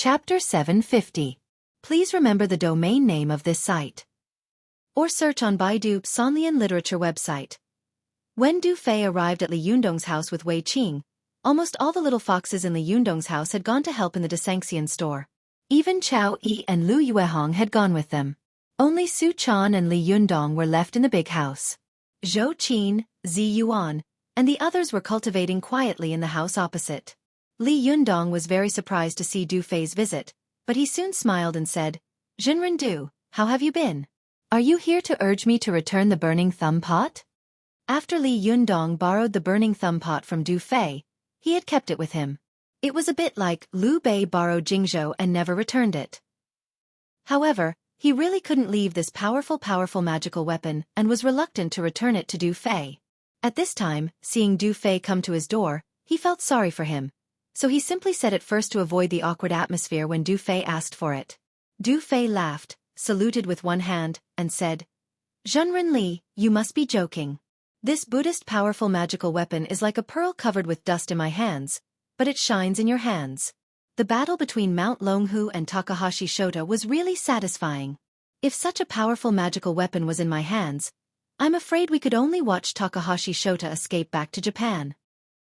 Chapter 750. Please remember the domain name of this site. Or search on Baidu Sonlian Literature website. When Du Fei arrived at Li Yundong's house with Wei Qing, almost all the little foxes in Li Yundong's house had gone to help in the Desanxian store. Even Xueqi and Lu Yuehong had gone with them. Only Su Chan and Li Yundong were left in the big house. Zhou Qin, Zi Yuan, and the others were cultivating quietly in the house opposite. Li Yundong was very surprised to see Du Fei's visit, but he soon smiled and said, "Jinren Du, how have you been? Are you here to urge me to return the burning thumb pot?" After Li Yundong borrowed the burning thumb pot from Du Fei, he had kept it with him. It was a bit like Liu Bei borrowed Jingzhou and never returned it. However, he really couldn't leave this powerful magical weapon and was reluctant to return it to Du Fei. At this time, seeing Du Fei come to his door, he felt sorry for him. So he simply said it first to avoid the awkward atmosphere when Du Fei asked for it. Du Fei laughed, saluted with one hand, and said, "Zhenren Li, you must be joking. This Buddhist powerful magical weapon is like a pearl covered with dust in my hands, but it shines in your hands." The battle between Mount Longhu and Takahashi Shota was really satisfying. If such a powerful magical weapon was in my hands, I'm afraid we could only watch Takahashi Shota escape back to Japan.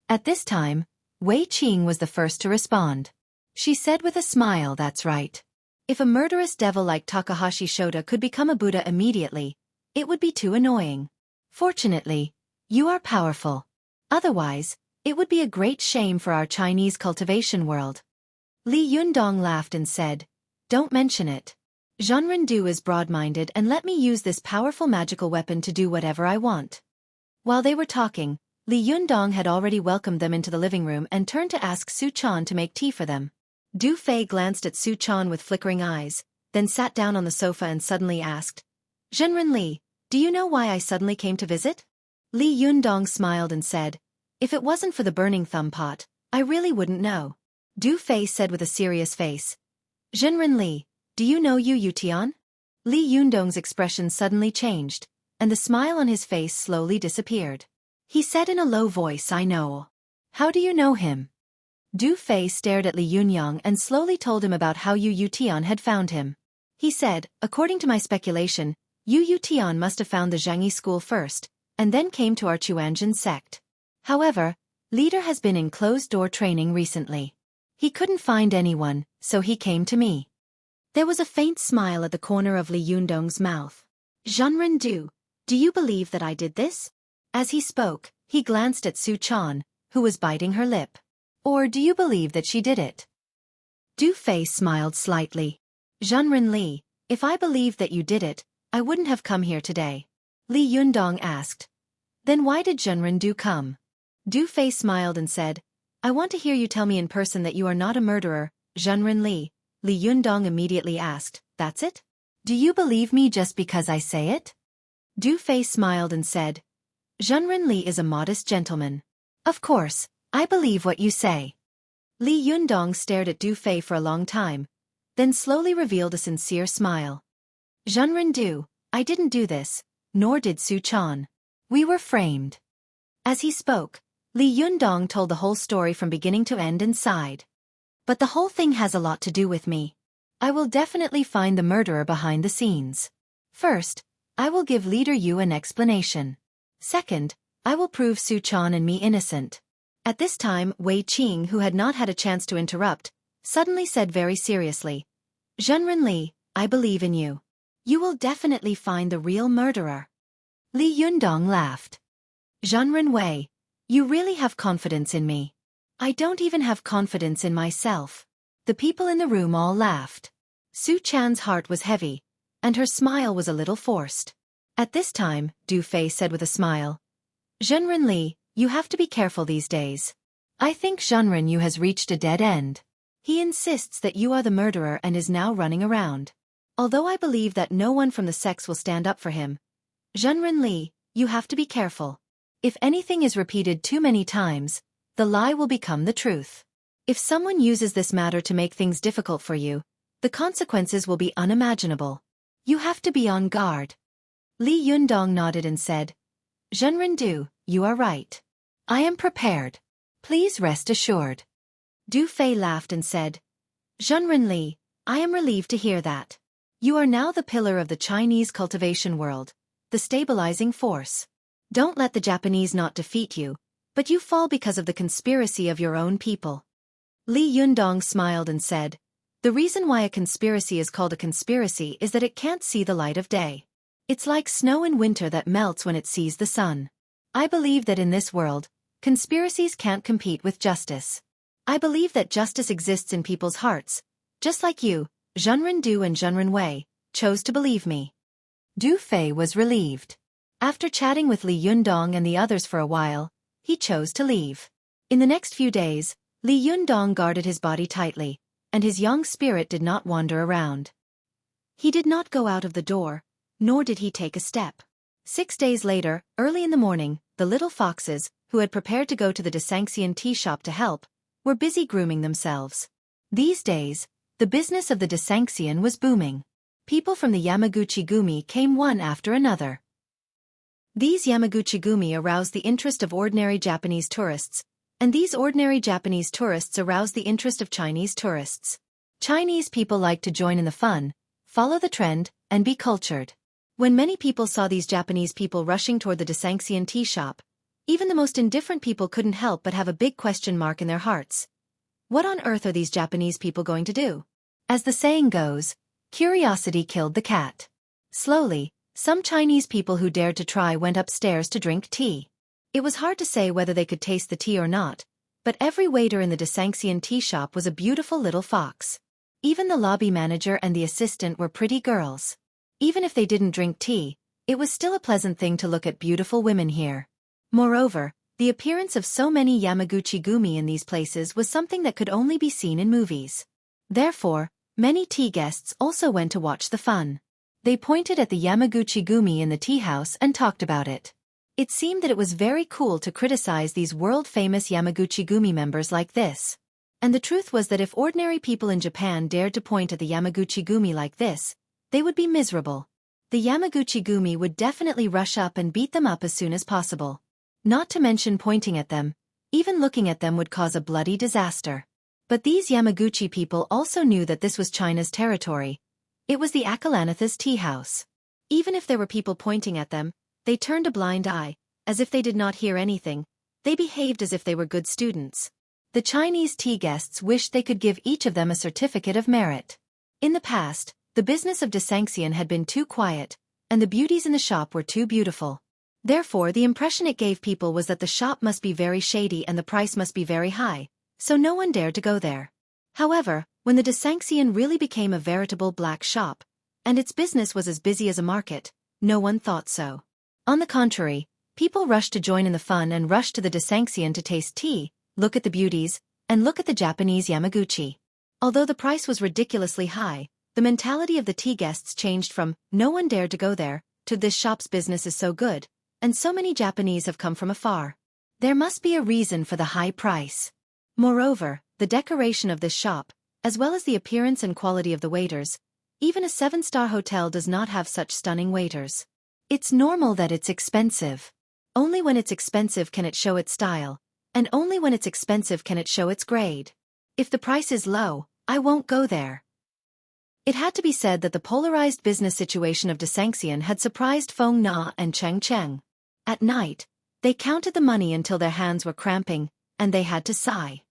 At this time, Wei Qing was the first to respond. She said with a smile, "That's right. If a murderous devil like Takahashi Shota could become a Buddha immediately, it would be too annoying. Fortunately, you are powerful. Otherwise, it would be a great shame for our Chinese cultivation world." Li Yundong laughed and said, "Don't mention it. Zhenren Du is broad-minded and let me use this powerful magical weapon to do whatever I want." While they were talking, Li Yundong had already welcomed them into the living room and turned to ask Su Chan to make tea for them. Du Fei glanced at Su Chan with flickering eyes, then sat down on the sofa and suddenly asked, "Zhenren Li, do you know why I suddenly came to visit?" Li Yundong smiled and said, "If it wasn't for the burning thumb pot, I really wouldn't know." Du Fei said with a serious face, "Zhenren Li, do you know Yu Yutian?" Li Yundong's expression suddenly changed, and the smile on his face slowly disappeared. He said in a low voice, "I know." "How do you know him?" Du Fei stared at Li Yunyang and slowly told him about how Yu Yutian had found him. He said, "According to my speculation, Yu Yutian must have found the Zhangyi school first, and then came to our Chuanjin sect. However, leader has been in closed-door training recently. He couldn't find anyone, so he came to me." There was a faint smile at the corner of Li Yundong's mouth. "Zhenren Du, do you believe that I did this?" As he spoke, he glanced at Su Chan, who was biting her lip. "Or do you believe that she did it?" Du Fei smiled slightly. "Zhenren Li, if I believed that you did it, I wouldn't have come here today." Li Yundong asked, "Then why did Zhenren Du come?" Du Fei smiled and said, "I want to hear you tell me in person that you are not a murderer, Zhenren Li." Li Yundong immediately asked, "That's it? Do you believe me just because I say it?" Du Fei smiled and said, "Zhenren Li is a modest gentleman. Of course, I believe what you say." Li Yundong stared at Du Fei for a long time, then slowly revealed a sincere smile. "Zhenren Du, I didn't do this, nor did Su Chan. We were framed." As he spoke, Li Yundong told the whole story from beginning to end and sighed. "But the whole thing has a lot to do with me. I will definitely find the murderer behind the scenes. First, I will give Leader Yu an explanation. Second, I will prove Su Chan and me innocent." At this time, Wei Qing, who had not had a chance to interrupt, suddenly said very seriously, "Zhenren Li, I believe in you. You will definitely find the real murderer." Li Yundong laughed. "Zhenren Wei, you really have confidence in me. I don't even have confidence in myself." The people in the room all laughed. Su Chan's heart was heavy, and her smile was a little forced. At this time, Du Fei said with a smile, "Zhenren Li, you have to be careful these days. I think Zhenren Yu has reached a dead end. He insists that you are the murderer and is now running around. Although I believe that no one from the sects will stand up for him, Zhenren Li, you have to be careful. If anything is repeated too many times, the lie will become the truth. If someone uses this matter to make things difficult for you, the consequences will be unimaginable. You have to be on guard." Li Yundong nodded and said, "Zhenren Du, you are right. I am prepared. Please rest assured." Du Fei laughed and said, Zhenren Li, I am relieved to hear that. You are now the pillar of the Chinese cultivation world, the stabilizing force. Don't let the Japanese not defeat you, but you fall because of the conspiracy of your own people. Li Yundong smiled and said, the reason why a conspiracy is called a conspiracy is that it can't see the light of day. It's like snow in winter that melts when it sees the sun. I believe that in this world, conspiracies can't compete with justice. I believe that justice exists in people's hearts, just like you, Zhenren Du and Zhenren Wei, chose to believe me. Du Fei was relieved. After chatting with Li Yundong and the others for a while, he chose to leave. In the next few days, Li Yundong guarded his body tightly, and his young spirit did not wander around. He did not go out of the door, nor did he take a step. 6 days later, early in the morning, the little foxes, who had prepared to go to the Desanxian tea shop to help, were busy grooming themselves. These days, the business of the Desanxian was booming. People from the Yamaguchi-gumi came one after another. These Yamaguchi-gumi aroused the interest of ordinary Japanese tourists, and these ordinary Japanese tourists aroused the interest of Chinese tourists. Chinese people like to join in the fun, follow the trend, and be cultured. When many people saw these Japanese people rushing toward the Desanxian tea shop, even the most indifferent people couldn't help but have a big question mark in their hearts. What on earth are these Japanese people going to do? As the saying goes, curiosity killed the cat. Slowly, some Chinese people who dared to try went upstairs to drink tea. It was hard to say whether they could taste the tea or not, but every waiter in the Desanxian tea shop was a beautiful little fox. Even the lobby manager and the assistant were pretty girls. Even if they didn't drink tea, it was still a pleasant thing to look at beautiful women here. Moreover, the appearance of so many Yamaguchi-gumi in these places was something that could only be seen in movies. Therefore, many tea guests also went to watch the fun. They pointed at the Yamaguchi-gumi in the tea house and talked about it. It seemed that it was very cool to criticize these world-famous Yamaguchi-gumi members like this. And the truth was that if ordinary people in Japan dared to point at the Yamaguchi-gumi like this, they would be miserable. The Yamaguchi-gumi would definitely rush up and beat them up as soon as possible. Not to mention pointing at them, even looking at them would cause a bloody disaster. But these Yamaguchi people also knew that this was China's territory. It was the Akalanatha's tea house. Even if there were people pointing at them, they turned a blind eye, as if they did not hear anything. They behaved as if they were good students. The Chinese tea guests wished they could give each of them a certificate of merit. In the past, the business of Desanxian had been too quiet, and the beauties in the shop were too beautiful. Therefore, the impression it gave people was that the shop must be very shady and the price must be very high, so no one dared to go there. However, when the Desanxian really became a veritable black shop, and its business was as busy as a market, no one thought so. On the contrary, people rushed to join in the fun and rushed to the Desanxian to taste tea, look at the beauties, and look at the Japanese Yamaguchi. Although the price was ridiculously high, the mentality of the tea guests changed from, no one dared to go there, to this shop's business is so good, and so many Japanese have come from afar. There must be a reason for the high price. Moreover, the decoration of this shop, as well as the appearance and quality of the waiters, even a 7-star hotel does not have such stunning waiters. It's normal that it's expensive. Only when it's expensive can it show its style, and only when it's expensive can it show its grade. If the price is low, I won't go there. It had to be said that the polarized business situation of Desanxian had surprised Feng Na and Cheng Cheng. At night, they counted the money until their hands were cramping, and they had to sigh.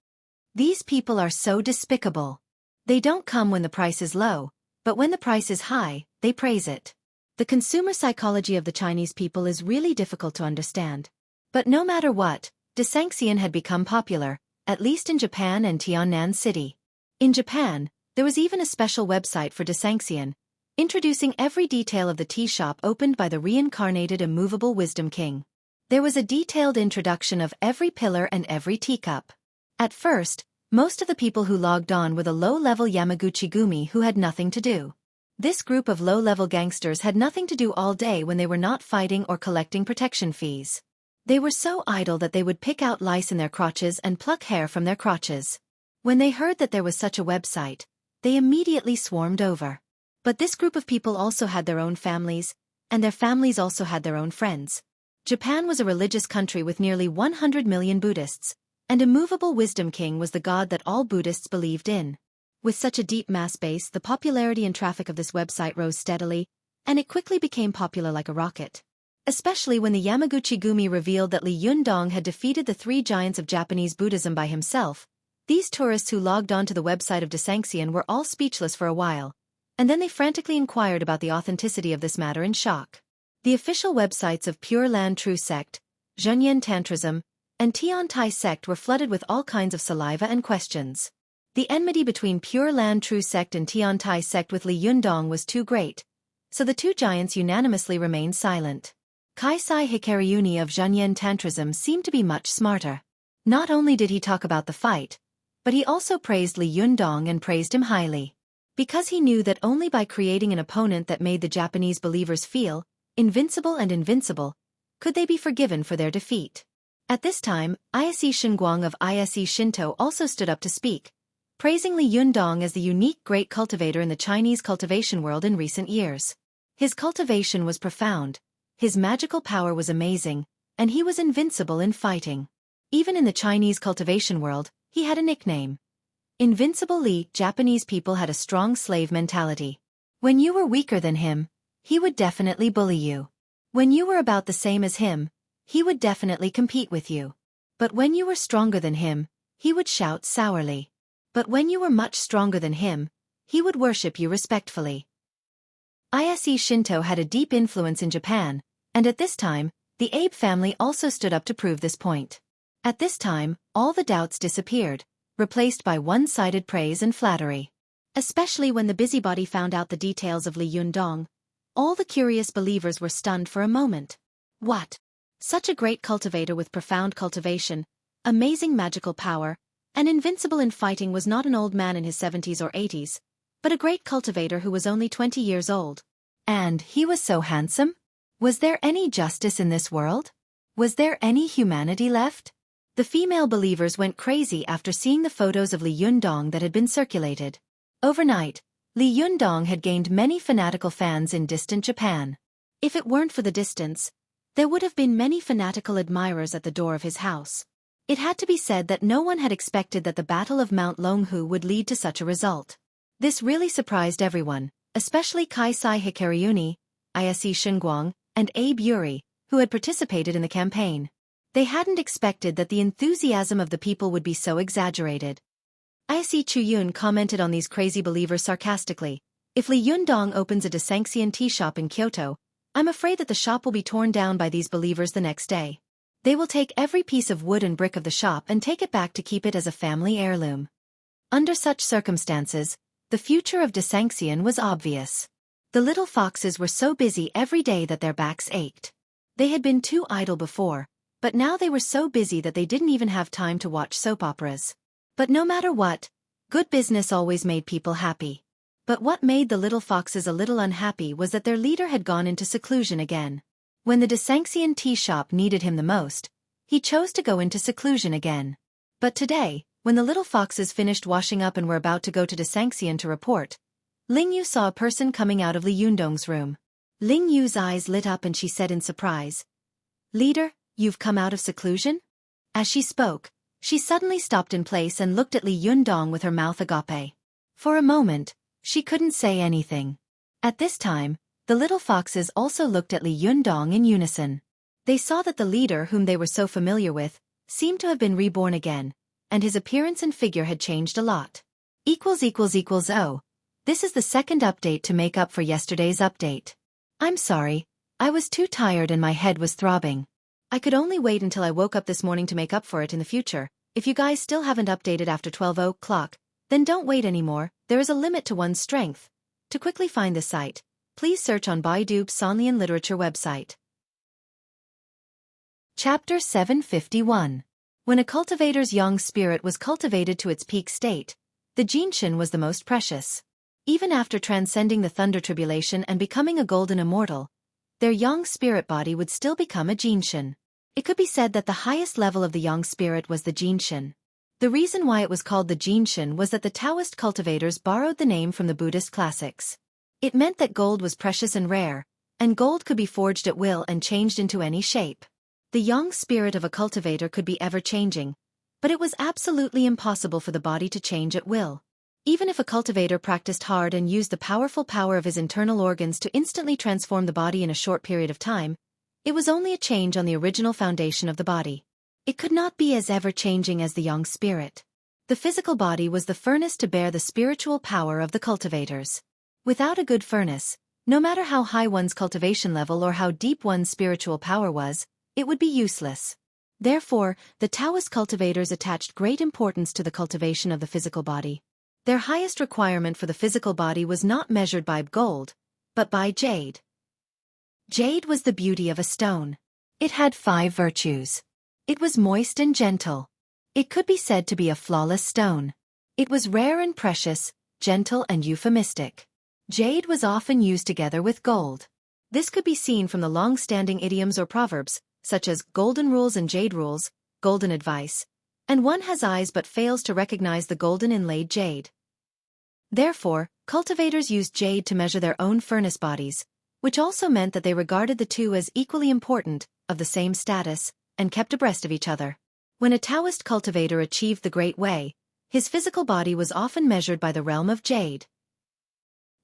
These people are so despicable. They don't come when the price is low, but when the price is high, they praise it. The consumer psychology of the Chinese people is really difficult to understand. But no matter what, Desanxian had become popular, at least in Japan and Tiannan City. In Japan, there was even a special website for Desanxian, introducing every detail of the tea shop opened by the reincarnated immovable Wisdom King. There was a detailed introduction of every pillar and every teacup. At first, most of the people who logged on were the low-level Yamaguchi-gumi who had nothing to do. This group of low-level gangsters had nothing to do all day when they were not fighting or collecting protection fees. They were so idle that they would pick out lice in their crotches and pluck hair from their crotches. When they heard that there was such a website, they immediately swarmed over. But this group of people also had their own families, and their families also had their own friends. Japan was a religious country with nearly 100 million Buddhists, and immovable Wisdom King was the god that all Buddhists believed in. With such a deep mass base, the popularity and traffic of this website rose steadily, and it quickly became popular like a rocket. Especially when the Yamaguchi-gumi revealed that Li Yundong had defeated the three giants of Japanese Buddhism by himself. These tourists who logged on to the website of Desanxian were all speechless for a while, and then they frantically inquired about the authenticity of this matter in shock. The official websites of Pure Land True Sect, Zhenyan Tantrism, and Tian Tai Sect were flooded with all kinds of saliva and questions. The enmity between Pure Land True Sect and Tian Tai Sect with Li Yundong was too great, so the two giants unanimously remained silent. Kaisai Hikaryuni of Zhenyan Tantrism seemed to be much smarter. Not only did he talk about the fight, but he also praised Li Yundong and praised him highly. Because he knew that only by creating an opponent that made the Japanese believers feel invincible and invincible could they be forgiven for their defeat. At this time, Ise Shinguang of Ise Shinto also stood up to speak, praising Li Yundong as the unique great cultivator in the Chinese cultivation world in recent years. His cultivation was profound, his magical power was amazing, and he was invincible in fighting. Even in the Chinese cultivation world, he had a nickname. Invincible Li. Japanese people had a strong slave mentality. When you were weaker than him, he would definitely bully you. When you were about the same as him, he would definitely compete with you. But when you were stronger than him, he would shout sourly. But when you were much stronger than him, he would worship you respectfully. Ise Shinto had a deep influence in Japan, and at this time, the Abe family also stood up to prove this point. At this time, all the doubts disappeared, replaced by one-sided praise and flattery. Especially when the busybody found out the details of Li Yundong, all the curious believers were stunned for a moment. What? Such a great cultivator with profound cultivation, amazing magical power, and invincible in fighting was not an old man in his 70s or 80s, but a great cultivator who was only 20 years old. And he was so handsome? Was there any justice in this world? Was there any humanity left? The female believers went crazy after seeing the photos of Li Yundong that had been circulated. Overnight, Li Yundong had gained many fanatical fans in distant Japan. If it weren't for the distance, there would have been many fanatical admirers at the door of his house. It had to be said that no one had expected that the Battle of Mount Longhu would lead to such a result. This really surprised everyone, especially Kaisai Hikaryuni, Ise Shinguang, and Abe Yuri, who had participated in the campaign. They hadn't expected that the enthusiasm of the people would be so exaggerated. Ise Chuyun commented on these crazy believers sarcastically. If Li Yundong opens a Desanxian tea shop in Kyoto, I'm afraid that the shop will be torn down by these believers the next day. They will take every piece of wood and brick of the shop and take it back to keep it as a family heirloom. Under such circumstances, the future of Desanxian was obvious. The little foxes were so busy every day that their backs ached. They had been too idle before, but now they were so busy that they didn't even have time to watch soap operas. But no matter what, good business always made people happy. But what made the little foxes a little unhappy was that their leader had gone into seclusion again. When the Desanxian tea shop needed him the most, he chose to go into seclusion again. But today, when the little foxes finished washing up and were about to go to Desanxian to report, Ling Yu saw a person coming out of Li Yundong's room. Ling Yu's eyes lit up and she said in surprise, "Leader, you've come out of seclusion?" As she spoke, she suddenly stopped in place and looked at Li Yundong with her mouth agape. For a moment, she couldn't say anything. At this time, the little foxes also looked at Li Yundong in unison. They saw that the leader whom they were so familiar with seemed to have been reborn again, and his appearance and figure had changed a lot. Oh, this is the second update to make up for yesterday's update. I'm sorry, I was too tired and my head was throbbing. I could only wait until I woke up this morning to make up for it in the future. If you guys still haven't updated after 12 o'clock, then don't wait anymore. There is a limit to one's strength. To quickly find the site, please search on Baidu's Sanlian Literature website. Chapter 751. When a cultivator's yang spirit was cultivated to its peak state, the Jinshin was the most precious. Even after transcending the thunder tribulation and becoming a golden immortal, their yang spirit body would still become a Jinshin. It could be said that the highest level of the yang spirit was the Jinshin. The reason why it was called the Jinshin was that the Taoist cultivators borrowed the name from the Buddhist classics. It meant that gold was precious and rare, and gold could be forged at will and changed into any shape. The yang spirit of a cultivator could be ever-changing, but it was absolutely impossible for the body to change at will. Even if a cultivator practiced hard and used the powerful power of his internal organs to instantly transform the body in a short period of time, it was only a change on the original foundation of the body. It could not be as ever-changing as the young spirit. The physical body was the furnace to bear the spiritual power of the cultivators. Without a good furnace, no matter how high one's cultivation level or how deep one's spiritual power was, it would be useless. Therefore, the Taoist cultivators attached great importance to the cultivation of the physical body. Their highest requirement for the physical body was not measured by gold, but by jade. Jade was the beauty of a stone. It had 5 virtues. It was moist and gentle. It could be said to be a flawless stone. It was rare and precious, gentle and euphemistic. Jade was often used together with gold. This could be seen from the long-standing idioms or proverbs, such as golden rules and jade rules, golden advice, and one has eyes but fails to recognize the golden inlaid jade. Therefore, cultivators used jade to measure their own furnace bodies, which also meant that they regarded the two as equally important, of the same status, and kept abreast of each other. When a Taoist cultivator achieved the Great Way, his physical body was often measured by the realm of jade.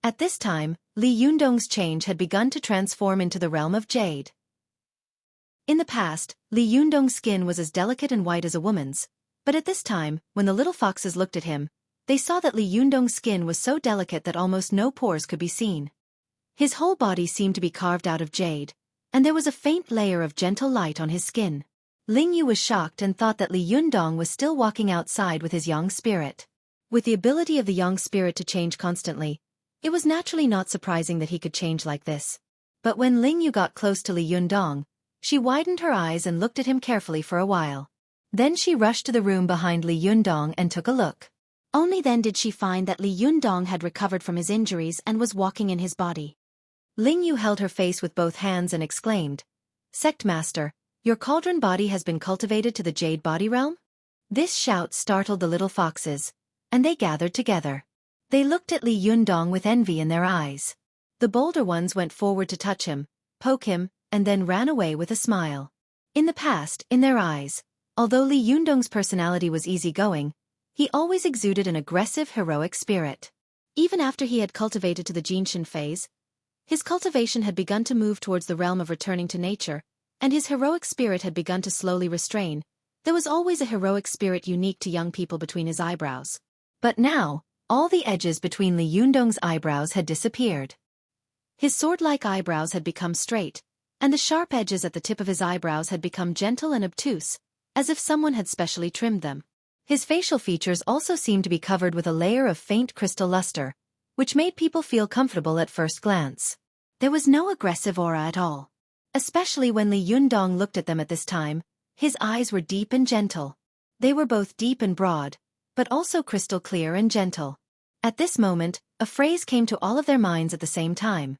At this time, Li Yundong's change had begun to transform into the realm of jade. In the past, Li Yundong's skin was as delicate and white as a woman's, but at this time, when the little foxes looked at him, they saw that Li Yundong's skin was so delicate that almost no pores could be seen. His whole body seemed to be carved out of jade, and there was a faint layer of gentle light on his skin. Ling Yu was shocked and thought that Li Yundong was still walking outside with his young spirit. With the ability of the young spirit to change constantly, it was naturally not surprising that he could change like this. But when Ling Yu got close to Li Yundong, she widened her eyes and looked at him carefully for a while. Then she rushed to the room behind Li Yundong and took a look. Only then did she find that Li Yundong had recovered from his injuries and was walking in his body. Ling Yu held her face with both hands and exclaimed, "Sect Master, your cauldron body has been cultivated to the jade body realm?" This shout startled the little foxes, and they gathered together. They looked at Li Yundong with envy in their eyes. The bolder ones went forward to touch him, poke him, and then ran away with a smile. In the past, in their eyes, although Li Yundong's personality was easygoing, he always exuded an aggressive, heroic spirit. Even after he had cultivated to the Jinshin phase, his cultivation had begun to move towards the realm of returning to nature, and his heroic spirit had begun to slowly restrain. There was always a heroic spirit unique to young people between his eyebrows. But now, all the edges between Li Yundong's eyebrows had disappeared. His sword-like eyebrows had become straight, and the sharp edges at the tip of his eyebrows had become gentle and obtuse, as if someone had specially trimmed them. His facial features also seemed to be covered with a layer of faint crystal luster, which made people feel comfortable at first glance. There was no aggressive aura at all. Especially when Li Yundong looked at them at this time, his eyes were deep and gentle. They were both deep and broad, but also crystal clear and gentle. At this moment, a phrase came to all of their minds at the same time.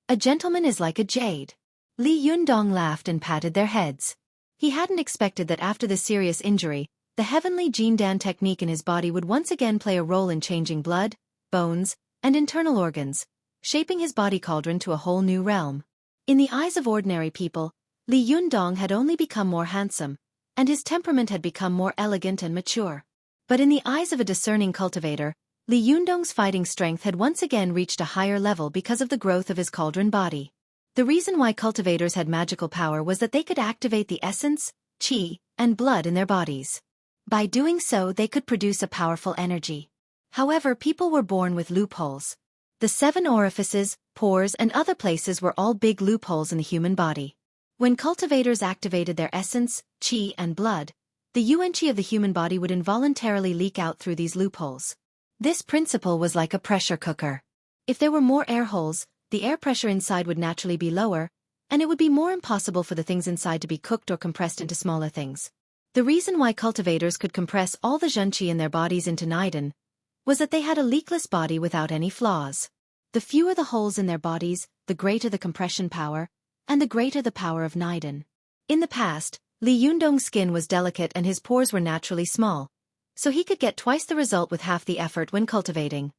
"A gentleman is like a jade." Li Yundong laughed and patted their heads. He hadn't expected that after this serious injury, the heavenly Jindan technique in his body would once again play a role in changing blood, bones, and internal organs, shaping his body cauldron to a whole new realm. In the eyes of ordinary people, Li Yundong had only become more handsome, and his temperament had become more elegant and mature. But in the eyes of a discerning cultivator, Li Yundong's fighting strength had once again reached a higher level because of the growth of his cauldron body. The reason why cultivators had magical power was that they could activate the essence, qi, and blood in their bodies. By doing so, they could produce a powerful energy. However, people were born with loopholes. The 7 orifices, pores, and other places were all big loopholes in the human body. When cultivators activated their essence, qi, and blood, the yuan-qi of the human body would involuntarily leak out through these loopholes. This principle was like a pressure cooker. If there were more air holes, the air pressure inside would naturally be lower, and it would be more impossible for the things inside to be cooked or compressed into smaller things. The reason why cultivators could compress all the zhenqi in their bodies into Niden was that they had a leakless body without any flaws. The fewer the holes in their bodies, the greater the compression power, and the greater the power of Niden. In the past, Li Yundong's skin was delicate and his pores were naturally small, so he could get twice the result with half the effort when cultivating.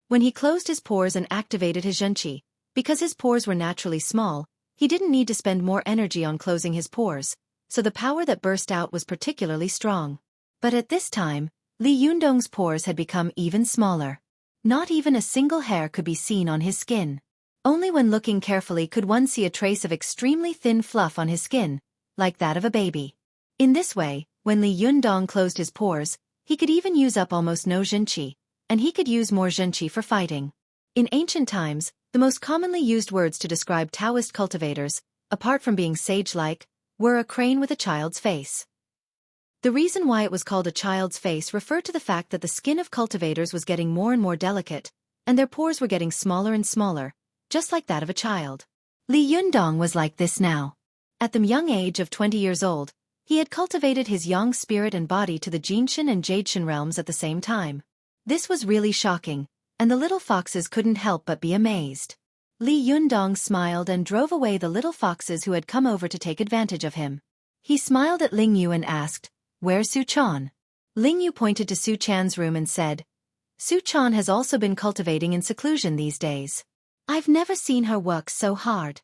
When he closed his pores and activated his zhenqi, because his pores were naturally small, he didn't need to spend more energy on closing his pores, so the power that burst out was particularly strong. But at this time, Li Yundong's pores had become even smaller. Not even a single hair could be seen on his skin. Only when looking carefully could one see a trace of extremely thin fluff on his skin, like that of a baby. In this way, when Li Yundong closed his pores, he could even use up almost no zhenqi, and he could use more zhenqi for fighting. In ancient times, the most commonly used words to describe Taoist cultivators, apart from being sage-like, were a crane with a child's face. The reason why it was called a child's face referred to the fact that the skin of cultivators was getting more and more delicate, and their pores were getting smaller and smaller, just like that of a child. Li Yundong was like this now. At the young age of 20 years old, he had cultivated his yang spirit and body to the Jinshin and Jadeshin realms at the same time. This was really shocking, and the little foxes couldn't help but be amazed. Li Yundong smiled and drove away the little foxes who had come over to take advantage of him. He smiled at Ling Yu and asked, "Where's Su Chan?" Ling Yu pointed to Su Chan's room and said, "Su Chan has also been cultivating in seclusion these days. I've never seen her work so hard."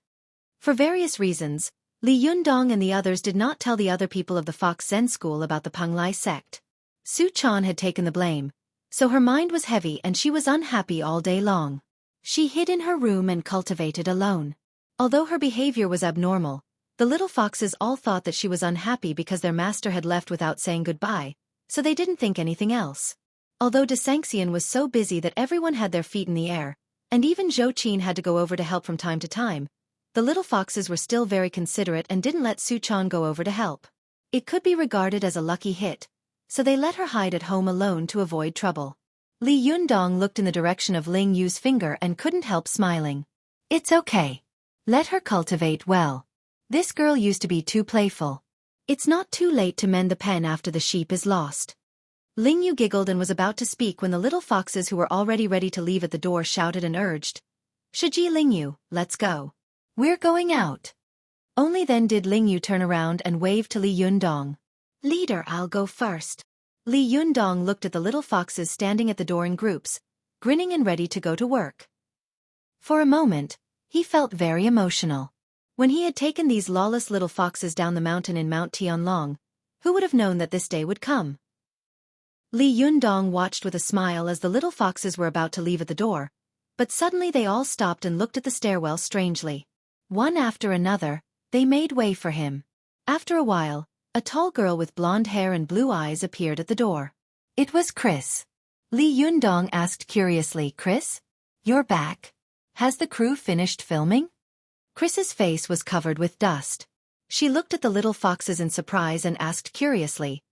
For various reasons, Li Yundong and the others did not tell the other people of the Fox Zen school about the Penglai sect. Su Chan had taken the blame, so her mind was heavy and she was unhappy all day long. She hid in her room and cultivated alone. Although her behavior was abnormal, the little foxes all thought that she was unhappy because their master had left without saying goodbye, so they didn't think anything else. Although de Sanxian was so busy that everyone had their feet in the air, and even Zhou Qin had to go over to help from time to time, the little foxes were still very considerate and didn't let Su Chan go over to help. It could be regarded as a lucky hit, so they let her hide at home alone to avoid trouble. Li Yundong looked in the direction of Ling Yu's finger and couldn't help smiling. "It's okay. Let her cultivate well. This girl used to be too playful. It's not too late to mend the pen after the sheep is lost." Ling Yu giggled and was about to speak when the little foxes who were already ready to leave at the door shouted and urged, "Shiji Ling Yu, let's go. We're going out." Only then did Ling Yu turn around and wave to Li Yundong. "Leader, I'll go first." Li Yundong looked at the little foxes standing at the door in groups, grinning and ready to go to work. For a moment, he felt very emotional. When he had taken these lawless little foxes down the mountain in Mount Tianlong, who would have known that this day would come? Li Yundong watched with a smile as the little foxes were about to leave at the door, but suddenly they all stopped and looked at the stairwell strangely. One after another, they made way for him. After a while, a tall girl with blonde hair and blue eyes appeared at the door. It was Chris. Li Yundong asked curiously, "Chris? You're back. Has the crew finished filming?" Chris's face was covered with dust. She looked at the little foxes in surprise and asked curiously,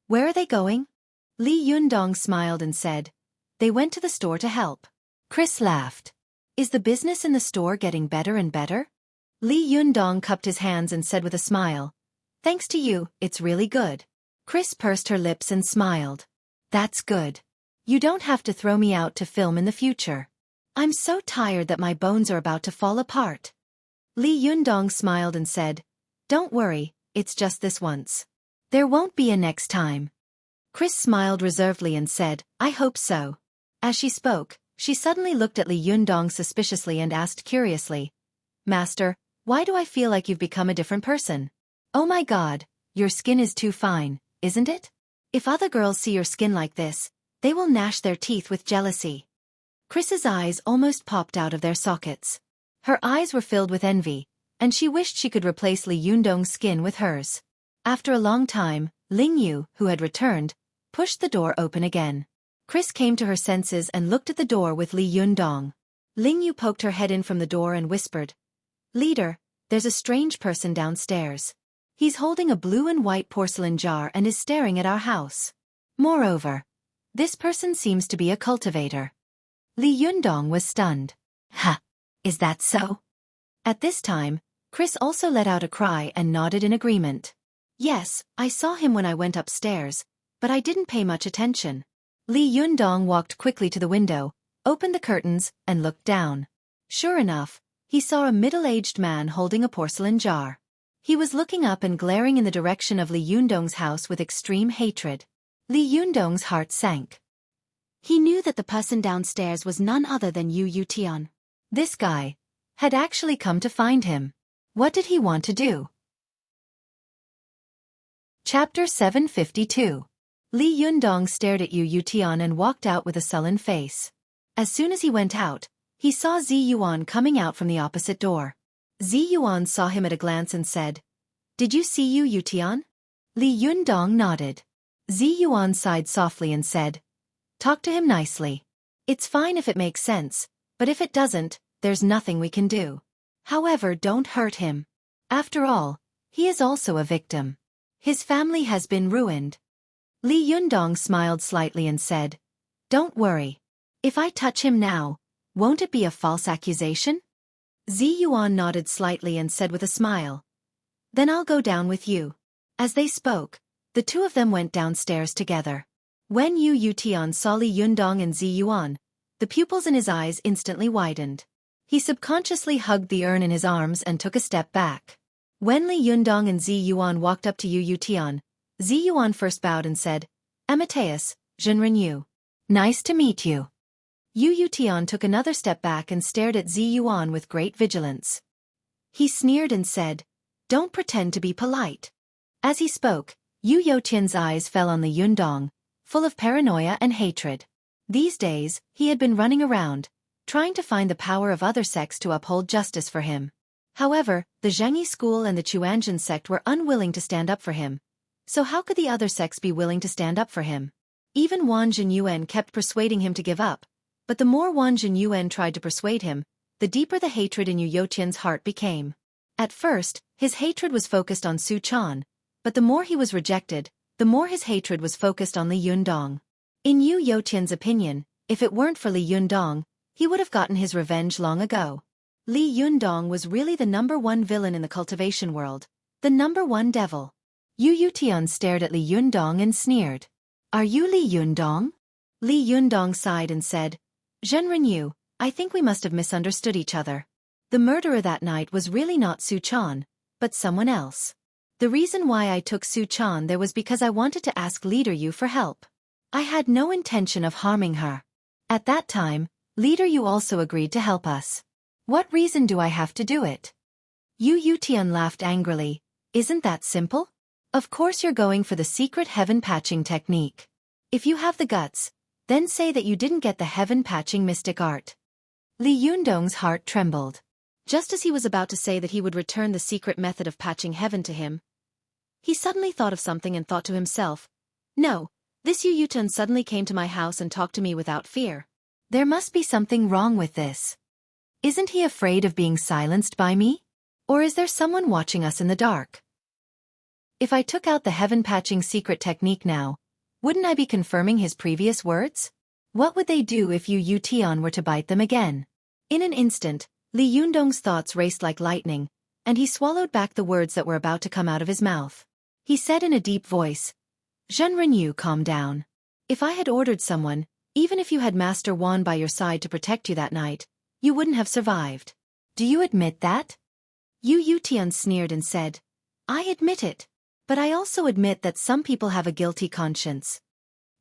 "Where are they going?" Li Yundong smiled and said, "They went to the store to help." Chris laughed. "Is the business in the store getting better and better?" Li Yundong cupped his hands and said with a smile, "Thanks to you, it's really good." Chris pursed her lips and smiled. "That's good. You don't have to throw me out to film in the future. I'm so tired that my bones are about to fall apart." Li Yundong smiled and said, "Don't worry, it's just this once. There won't be a next time." Chris smiled reservedly and said, "I hope so." As she spoke, she suddenly looked at Li Yundong suspiciously and asked curiously, "Master, why do I feel like you've become a different person? Oh my God, your skin is too fine, isn't it? If other girls see your skin like this, they will gnash their teeth with jealousy." Chris's eyes almost popped out of their sockets. Her eyes were filled with envy, and she wished she could replace Li Yundong's skin with hers. After a long time, Ling Yu, who had returned, pushed the door open again. Chris came to her senses and looked at the door with Li Yundong. Ling Yu poked her head in from the door and whispered, "Leader, there's a strange person downstairs. He's holding a blue and white porcelain jar and is staring at our house. Moreover, this person seems to be a cultivator." Li Yundong was stunned. "Ha! Is that so?" At this time, Chris also let out a cry and nodded in agreement. "Yes, I saw him when I went upstairs, but I didn't pay much attention." Li Yundong walked quickly to the window, opened the curtains, and looked down. Sure enough, he saw a middle-aged man holding a porcelain jar. He was looking up and glaring in the direction of Li Yundong's house with extreme hatred. Li Yundong's heart sank. He knew that the person downstairs was none other than Yu Yutian. This guy had actually come to find him. What did he want to do? Chapter 752. Li Yundong stared at Yu Yutian and walked out with a sullen face. As soon as he went out, he saw Zi Yuan coming out from the opposite door. Zi Yuan saw him at a glance and said, "Did you see Yu Yutian?" Li Yundong nodded. Zi Yuan sighed softly and said, "Talk to him nicely. It's fine if it makes sense, but if it doesn't, there's nothing we can do. However, don't hurt him. After all, he is also a victim. His family has been ruined." Li Yundong smiled slightly and said, "Don't worry. If I touch him now, won't it be a false accusation?" Zi Yuan nodded slightly and said with a smile, "Then I'll go down with you." As they spoke, the two of them went downstairs together. When Yu Yutian saw Li Yundong and Zi Yuan, the pupils in his eyes instantly widened. He subconsciously hugged the urn in his arms and took a step back. When Li Yundong and Zi Yuan walked up to Yu Yutian, Zi Yuan first bowed and said, "Amateus, Zhenren Yu. Nice to meet you." Yu Yutian took another step back and stared at Zi Yuan with great vigilance. He sneered and said, "Don't pretend to be polite." As he spoke, Yu Youtian's eyes fell on Li Yundong, full of paranoia and hatred. These days, he had been running around, trying to find the power of other sects to uphold justice for him. However, the Zhengyi school and the Chuanjin sect were unwilling to stand up for him. So how could the other sects be willing to stand up for him? Even Wan Zhenyuan kept persuading him to give up, but the more Wan Zhenyuan tried to persuade him, the deeper the hatred in Yu Youtian's heart became. At first, his hatred was focused on Su Chan, but the more he was rejected, the more his hatred was focused on Li Yundong. In Yu Youtian's opinion, if it weren't for Li Yundong, he would have gotten his revenge long ago. Li Yundong was really the #1 villain in the cultivation world, the #1 devil. Yu Yutian stared at Li Yundong and sneered. "Are you Li Yundong?" Li Yundong sighed and said, "Zhenren Yu, I think we must have misunderstood each other. The murderer that night was really not Su Chan, but someone else. The reason why I took Su Chan there was because I wanted to ask Leader Yu for help. I had no intention of harming her. At that time, Leader Yu also agreed to help us. What reason do I have to do it?" Yu Yutian laughed angrily. "Isn't that simple? Of course you're going for the secret heaven patching technique. If you have the guts, then say that you didn't get the heaven patching mystic art." Li Yundong's heart trembled. Just as he was about to say that he would return the secret method of patching heaven to him, he suddenly thought of something and thought to himself, "No, this Yu Yutian suddenly came to my house and talked to me without fear. There must be something wrong with this. Isn't he afraid of being silenced by me? Or is there someone watching us in the dark? If I took out the heaven patching secret technique now, wouldn't I be confirming his previous words? What would they do if Yu Yutian were to bite them again?" In an instant, Li Yundong's thoughts raced like lightning, and he swallowed back the words that were about to come out of his mouth. He said in a deep voice, "Zhenren Yu, calm down. If I had ordered someone, even if you had Master Wan by your side to protect you that night, you wouldn't have survived. Do you admit that?" Yu Yutian sneered and said, "I admit it. But I also admit that some people have a guilty conscience."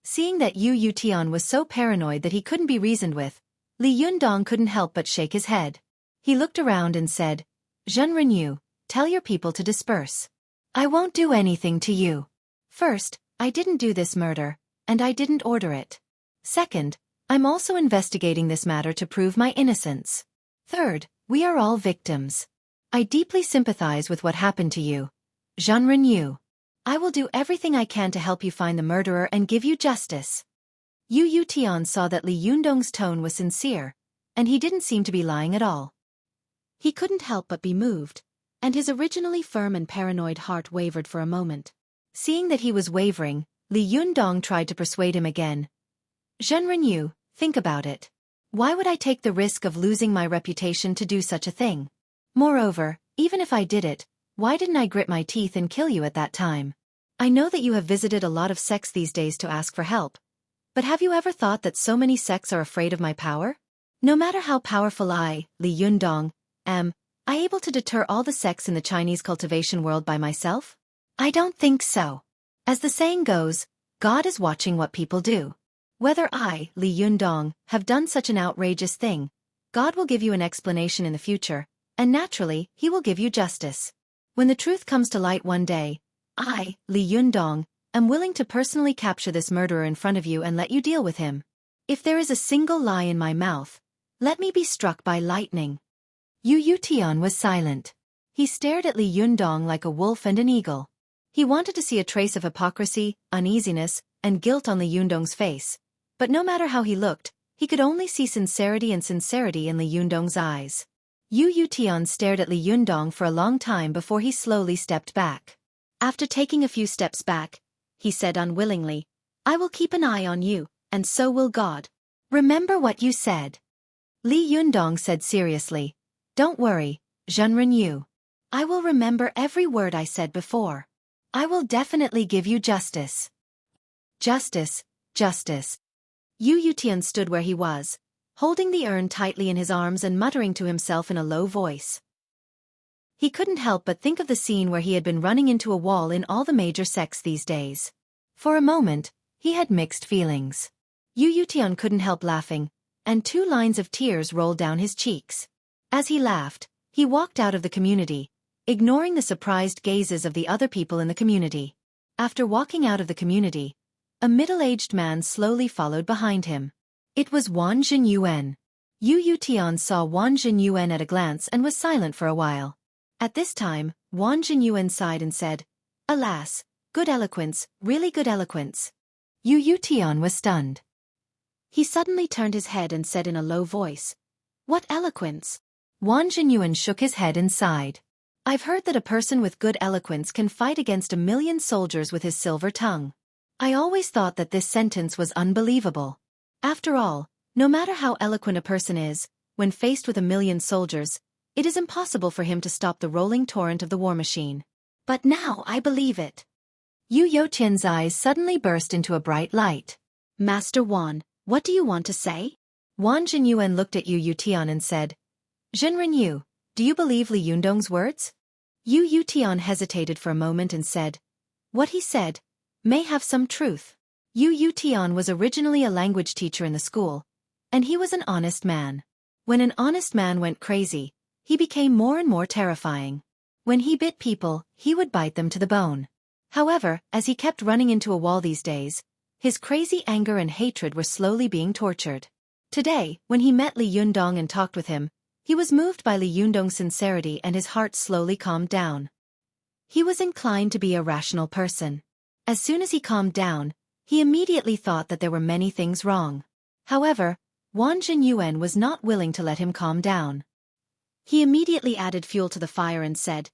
Seeing that Yu Yutian was so paranoid that he couldn't be reasoned with, Li Yundong couldn't help but shake his head. He looked around and said, "Zhenren Yu, tell your people to disperse. I won't do anything to you. First, I didn't do this murder, and I didn't order it. Second, I'm also investigating this matter to prove my innocence. Third, we are all victims. I deeply sympathize with what happened to you. Zhenren Yu. I will do everything I can to help you find the murderer and give you justice." Yu Yutian saw that Li Yundong's tone was sincere, and he didn't seem to be lying at all. He couldn't help but be moved, and his originally firm and paranoid heart wavered for a moment. Seeing that he was wavering, Li Yundong tried to persuade him again. "Zhenren Yu, think about it. Why would I take the risk of losing my reputation to do such a thing? Moreover, even if I did it, why didn't I grit my teeth and kill you at that time? I know that you have visited a lot of sects these days to ask for help. But have you ever thought that so many sects are afraid of my power? No matter how powerful I, Li Yundong, am I able to deter all the sects in the Chinese cultivation world by myself? I don't think so. As the saying goes, God is watching what people do. Whether I, Li Yundong, have done such an outrageous thing, God will give you an explanation in the future, and naturally, He will give you justice. When the truth comes to light one day, I, Li Yundong, am willing to personally capture this murderer in front of you and let you deal with him. If there is a single lie in my mouth, let me be struck by lightning." Yu Yutian was silent. He stared at Li Yundong like a wolf and an eagle. He wanted to see a trace of hypocrisy, uneasiness, and guilt on Li Yundong's face, but no matter how he looked, he could only see sincerity in Li Yundong's eyes. Yu Yutian stared at Li Yundong for a long time before he slowly stepped back. After taking a few steps back, he said unwillingly, "I will keep an eye on you, and so will God. Remember what you said." Li Yundong said seriously, "Don't worry, Zhenren Yu. I will remember every word I said before. I will definitely give you justice." Justice, justice. Yu Yutian stood where he was, holding the urn tightly in his arms and muttering to himself in a low voice. He couldn't help but think of the scene where he had been running into a wall in all the major sects these days. For a moment, he had mixed feelings. Yu Yutian couldn't help laughing, and 2 lines of tears rolled down his cheeks. As he laughed, he walked out of the community, ignoring the surprised gazes of the other people in the community. After walking out of the community, a middle-aged man slowly followed behind him. It was Wan Zhenyuan. Yu Yutian saw Wan Zhenyuan at a glance and was silent for a while. At this time, Wan Zhenyuan sighed and said, "Alas, good eloquence, really good eloquence." Yu Yutian was stunned. He suddenly turned his head and said in a low voice, "What eloquence?" Wan Zhenyuan shook his head and sighed. "I've heard that a person with good eloquence can fight against 1,000,000 soldiers with his silver tongue. I always thought that this sentence was unbelievable. After all, no matter how eloquent a person is, when faced with 1,000,000 soldiers, it is impossible for him to stop the rolling torrent of the war machine. But now I believe it." Yu Youtian's eyes suddenly burst into a bright light. "Master Wan, what do you want to say?" Wan Zhenyuan looked at Yu Yutian and said, "Zhenren Yu, do you believe Li Yundong's words?" Yu Yutian hesitated for a moment and said, "What he said may have some truth." Yu Yutian was originally a language teacher in the school, and he was an honest man. When an honest man went crazy, he became more and more terrifying. When he bit people, he would bite them to the bone. However, as he kept running into a wall these days, his crazy anger and hatred were slowly being tortured. Today, when he met Li Yundong and talked with him, he was moved by Li Yundong's sincerity and his heart slowly calmed down. He was inclined to be a rational person. As soon as he calmed down, he immediately thought that there were many things wrong. However, Wan Zhenyuan was not willing to let him calm down. He immediately added fuel to the fire and said,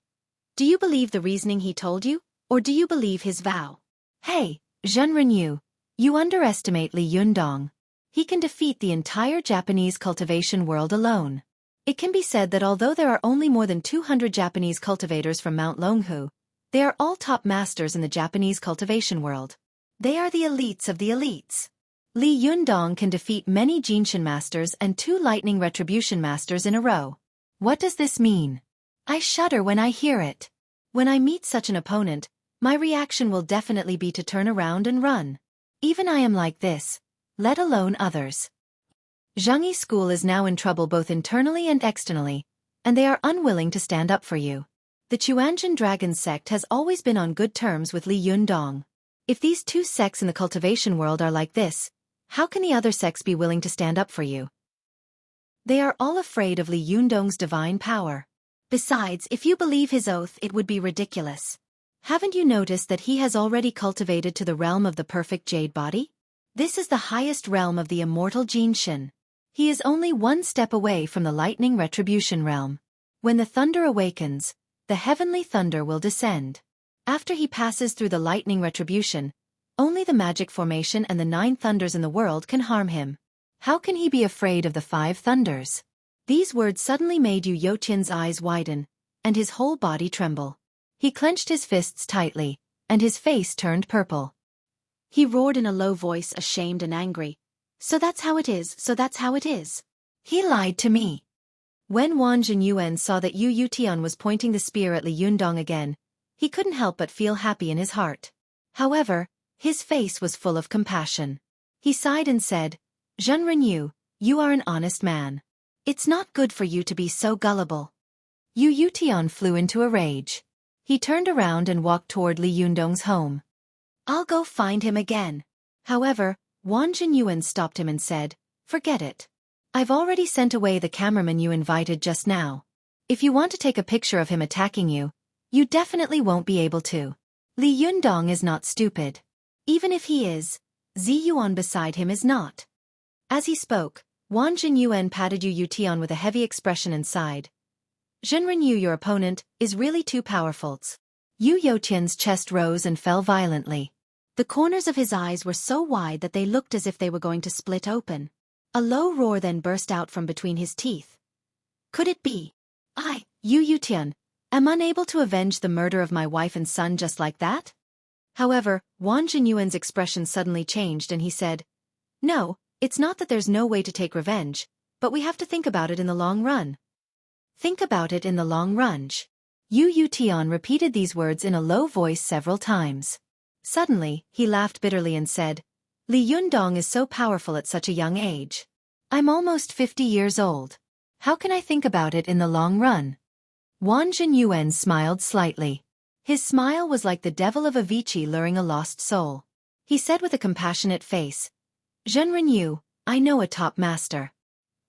"Do you believe the reasoning he told you, or do you believe his vow?" "Hey, Zhenren Yu, you underestimate Li Yundong. He can defeat the entire Japanese cultivation world alone. It can be said that although there are only more than 200 Japanese cultivators from Mount Longhu, they are all top masters in the Japanese cultivation world. They are the elites of the elites. Li Yundong can defeat many Jinshin masters and 2 lightning retribution masters in a row. What does this mean? I shudder when I hear it. When I meet such an opponent, my reaction will definitely be to turn around and run. Even I am like this, let alone others." Xueqi school is now in trouble both internally and externally, and they are unwilling to stand up for you. The Chuanjin Dragon sect has always been on good terms with Li Yundong. If these 2 sects in the cultivation world are like this, how can the other sects be willing to stand up for you? They are all afraid of Li Yundong's divine power. Besides, if you believe his oath, it would be ridiculous. Haven't you noticed that he has already cultivated to the realm of the perfect jade body? This is the highest realm of the immortal Jinshin. He is only 1 step away from the lightning retribution realm. When the thunder awakens, the heavenly thunder will descend. After he passes through the lightning retribution, only the magic formation and the 9 thunders in the world can harm him. How can he be afraid of the 5 thunders? These words suddenly made Yu Youtian's eyes widen, and his whole body tremble. He clenched his fists tightly, and his face turned purple. He roared in a low voice, ashamed and angry. "So that's how it is, so that's how it is. He lied to me." When Wan Zhenyuan saw that Yu Yutian was pointing the spear at Li Yundong again, he couldn't help but feel happy in his heart. However, his face was full of compassion. He sighed and said, "Zhenren Yu, you are an honest man. It's not good for you to be so gullible." Yu Yutian flew into a rage. He turned around and walked toward Li Yundong's home. I'll go find him again. However, Wang Jinyuan stopped him and said, forget it. I've already sent away the cameraman you invited just now. If you want to take a picture of him attacking you, you definitely won't be able to. Li Yundong is not stupid. Even if he is, Zi Yuan beside him is not. As he spoke, Wang Jinyuan patted Yu Yutian with a heavy expression and sighed. Zhenren Yu, your opponent, is really too powerful. Yu Yotian's chest rose and fell violently. The corners of his eyes were so wide that they looked as if they were going to split open. A low roar then burst out from between his teeth. Could it be? I, Yu Yutian, am unable to avenge the murder of my wife and son just like that? However, Wang Jinyuan's expression suddenly changed and he said, no, it's not that there's no way to take revenge, but we have to think about it in the long run. Think about it in the long run. Yu Yutian repeated these words in a low voice several times. Suddenly, he laughed bitterly and said, Li Yundong is so powerful at such a young age. I'm almost 50 years old. How can I think about it in the long run? Wang Jinyuan smiled slightly. His smile was like the devil of Avicii luring a lost soul. He said with a compassionate face, Zhenren Yu, I know a top master.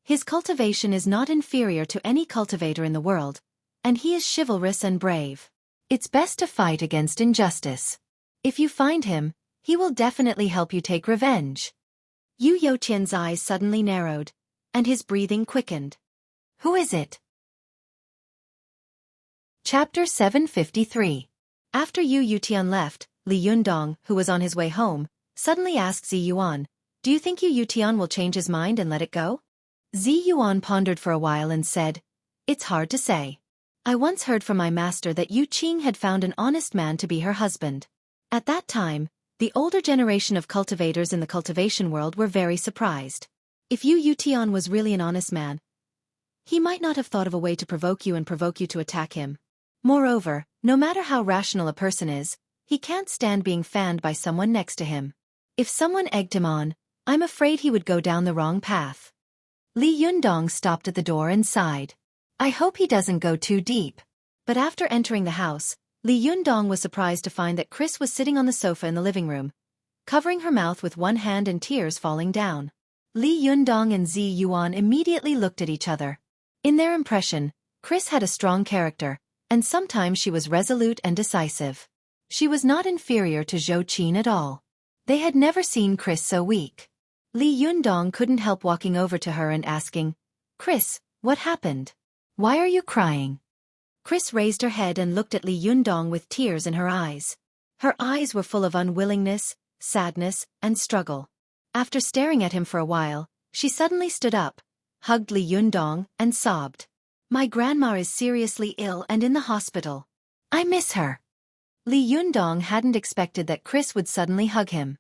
His cultivation is not inferior to any cultivator in the world, and he is chivalrous and brave. It's best to fight against injustice. If you find him, he will definitely help you take revenge. Yu Yotian's eyes suddenly narrowed, and his breathing quickened. Who is it? Chapter 753. After Yu Yutian left, Li Yundong, who was on his way home, suddenly asked Zi Yuan, do you think Yu Yutian will change his mind and let it go? Zi Yuan pondered for a while and said, it's hard to say. I once heard from my master that Yu Qing had found an honest man to be her husband. At that time, the older generation of cultivators in the cultivation world were very surprised. If Yu Yutian was really an honest man, he might not have thought of a way to provoke you to attack him. Moreover, no matter how rational a person is, he can't stand being fanned by someone next to him. If someone egged him on, I'm afraid he would go down the wrong path. Li Yundong stopped at the door and sighed. I hope he doesn't go too deep. But after entering the house, Li Yundong was surprised to find that Chris was sitting on the sofa in the living room, covering her mouth with one hand and tears falling down. Li Yundong and Zi Yuan immediately looked at each other. In their impression, Chris had a strong character, and sometimes she was resolute and decisive. She was not inferior to Zhou Qin at all. They had never seen Chris so weak. Li Yundong couldn't help walking over to her and asking, Chris, what happened? Why are you crying? Chris raised her head and looked at Li Yundong with tears in her eyes. Her eyes were full of unwillingness, sadness, and struggle. After staring at him for a while, she suddenly stood up, hugged Li Yundong, and sobbed. My grandma is seriously ill and in the hospital. I miss her. Li Yundong hadn't expected that Chris would suddenly hug him.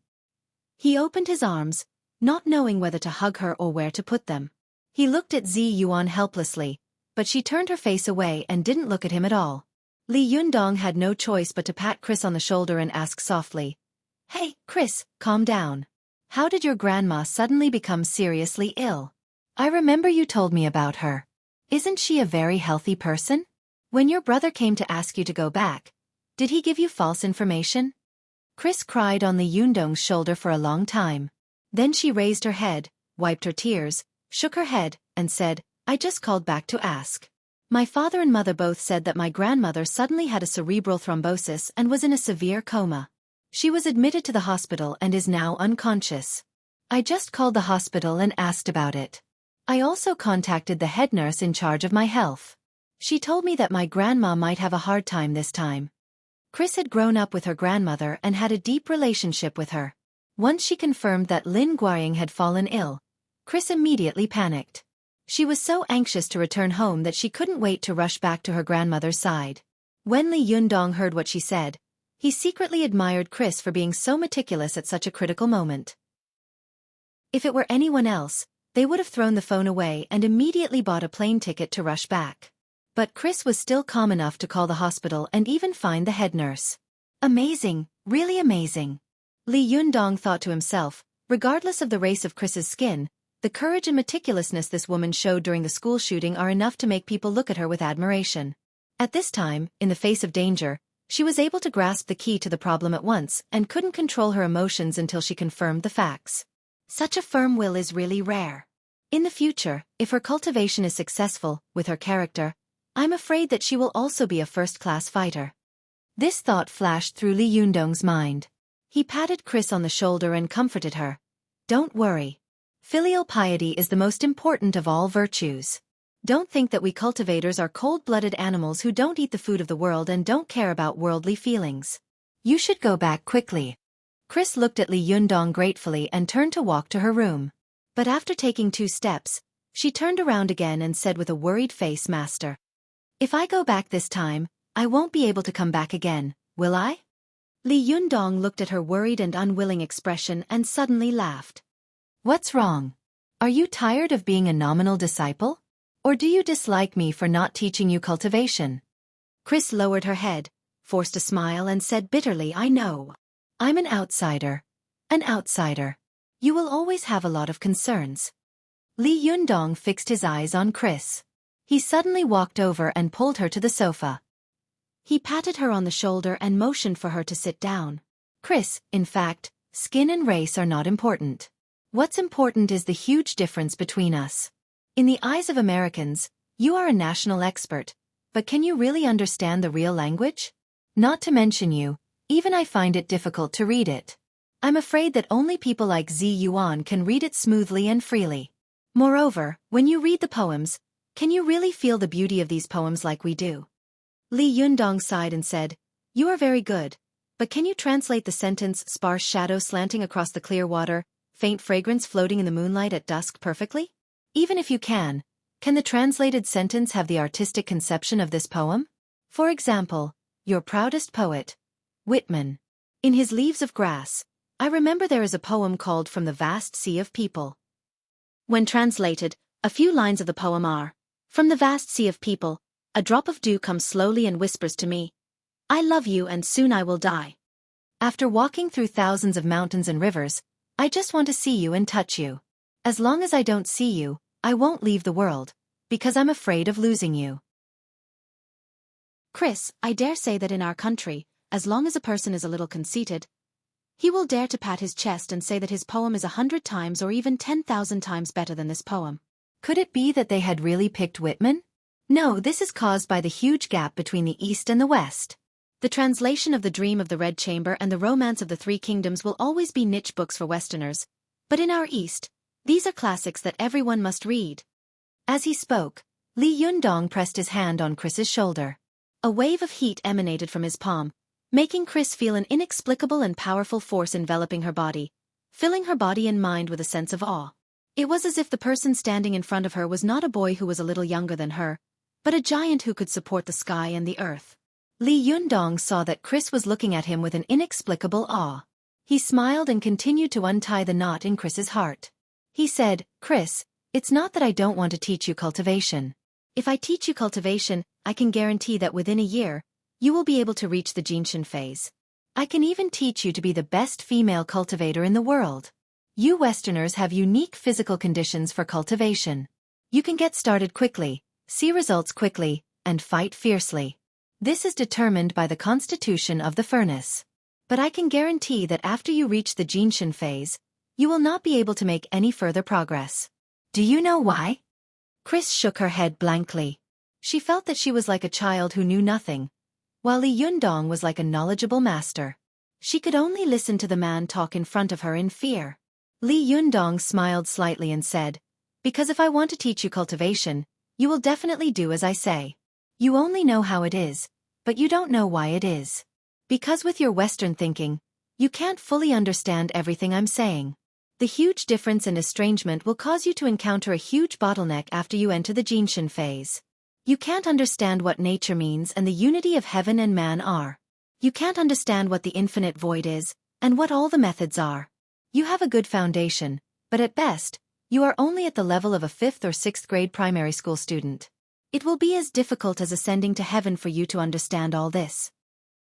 He opened his arms, not knowing whether to hug her or where to put them. He looked at Zi Yuan helplessly, but she turned her face away and didn't look at him at all. Li Yundong had no choice but to pat Chris on the shoulder and ask softly, Hey, Chris, calm down. How did your grandma suddenly become seriously ill? I remember you told me about her. Isn't she a very healthy person? When your brother came to ask you to go back, did he give you false information? Chris cried on Li Yundong's shoulder for a long time. Then she raised her head, wiped her tears, shook her head, and said, I just called back to ask. My father and mother both said that my grandmother suddenly had a cerebral thrombosis and was in a severe coma. She was admitted to the hospital and is now unconscious. I just called the hospital and asked about it. I also contacted the head nurse in charge of my health. She told me that my grandma might have a hard time this time. Chris had grown up with her grandmother and had a deep relationship with her. Once she confirmed that Lin Guoying had fallen ill, Chris immediately panicked. She was so anxious to return home that she couldn't wait to rush back to her grandmother's side. When Li Yundong heard what she said, he secretly admired Chris for being so meticulous at such a critical moment. If it were anyone else, they would have thrown the phone away and immediately bought a plane ticket to rush back. But Chris was still calm enough to call the hospital and even find the head nurse. Amazing, really amazing. Li Yundong thought to himself, regardless of the race of Chris's skin, the courage and meticulousness this woman showed during the school shooting are enough to make people look at her with admiration. At this time, in the face of danger, She was able to grasp the key to the problem at once and couldn't control her emotions until she confirmed the facts. Such a firm will is really rare. In the future, if her cultivation is successful with her character, I'm afraid that she will also be a first-class fighter. This thought flashed through Li Yundong's mind. He patted Chris on the shoulder and comforted her. Don't worry. Filial piety is the most important of all virtues. Don't think that we cultivators are cold-blooded animals who don't eat the food of the world and don't care about worldly feelings. You should go back quickly. Chris looked at Li Yundong gratefully and turned to walk to her room. But after taking 2 steps, she turned around again and said with a worried face, Master. If I go back this time, I won't be able to come back again, will I? Li Yundong looked at her worried and unwilling expression and suddenly laughed. What's wrong? Are you tired of being a nominal disciple? Or do you dislike me for not teaching you cultivation? Chris lowered her head, forced a smile and said bitterly, I know. I'm an outsider. An outsider. You will always have a lot of concerns. Li Yundong fixed his eyes on Chris. He suddenly walked over and pulled her to the sofa. He patted her on the shoulder and motioned for her to sit down. Chris, in fact, skin and race are not important. What's important is the huge difference between us. In the eyes of Americans, you are a national expert, but can you really understand the real language? Not to mention you, even I find it difficult to read it. I'm afraid that only people like Zi Yuan can read it smoothly and freely. Moreover, when you read the poems, can you really feel the beauty of these poems like we do? Li Yundong sighed and said, You are very good, but can you translate the sentence sparse shadow slanting across the clear water, faint fragrance floating in the moonlight at dusk perfectly? Even if you can the translated sentence have the artistic conception of this poem? For example, your proudest poet, Whitman. In his Leaves of Grass, I remember there is a poem called From the Vast Sea of People. When translated, a few lines of the poem are, From the vast sea of people, a drop of dew comes slowly and whispers to me, I love you and soon I will die. After walking through thousands of mountains and rivers, I just want to see you and touch you. As long as I don't see you, I won't leave the world, because I'm afraid of losing you. Chris, I dare say that in our country, as long as a person is a little conceited, he will dare to pat his chest and say that his poem is 100 times or even 10,000 times better than this poem. Could it be that they had really picked Whitman? No, this is caused by the huge gap between the East and the West. The translation of The Dream of the Red Chamber and The Romance of the Three Kingdoms will always be niche books for Westerners, but in our East, these are classics that everyone must read. As he spoke, Li Yundong pressed his hand on Chris's shoulder. A wave of heat emanated from his palm, making Chris feel an inexplicable and powerful force enveloping her body, filling her body and mind with a sense of awe. It was as if the person standing in front of her was not a boy who was a little younger than her, but a giant who could support the sky and the earth. Li Yundong saw that Chris was looking at him with an inexplicable awe. He smiled and continued to untie the knot in Chris's heart. He said, Chris, it's not that I don't want to teach you cultivation. If I teach you cultivation, I can guarantee that within a year, you will be able to reach the Jinshin phase. I can even teach you to be the best female cultivator in the world. You Westerners have unique physical conditions for cultivation. You can get started quickly, see results quickly, and fight fiercely. This is determined by the constitution of the furnace. But I can guarantee that after you reach the Jinshin phase, you will not be able to make any further progress. Do you know why? Chris shook her head blankly. She felt that she was like a child who knew nothing, while Li Yundong was like a knowledgeable master. She could only listen to the man talk in front of her in fear. Li Yundong smiled slightly and said, Because if I want to teach you cultivation, you will definitely do as I say. You only know how it is, but you don't know why it is. Because with your Western thinking, you can't fully understand everything I'm saying. The huge difference and estrangement will cause you to encounter a huge bottleneck after you enter the Jinshin phase. You can't understand what nature means and the unity of heaven and man are. You can't understand what the infinite void is, and what all the methods are. You have a good foundation, but at best, you are only at the level of a 5th or 6th grade primary school student. It will be as difficult as ascending to heaven for you to understand all this.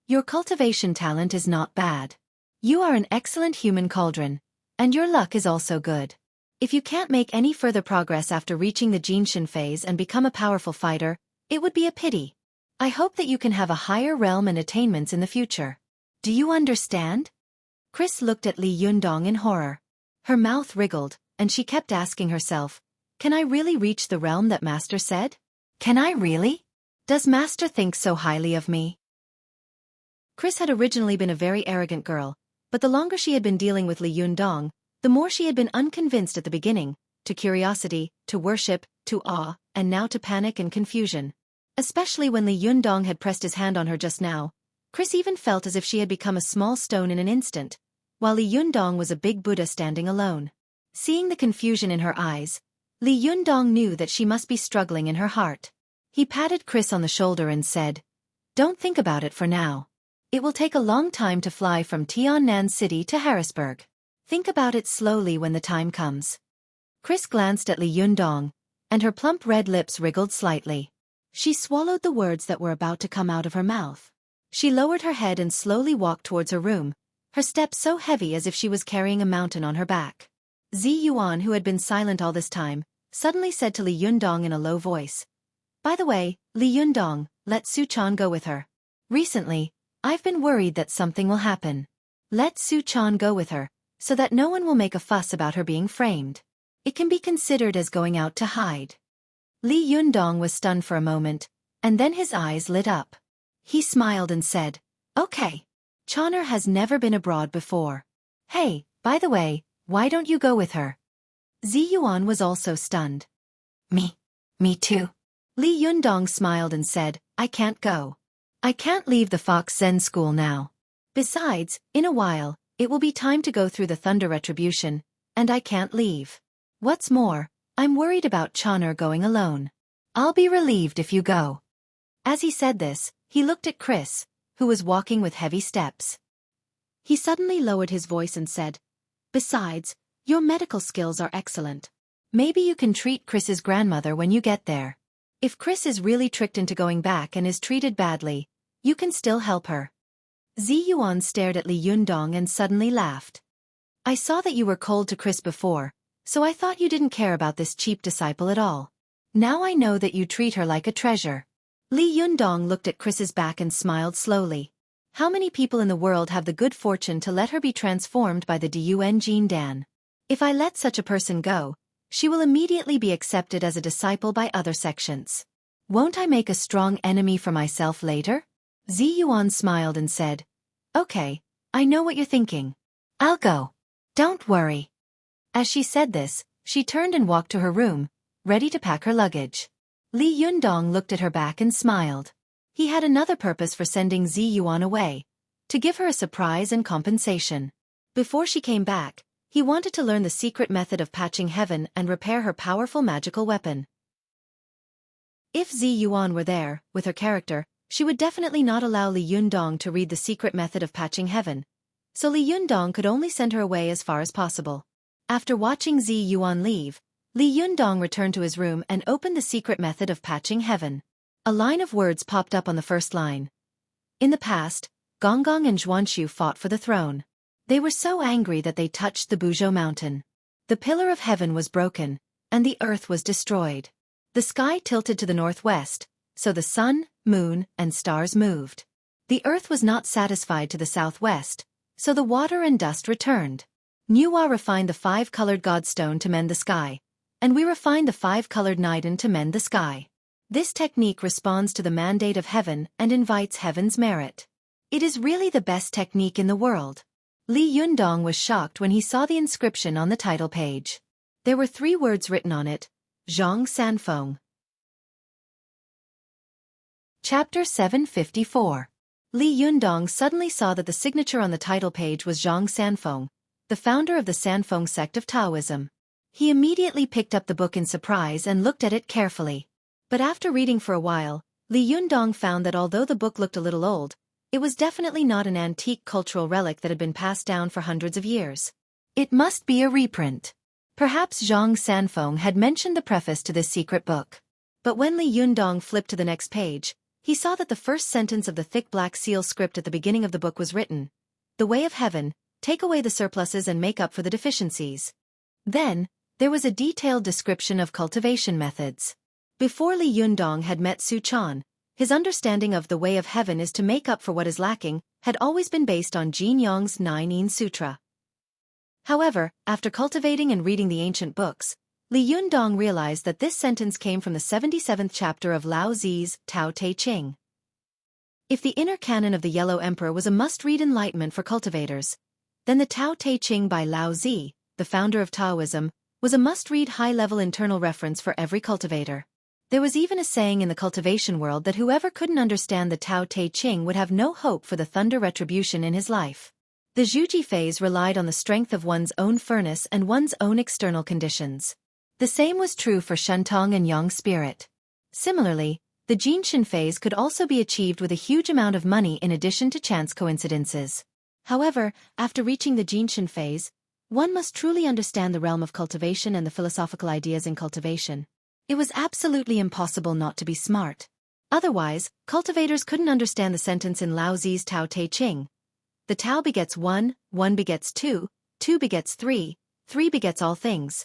Your cultivation talent is not bad. You are an excellent human cauldron, and your luck is also good. If you can't make any further progress after reaching the Jinshin phase and become a powerful fighter, it would be a pity. I hope that you can have a higher realm and attainments in the future. Do you understand? Chris looked at Li Yundong in horror. Her mouth wriggled, and she kept asking herself, can I really reach the realm that Master said? Can I really? Does Master think so highly of me? Chris had originally been a very arrogant girl, but the longer she had been dealing with Li Yundong, the more she had been unconvinced at the beginning, to curiosity, to worship, to awe, and now to panic and confusion. Especially when Li Yundong had pressed his hand on her just now, Chris even felt as if she had become a small stone in an instant, while Li Yundong was a big Buddha standing alone. Seeing the confusion in her eyes, Li Yundong knew that she must be struggling in her heart. He patted Chris on the shoulder and said, don't think about it for now. It will take a long time to fly from Tiannan City to Harrisburg. Think about it slowly when the time comes. Chris glanced at Li Yundong, and her plump red lips wriggled slightly. She swallowed the words that were about to come out of her mouth. She lowered her head and slowly walked towards her room, her step so heavy as if she was carrying a mountain on her back. Zi Yuan, who had been silent all this time, suddenly said to Li Yundong in a low voice, by the way, Li Yundong, let Su-chan go with her. Recently, I've been worried that something will happen. Let Su-chan go with her, so that no one will make a fuss about her being framed. It can be considered as going out to hide. Li Yundong was stunned for a moment, and then his eyes lit up. He smiled and said, okay. Chonner has never been abroad before. Hey, by the way, why don't you go with her? Zi Yuan was also stunned. Me too. Li Yundong smiled and said, I can't go. I can't leave the Fox Zen school now. Besides, in a while, it will be time to go through the Thunder Retribution, and I can't leave. What's more, I'm worried about Chonner going alone. I'll be relieved if you go. As he said this, he looked at Chris, who was walking with heavy steps. He suddenly lowered his voice and said, besides, your medical skills are excellent. Maybe you can treat Chris's grandmother when you get there. If Chris is really tricked into going back and is treated badly, you can still help her. Zi Yuan stared at Li Yundong and suddenly laughed. I saw that you were cold to Chris before, so I thought you didn't care about this cheap disciple at all. Now I know that you treat her like a treasure. Li Yundong looked at Chris's back and smiled slowly. How many people in the world have the good fortune to let her be transformed by the Dun Jin Dan? If I let such a person go, she will immediately be accepted as a disciple by other sections. Won't I make a strong enemy for myself later? Zi Yuan smiled and said, okay, I know what you're thinking. I'll go. Don't worry. As she said this, she turned and walked to her room, ready to pack her luggage. Li Yundong looked at her back and smiled. He had another purpose for sending Zi Yuan away, to give her a surprise and compensation. Before she came back, he wanted to learn the secret method of patching heaven and repair her powerful magical weapon. If Zi Yuan were there, with her character, she would definitely not allow Li Yundong to read the secret method of patching heaven, so Li Yundong could only send her away as far as possible. After watching Zi Yuan leave, Li Yundong returned to his room and opened the secret method of patching heaven. A line of words popped up on the first line. In the past, Gonggong and Zhuanshu fought for the throne. They were so angry that they touched the Buzhou mountain. The pillar of heaven was broken, and the earth was destroyed. The sky tilted to the northwest, so the sun, moon, and stars moved. The earth was not satisfied to the southwest, so the water and dust returned. Nuwa refined the 5-colored godstone to mend the sky, and we refined the 5-colored Niden to mend the sky. This technique responds to the mandate of heaven and invites heaven's merit. It is really the best technique in the world. Li Yundong was shocked when he saw the inscription on the title page. There were 3 words written on it, Zhang Sanfeng. Chapter 754. Li Yundong suddenly saw that the signature on the title page was Zhang Sanfeng, the founder of the Sanfeng sect of Taoism. He immediately picked up the book in surprise and looked at it carefully. But after reading for a while, Li Yundong found that although the book looked a little old, it was definitely not an antique cultural relic that had been passed down for hundreds of years. It must be a reprint. Perhaps Zhang Sanfeng had mentioned the preface to this secret book. But when Li Yundong flipped to the next page, he saw that the first sentence of the thick black seal script at the beginning of the book was written, "The way of heaven, take away the surpluses and make up for the deficiencies." Then, there was a detailed description of cultivation methods. Before Li Yundong had met Su-chan, His understanding of the way of heaven is to make up for what is lacking had always been based on Jin Yong's Nine Sutra. However, after cultivating and reading the ancient books, Li Yundong realized that this sentence came from the 77th chapter of Lao Zi's Tao Te Ching. If the inner canon of the Yellow Emperor was a must-read enlightenment for cultivators, then the Tao Te Ching by Lao Zi, the founder of Taoism, was a must-read high-level internal reference for every cultivator. There was even a saying in the cultivation world that whoever couldn't understand the Tao Te Ching would have no hope for the thunder retribution in his life. The Xueqi phase relied on the strength of one's own furnace and one's own external conditions. The same was true for Shentong and Yang spirit. Similarly, the Jinshin phase could also be achieved with a huge amount of money in addition to chance coincidences. However, after reaching the Jinshin phase, one must truly understand the realm of cultivation and the philosophical ideas in cultivation. It was absolutely impossible not to be smart. Otherwise, cultivators couldn't understand the sentence in Lao Zi's Tao Te Ching. The Tao begets one begets two begets three begets all things.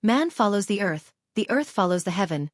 Man follows the earth follows the heaven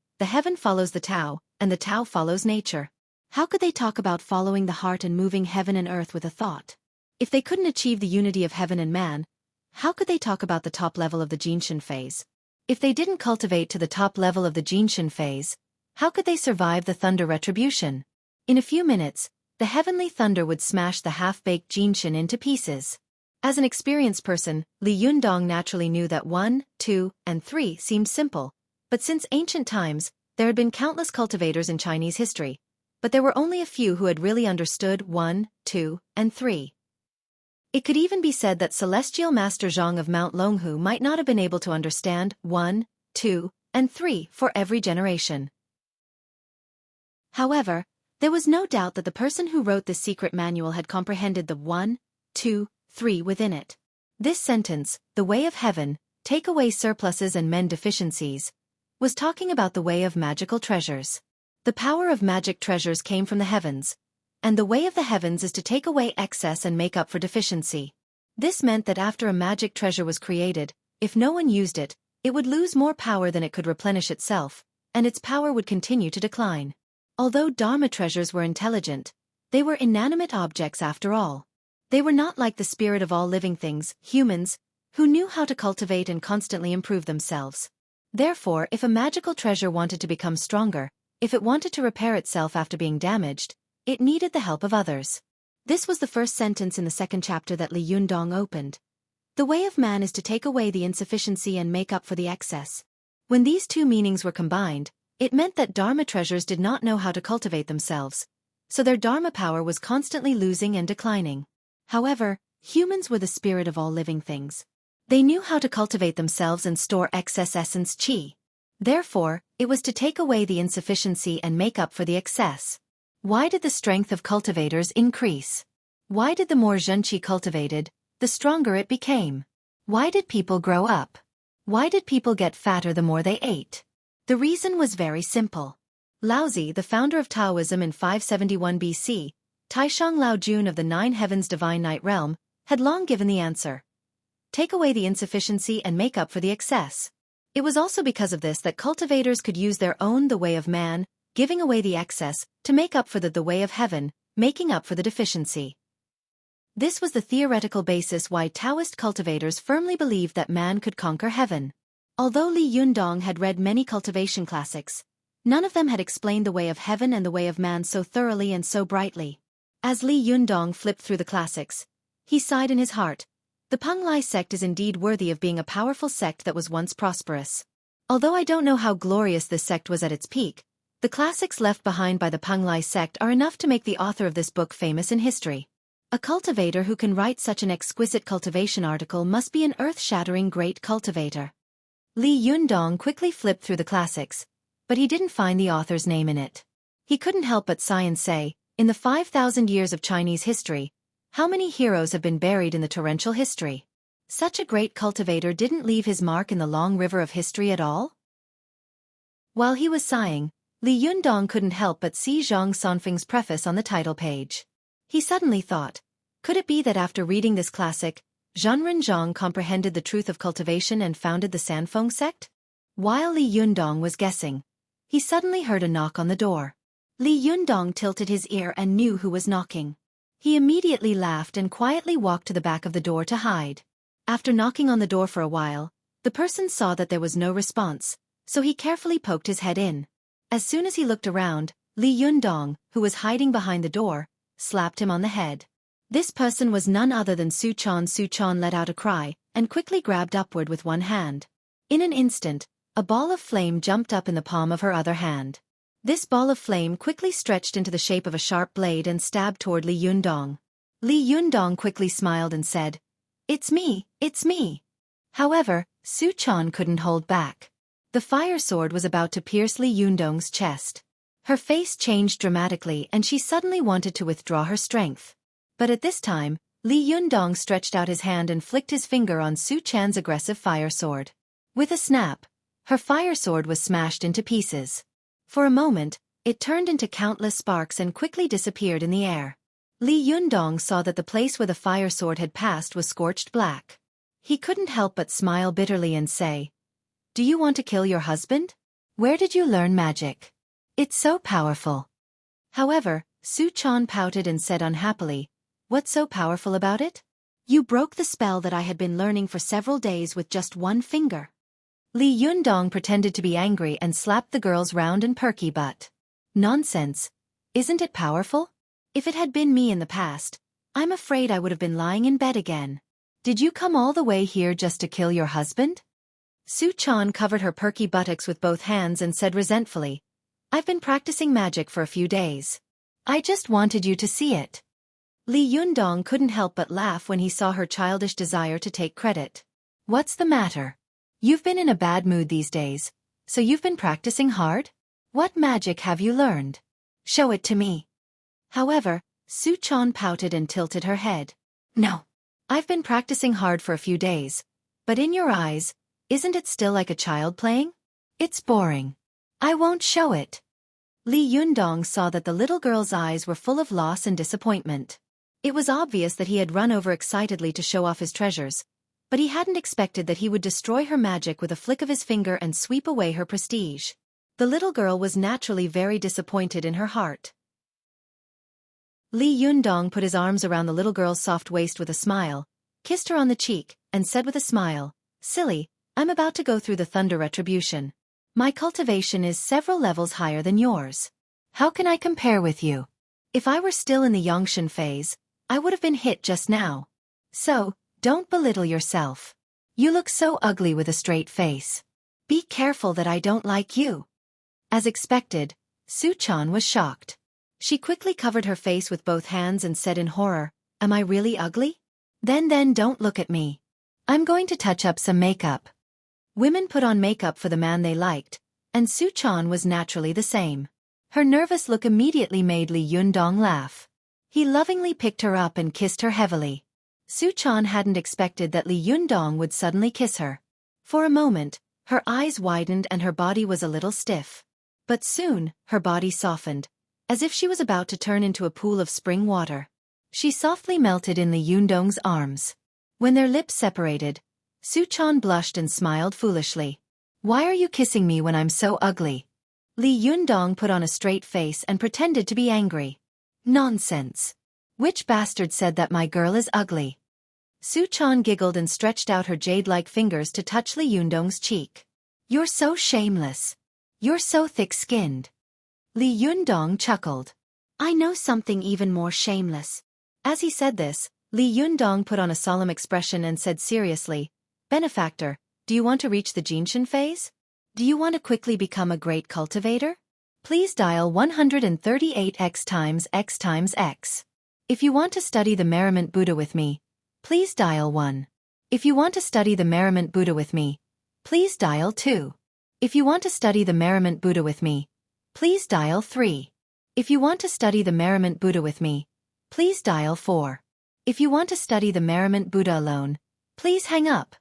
follows the Tao, and the Tao follows nature. How could they talk about following the heart and moving heaven and earth with a thought? If they couldn't achieve the unity of heaven and man, how could they talk about the top level of the Jinshin phase? If they didn't cultivate to the top level of the Jinshin phase, how could they survive the thunder retribution? In a few minutes, the heavenly thunder would smash the half-baked Jinshin into pieces. As an experienced person, Li Yundong naturally knew that 1, 2, and 3 seemed simple, but since ancient times, there had been countless cultivators in Chinese history, but there were only a few who had really understood 1, 2, and 3. It could even be said that Celestial Master Zhang of Mount Longhu might not have been able to understand 1, 2, and 3 for every generation. However, there was no doubt that the person who wrote this secret manual had comprehended the 1, 2, 3 within it. This sentence, the way of heaven, take away surpluses and mend deficiencies, was talking about the way of magical treasures. The power of magic treasures came from the heavens, and the way of the heavens is to take away excess and make up for deficiency. This meant that after a magic treasure was created, if no one used it, it would lose more power than it could replenish itself, and its power would continue to decline. Although Dharma treasures were intelligent, they were inanimate objects after all. They were not like the spirit of all living things, humans, who knew how to cultivate and constantly improve themselves. Therefore, if a magical treasure wanted to become stronger, if it wanted to repair itself after being damaged, it needed the help of others. This was the first sentence in the second chapter that Li Yundong opened. The way of man is to take away the insufficiency and make up for the excess. When these two meanings were combined, it meant that Dharma treasures did not know how to cultivate themselves, so their Dharma power was constantly losing and declining. However, humans were the spirit of all living things. They knew how to cultivate themselves and store excess essence qi. Therefore, it was to take away the insufficiency and make up for the excess. Why did the strength of cultivators increase? Why did the more zhenqi cultivated, the stronger it became? Why did people grow up? Why did people get fatter the more they ate? The reason was very simple. Laozi, the founder of Taoism in 571 BC, Taishang Laojun of the Nine Heavens Divine Night Realm, had long given the answer. Take away the insufficiency and make up for the excess. It was also because of this that cultivators could use their own the way of man, giving away the excess, to make up for the way of heaven, making up for the deficiency. This was the theoretical basis why Taoist cultivators firmly believed that man could conquer heaven. Although Li Yundong had read many cultivation classics, none of them had explained the way of heaven and the way of man so thoroughly and so brightly. As Li Yundong flipped through the classics, he sighed in his heart. The Penglai sect is indeed worthy of being a powerful sect that was once prosperous. Although I don't know how glorious this sect was at its peak, the classics left behind by the Penglai sect are enough to make the author of this book famous in history. A cultivator who can write such an exquisite cultivation article must be an earth-shattering great cultivator. Li Yundong quickly flipped through the classics, but he didn't find the author's name in it. He couldn't help but sigh and say, in the 5,000 years of Chinese history, how many heroes have been buried in the torrential history? Such a great cultivator didn't leave his mark in the long river of history at all? While he was sighing, Li Yundong couldn't help but see Zhang Sanfeng's preface on the title page. He suddenly thought, could it be that after reading this classic, Zhanren Zhang comprehended the truth of cultivation and founded the Sanfeng sect? While Li Yundong was guessing, he suddenly heard a knock on the door. Li Yundong tilted his ear and knew who was knocking. He immediately laughed and quietly walked to the back of the door to hide. After knocking on the door for a while, the person saw that there was no response, so he carefully poked his head in. As soon as he looked around, Li Yundong, who was hiding behind the door, slapped him on the head. This person was none other than Xueqi. Xueqi let out a cry, and quickly grabbed upward with one hand. In an instant, a ball of flame jumped up in the palm of her other hand. This ball of flame quickly stretched into the shape of a sharp blade and stabbed toward Li Yundong. Li Yundong quickly smiled and said, "It's me, it's me." However, Xueqi couldn't hold back. The fire sword was about to pierce Li Yundong's chest. Her face changed dramatically and she suddenly wanted to withdraw her strength. But at this time, Li Yundong stretched out his hand and flicked his finger on Xueqi's aggressive fire sword. With a snap, her fire sword was smashed into pieces. For a moment, it turned into countless sparks and quickly disappeared in the air. Li Yundong saw that the place where the fire sword had passed was scorched black. He couldn't help but smile bitterly and say, "Do you want to kill your husband? Where did you learn magic? It's so powerful." However, Xueqi pouted and said unhappily, "What's so powerful about it? You broke the spell that I had been learning for several days with just one finger." Li Yundong pretended to be angry and slapped the girl's round and perky butt. "Nonsense. Isn't it powerful? If it had been me in the past, I'm afraid I would have been lying in bed again. Did you come all the way here just to kill your husband?" Xueqi covered her perky buttocks with both hands and said resentfully, "I've been practicing magic for a few days. I just wanted you to see it." Li Yundong couldn't help but laugh when he saw her childish desire to take credit. "What's the matter? You've been in a bad mood these days, so you've been practicing hard? What magic have you learned? Show it to me." However, Xueqi pouted and tilted her head. "No. I've been practicing hard for a few days, but in your eyes, isn't it still like a child playing? It's boring. I won't show it." Li Yundong saw that the little girl's eyes were full of loss and disappointment. It was obvious that he had run over excitedly to show off his treasures, but he hadn't expected that he would destroy her magic with a flick of his finger and sweep away her prestige. The little girl was naturally very disappointed in her heart. Li Yundong put his arms around the little girl's soft waist with a smile, kissed her on the cheek, and said with a smile, "Silly, I'm about to go through the thunder retribution. My cultivation is several levels higher than yours. How can I compare with you? If I were still in the Yongshan phase, I would have been hit just now. So, don't belittle yourself. You look so ugly with a straight face. Be careful that I don't like you." As expected, Xueqi was shocked. She quickly covered her face with both hands and said in horror, "Am I really ugly? Then don't look at me. I'm going to touch up some makeup." Women put on makeup for the man they liked, and Xueqi was naturally the same. Her nervous look immediately made Li Yundong laugh. He lovingly picked her up and kissed her heavily. Xueqi hadn't expected that Li Yundong would suddenly kiss her. For a moment, her eyes widened and her body was a little stiff. But soon, her body softened, as if she was about to turn into a pool of spring water. She softly melted in Li Yundong's arms. When their lips separated, Xueqi blushed and smiled foolishly. "Why are you kissing me when I'm so ugly?" Li Yundong put on a straight face and pretended to be angry. "Nonsense. Which bastard said that my girl is ugly?" Xueqi giggled and stretched out her jade-like fingers to touch Li Yundong's cheek. "You're so shameless. You're so thick-skinned." Li Yundong chuckled. "I know something even more shameless." As he said this, Li Yundong put on a solemn expression and said seriously, "Benefactor, do you want to reach the Jinshan phase? Do you want to quickly become a great cultivator? Please dial 138x times x times x. If you want to study the Merriment Buddha with me, please dial 1. If you want to study the Merriment Buddha with me, please dial 2. If you want to study the Merriment Buddha with me, please dial 3. If you want to study the Merriment Buddha with me, please dial 4. If you want to study the Merriment Buddha alone, please hang up."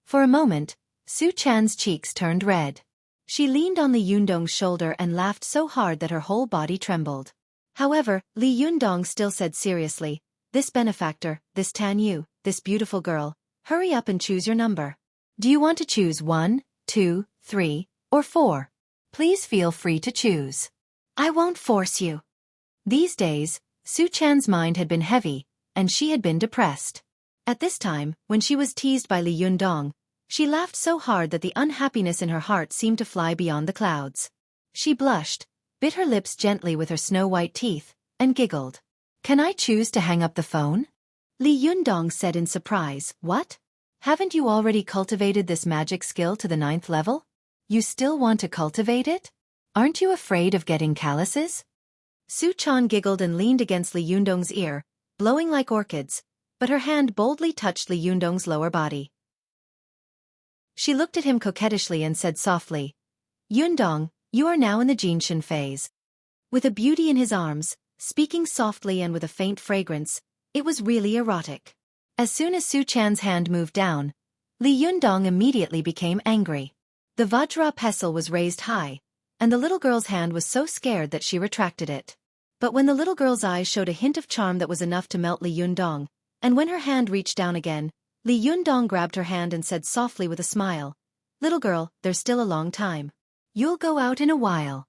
For a moment, Xueqi's cheeks turned red. She leaned on Li Yundong's shoulder and laughed so hard that her whole body trembled. However, Li Yundong still said seriously, "This benefactor, this Tan Yu, this beautiful girl, hurry up and choose your number. Do you want to choose 1, 2, 3, or 4? Please feel free to choose." I won't force you. These days, Su-chan's mind had been heavy, and she had been depressed. At this time, when she was teased by Li Yundong, she laughed so hard that the unhappiness in her heart seemed to fly beyond the clouds. She blushed, bit her lips gently with her snow-white teeth, and giggled. Can I choose to hang up the phone? Li Yundong said in surprise. What? Haven't you already cultivated this magic skill to the 9th level? You still want to cultivate it? Aren't you afraid of getting calluses? Su-chan giggled and leaned against Li Yundong's ear, blowing like orchids, but her hand boldly touched Li Yundong's lower body. She looked at him coquettishly and said softly, Yundong, you are now in the Jinshin phase. With a beauty in his arms, speaking softly and with a faint fragrance, it was really erotic. As soon as Su-chan's hand moved down, Li Yundong immediately became angry. The Vajra pestle was raised high, and the little girl's hand was so scared that she retracted it. But when the little girl's eyes showed a hint of charm that was enough to melt Li Yundong, and when her hand reached down again, Li Yundong grabbed her hand and said softly with a smile, Little girl, there's still a long time. You'll go out in a while.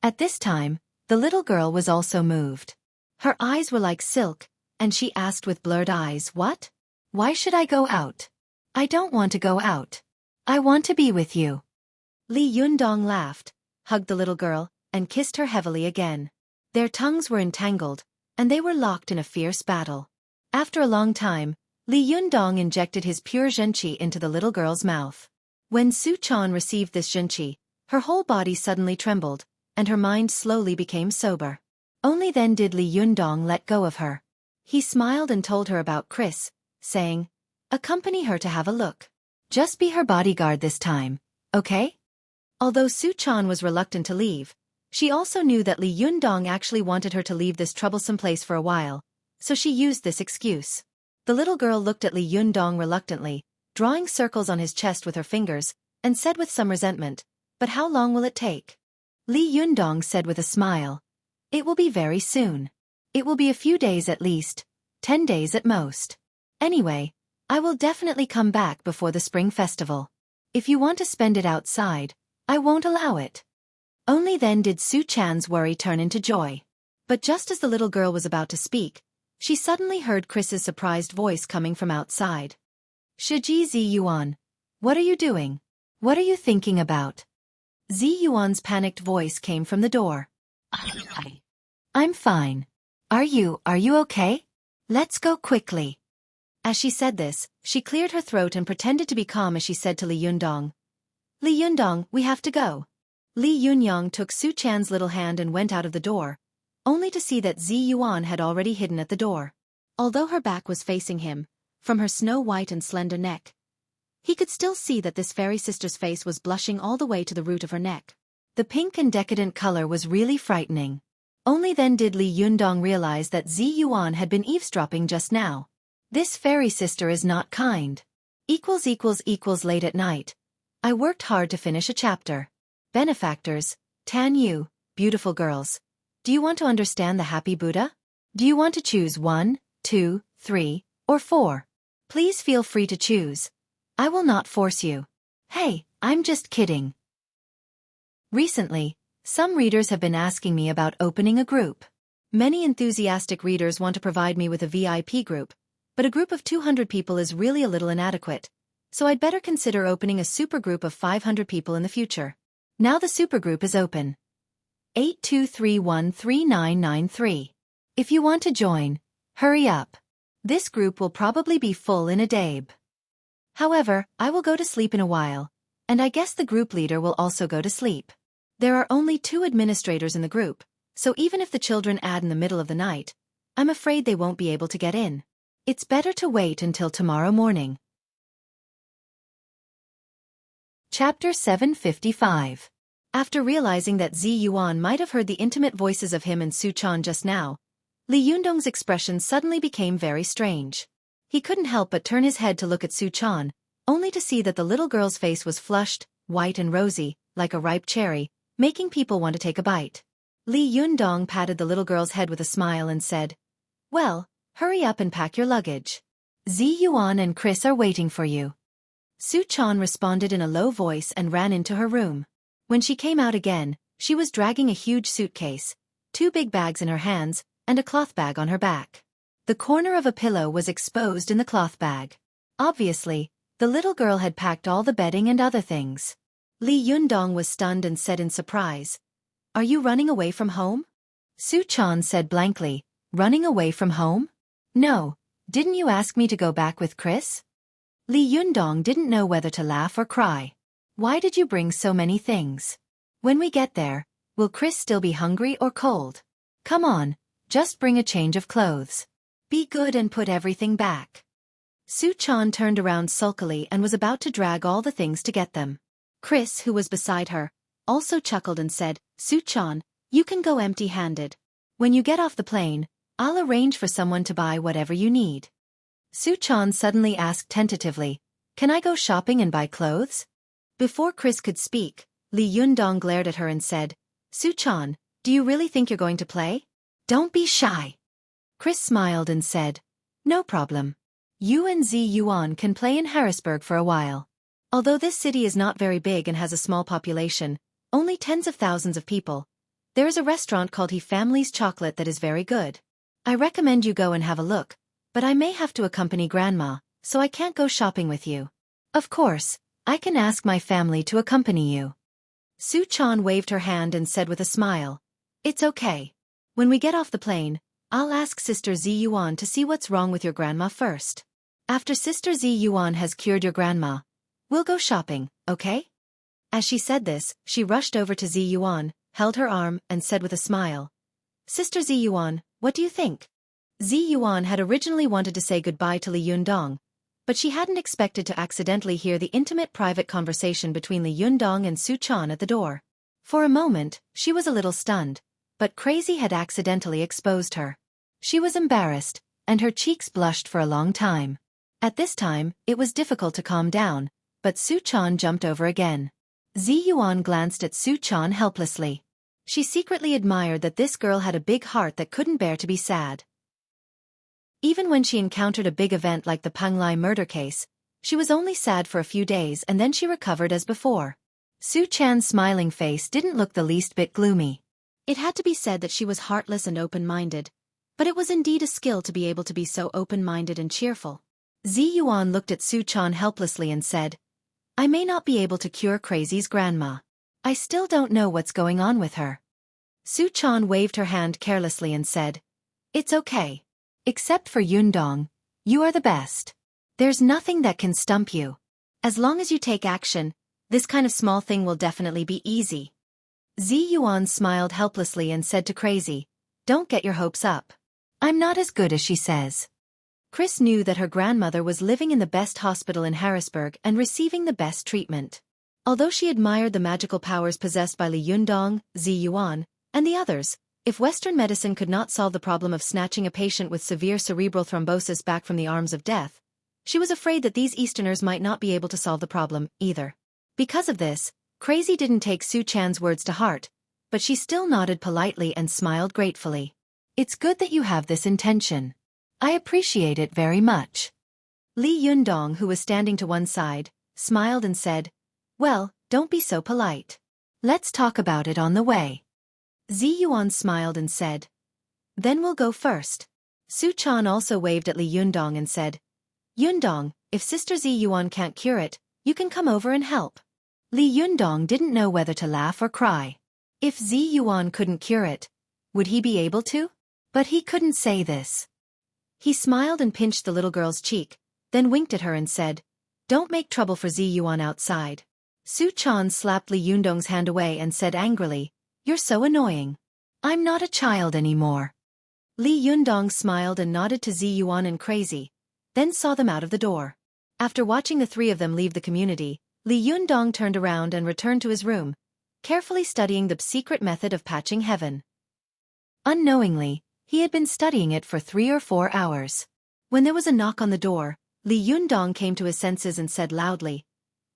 At this time, the little girl was also moved. Her eyes were like silk, and she asked with blurred eyes, What? Why should I go out? I don't want to go out. I want to be with you. Li Yundong laughed, hugged the little girl, and kissed her heavily again. Their tongues were entangled, and they were locked in a fierce battle. After a long time, Li Yundong injected his pure zhenqi into the little girl's mouth. When Su-chan received this zhenqi, her whole body suddenly trembled, and her mind slowly became sober. Only then did Li Yundong let go of her. He smiled and told her about Chris, saying, Accompany her to have a look. Just be her bodyguard this time, okay? Although Su-chan was reluctant to leave, she also knew that Li Yundong actually wanted her to leave this troublesome place for a while, so she used this excuse. The little girl looked at Li Yundong reluctantly, drawing circles on his chest with her fingers, and said with some resentment, But how long will it take? Li Yundong said with a smile, It will be very soon. It will be a few days at least, 10 days at most. Anyway, I will definitely come back before the spring festival. If you want to spend it outside, I won't allow it. Only then did Su-chan's worry turn into joy. But just as the little girl was about to speak, she suddenly heard Chris's surprised voice coming from outside. Xueqi Ziyuan, what are you doing? What are you thinking about? Ziyuan's panicked voice came from the door. I'm fine. Are you okay? Let's go quickly. As she said this, she cleared her throat and pretended to be calm as she said to Li Yundong. Li Yundong, we have to go. Li Yunyang took Su-chan's little hand and went out of the door, only to see that Ziyuan had already hidden at the door. Although her back was facing him, from her snow-white and slender neck, he could still see that this fairy sister's face was blushing all the way to the root of her neck. The pink and decadent color was really frightening. Only then did Li Yundong realize that Ziyuan had been eavesdropping just now. This fairy sister is not kind. Late at night. I worked hard to finish a chapter. Benefactors, Tan Yu, beautiful girls. Do you want to understand the Happy Buddha? Do you want to choose 1, 2, 3, or 4? Please feel free to choose. I will not force you. Hey, I'm just kidding. Recently, some readers have been asking me about opening a group. Many enthusiastic readers want to provide me with a VIP group, but a group of 200 people is really a little inadequate, so I'd better consider opening a supergroup of 500 people in the future. Now the supergroup is open. 82313993. If you want to join, hurry up. This group will probably be full in a day. However, I will go to sleep in a while, and I guess the group leader will also go to sleep. There are only 2 administrators in the group, so even if the children add in the middle of the night, I'm afraid they won't be able to get in. It's better to wait until tomorrow morning. Chapter 755. After realizing that Ziyuan might have heard the intimate voices of him and Su-chan just now, Li Yundong's expression suddenly became very strange. He couldn't help but turn his head to look at Su-chan, only to see that the little girl's face was flushed, white and rosy, like a ripe cherry, making people want to take a bite. Li Yundong patted the little girl's head with a smile and said, Well, hurry up and pack your luggage. Ziyuan and Chris are waiting for you. Su-chan responded in a low voice and ran into her room. When she came out again, She was dragging a huge suitcase, 2 big bags in her hands, and a cloth bag on her back. The corner of a pillow was exposed in the cloth bag. Obviously, the little girl had packed all the bedding and other things. Li Yundong was stunned and said in surprise, "Are you running away from home?" Su Chan said blankly, "Running away from home? No, didn't you ask me to go back with Chris?" Li Yundong didn't know whether to laugh or cry. "Why did you bring so many things? When we get there, will Chris still be hungry or cold? Come on, just bring a change of clothes. Be good and put everything back." Su Chan turned around sulkily and was about to drag all the things to get them. Chris, who was beside her, also chuckled and said, "Su Chan, you can go empty-handed. When you get off the plane, I'll arrange for someone to buy whatever you need." Su Chan suddenly asked tentatively, "Can I go shopping and buy clothes?" Before Chris could speak, Li Yundong glared at her and said, "Su Chan, do you really think you're going to play? Don't be shy." Chris smiled and said, "No problem. You and Zi Yuan can play in Harrisburg for a while. Although this city is not very big and has a small population, only tens of thousands of people, there is a restaurant called He Family's Chocolate that is very good. I recommend you go and have a look, but I may have to accompany Grandma, so I can't go shopping with you. Of course, I can ask my family to accompany you." Su Chan waved her hand and said with a smile, "It's okay. When we get off the plane, I'll ask Sister Zi Yuan to see what's wrong with your grandma first. After Sister Zi Yuan has cured your grandma, we'll go shopping, okay?" As she said this, she rushed over to Zi Yuan, held her arm, and said with a smile, "Sister Zi Yuan, what do you think?" Zi Yuan had originally wanted to say goodbye to Li Yundong, but she hadn't expected to accidentally hear the intimate private conversation between Li Yundong and Su Chan at the door. For a moment, she was a little stunned, but Crazy had accidentally exposed her. She was embarrassed, and her cheeks blushed for a long time. At this time, it was difficult to calm down, but Su Chan jumped over again. Zi Yuan glanced at Su Chan helplessly. She secretly admired that this girl had a big heart that couldn't bear to be sad. Even when she encountered a big event like the Panglai murder case, she was only sad for a few days and then she recovered as before. Su Chan's smiling face didn't look the least bit gloomy. It had to be said that she was heartless and open-minded, but it was indeed a skill to be able to be so open-minded and cheerful. Zi Yuan looked at Su Chan helplessly and said, "I may not be able to cure Crazy's grandma. I still don't know what's going on with her." Su Chan waved her hand carelessly and said, "It's okay. Except for Yundong, you are the best. There's nothing that can stump you. As long as you take action, this kind of small thing will definitely be easy." Zi Yuan smiled helplessly and said to Crazy, "Don't get your hopes up. I'm not as good as she says." Chris knew that her grandmother was living in the best hospital in Harrisburg and receiving the best treatment. Although she admired the magical powers possessed by Li Yundong, Zi Yuan, and the others, if Western medicine could not solve the problem of snatching a patient with severe cerebral thrombosis back from the arms of death, she was afraid that these Easterners might not be able to solve the problem, either. Because of this, Crazy didn't take Su Chan's words to heart, but she still nodded politely and smiled gratefully. "It's good that you have this intention. I appreciate it very much." Li Yundong, who was standing to one side, smiled and said, "Well, don't be so polite. Let's talk about it on the way." Zi Yuan smiled and said, "Then we'll go first." Su Chan also waved at Li Yundong and said, "Yundong, if Sister Zi Yuan can't cure it, you can come over and help." Li Yundong didn't know whether to laugh or cry. If Zi Yuan couldn't cure it, would he be able to? But he couldn't say this. He smiled and pinched the little girl's cheek, then winked at her and said, "Don't make trouble for Zi Yuan outside." Su Chan slapped Li Yundong's hand away and said angrily, "You're so annoying. I'm not a child anymore." Li Yundong smiled and nodded to Zi Yuan and Crazy, then saw them out of the door. After watching the three of them leave the community, Li Yundong turned around and returned to his room, carefully studying the secret method of patching heaven. Unknowingly, he had been studying it for 3 or 4 hours. When there was a knock on the door, Li Yundong came to his senses and said loudly,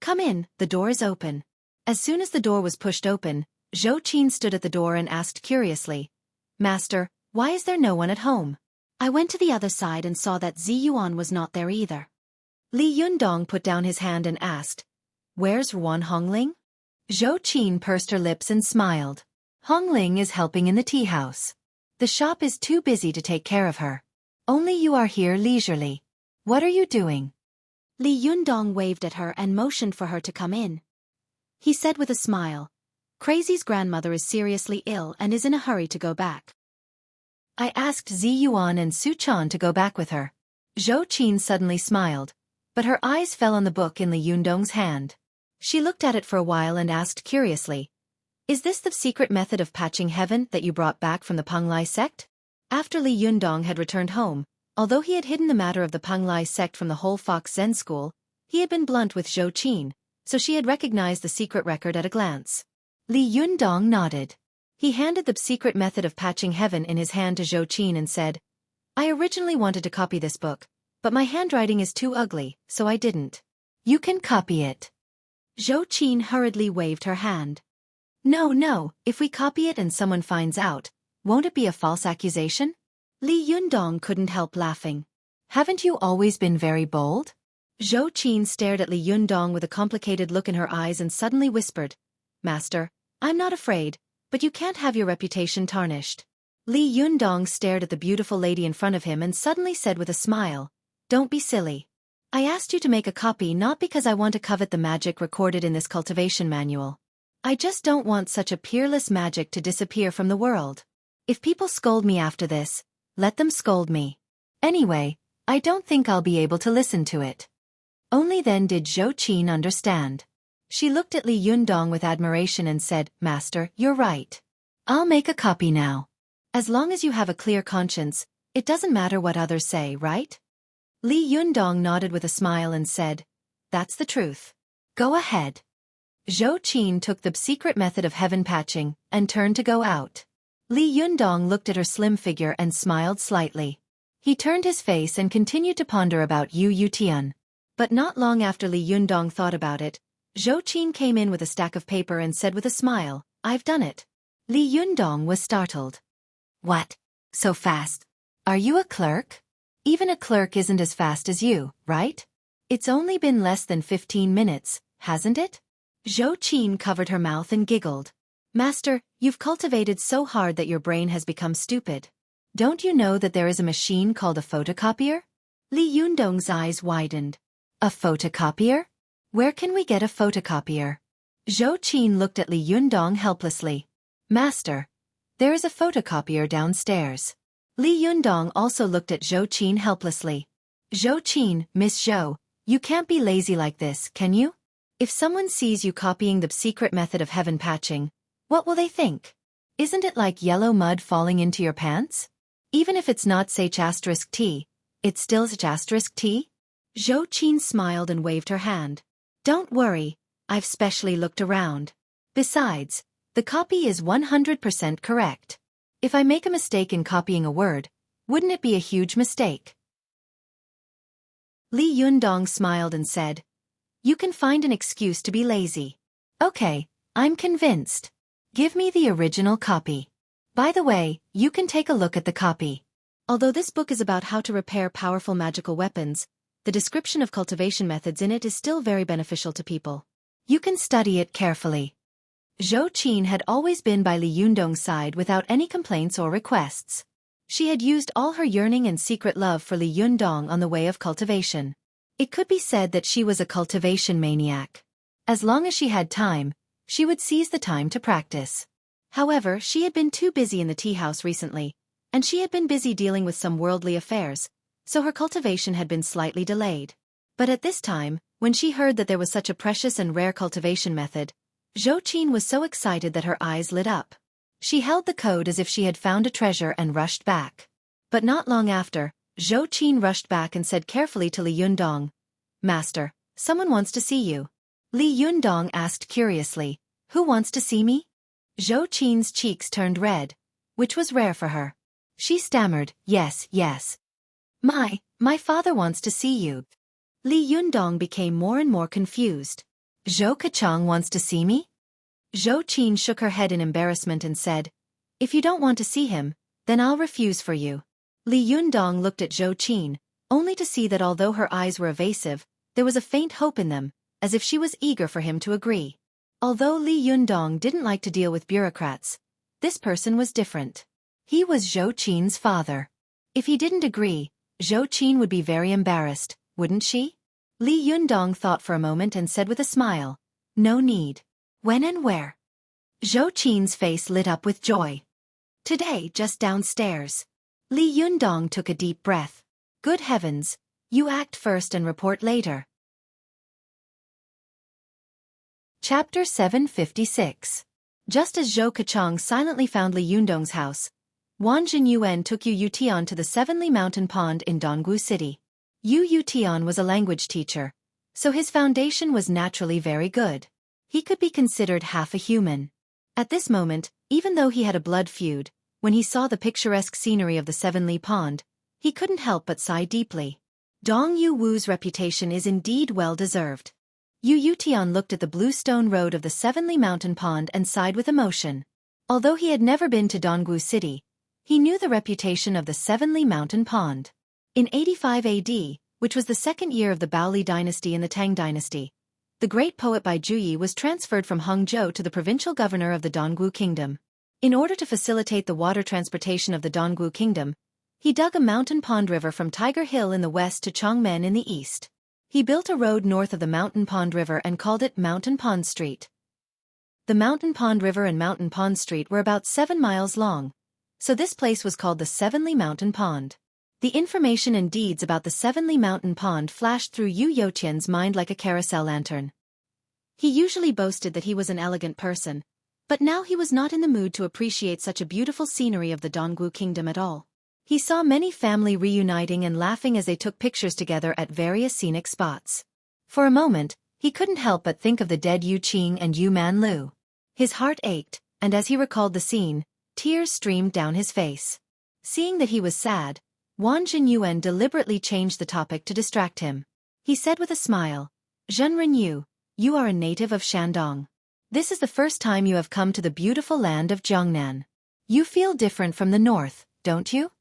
"Come in, the door is open." As soon as the door was pushed open, Xueqi stood at the door and asked curiously, "Master, why is there no one at home?" "I went to the other side and saw that Zi Yuan was not there either." Li Yundong put down his hand and asked, "Where's Ruan Hongling?" Xueqi pursed her lips and smiled. Hongling is helping in the tea house. The shop is too busy to take care of her. Only you are here leisurely. What are you doing? Li Yundong waved at her and motioned for her to come in. He said with a smile, Crazy's grandmother is seriously ill and is in a hurry to go back. I asked Zi Yuan and Su Chan to go back with her. Zhou Qin suddenly smiled, but her eyes fell on the book in Li Yundong's hand. She looked at it for a while and asked curiously, Is this the secret method of patching heaven that you brought back from the Penglai sect? After Li Yundong had returned home, although he had hidden the matter of the Penglai sect from the whole Fox Zen school, he had been blunt with Zhou Qin, so she had recognized the secret record at a glance. Li Yundong nodded. He handed the secret method of patching heaven in his hand to Zhou Qin and said, I originally wanted to copy this book, but my handwriting is too ugly, so I didn't. You can copy it. Zhou Qin hurriedly waved her hand. No, if we copy it and someone finds out, won't it be a false accusation? Li Yundong couldn't help laughing. Haven't you always been very bold? Zhou Qin stared at Li Yundong with a complicated look in her eyes and suddenly whispered, Master, I'm not afraid, but you can't have your reputation tarnished. Li Yundong stared at the beautiful lady in front of him and suddenly said with a smile, Don't be silly. I asked you to make a copy not because I want to covet the magic recorded in this cultivation manual. I just don't want such a peerless magic to disappear from the world. If people scold me after this, let them scold me. Anyway, I don't think I'll be able to listen to it. Only then did Zhou Qin understand. She looked at Li Yundong with admiration and said, Master, you're right. I'll make a copy now. As long as you have a clear conscience, it doesn't matter what others say, right? Li Yundong nodded with a smile and said, That's the truth. Go ahead. Zhou Qin took the secret method of heaven patching and turned to go out. Li Yundong looked at her slim figure and smiled slightly. He turned his face and continued to ponder about Yu Yutian. But not long after Li Yundong thought about it, Zhou Qin came in with a stack of paper and said with a smile, I've done it. Li Yundong was startled. What? So fast? Are you a clerk? Even a clerk isn't as fast as you, right? It's only been less than 15 minutes, hasn't it? Zhou Qin covered her mouth and giggled. Master, you've cultivated so hard that your brain has become stupid. Don't you know that there is a machine called a photocopier? Li Yundong's eyes widened. A photocopier? Where can we get a photocopier? Zhou Qin looked at Li Yundong helplessly. Master, there is a photocopier downstairs. Li Yundong also looked at Zhou Qin helplessly. Zhou Qin, Miss Zhou, you can't be lazy like this, can you? If someone sees you copying the secret method of heaven patching, what will they think? Isn't it like yellow mud falling into your pants? Even if it's not T, it's still T? Zhou Qin smiled and waved her hand. Don't worry, I've specially looked around. Besides, the copy is 100% correct. If I make a mistake in copying a word, wouldn't it be a huge mistake? Li Yundong smiled and said, You can find an excuse to be lazy. Okay, I'm convinced. Give me the original copy. By the way, you can take a look at the copy. Although this book is about how to repair powerful magical weapons, the description of cultivation methods in it is still very beneficial to people. You can study it carefully. Zhou Qin had always been by Li Yundong's side without any complaints or requests. She had used all her yearning and secret love for Li Yundong on the way of cultivation. It could be said that she was a cultivation maniac. As long as she had time, she would seize the time to practice. However, she had been too busy in the tea house recently, and she had been busy dealing with some worldly affairs, so her cultivation had been slightly delayed. But at this time, when she heard that there was such a precious and rare cultivation method, Zhou Qin was so excited that her eyes lit up. She held the code as if she had found a treasure and rushed back. But not long after, Zhou Qin rushed back and said carefully to Li Yundong, Master, someone wants to see you. Li Yundong asked curiously, Who wants to see me? Zhou Qin's cheeks turned red, which was rare for her. She stammered, Yes. My father wants to see you. Li Yundong became more and more confused. Zhou Kachang wants to see me? Zhou Qin shook her head in embarrassment and said, If you don't want to see him, then I'll refuse for you. Li Yundong looked at Zhou Qin, only to see that although her eyes were evasive, there was a faint hope in them, as if she was eager for him to agree. Although Li Yundong didn't like to deal with bureaucrats, this person was different. He was Xueqi's father. If he didn't agree, Xueqi would be very embarrassed, wouldn't she? Li Yundong thought for a moment and said with a smile, "No need. When and where?" Xueqi's face lit up with joy. "Today, just downstairs." Li Yundong took a deep breath. "Good heavens, you act first and report later." Chapter 756. Just as Zhou Keqiang silently found Li Yundong's house, Wang Jinyuan took Yu Yutian to the Sevenly Mountain Pond in Dongwu City. Yu Yutian was a language teacher, so his foundation was naturally very good. He could be considered half a human. At this moment, even though he had a blood feud, when he saw the picturesque scenery of the Sevenly Pond, he couldn't help but sigh deeply. Dong Yu Wu's reputation is indeed well-deserved. Yu Yutian looked at the blue stone road of the Sevenly Mountain Pond and sighed with emotion. Although he had never been to Dongwu City, he knew the reputation of the Sevenly Mountain Pond. In 85 AD, which was the second year of the Baoli dynasty and the Tang dynasty, the great poet Bai Juyi was transferred from Hangzhou to the provincial governor of the Dongwu Kingdom. In order to facilitate the water transportation of the Dongwu Kingdom, he dug a mountain pond river from Tiger Hill in the west to Chongmen in the east. He built a road north of the Mountain Pond River and called it Mountain Pond Street. The Mountain Pond River and Mountain Pond Street were about 7 miles long, so this place was called the Sevenly Mountain Pond. The information and deeds about the Sevenly Mountain Pond flashed through Yu Youtian's mind like a carousel lantern. He usually boasted that he was an elegant person, but now he was not in the mood to appreciate such a beautiful scenery of the Dongwu Kingdom at all. He saw many family reuniting and laughing as they took pictures together at various scenic spots. For a moment, he couldn't help but think of the dead Yu Qing and Yu Manlu. His heart ached, and as he recalled the scene, tears streamed down his face. Seeing that he was sad, Wang Jinyuan deliberately changed the topic to distract him. He said with a smile, "Zhenren Yu, you are a native of Shandong. This is the first time you have come to the beautiful land of Jiangnan. You feel different from the north, don't you?"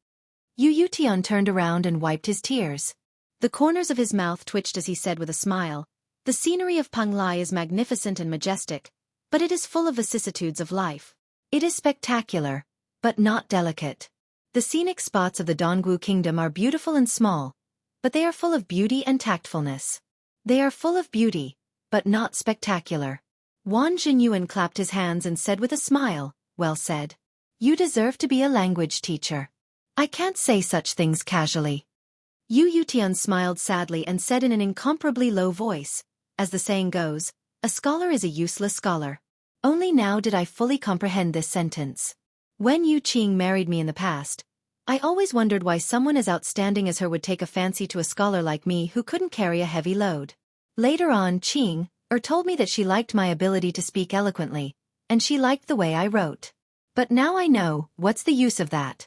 Yu Yutian turned around and wiped his tears. The corners of his mouth twitched as he said with a smile, "The scenery of Panglai is magnificent and majestic, but it is full of vicissitudes of life. It is spectacular, but not delicate. The scenic spots of the Dongwu Kingdom are beautiful and small, but they are full of beauty and tactfulness. They are full of beauty, but not spectacular." Wang Jinyuan clapped his hands and said with a smile, "Well said. You deserve to be a language teacher. I can't say such things casually." Yu Yutian smiled sadly and said in an incomparably low voice, "As the saying goes, a scholar is a useless scholar." Only now did I fully comprehend this sentence. When Yu Qing married me in the past, I always wondered why someone as outstanding as her would take a fancy to a scholar like me who couldn't carry a heavy load. Later on, Qing told me that she liked my ability to speak eloquently, and she liked the way I wrote. But now I know, what's the use of that?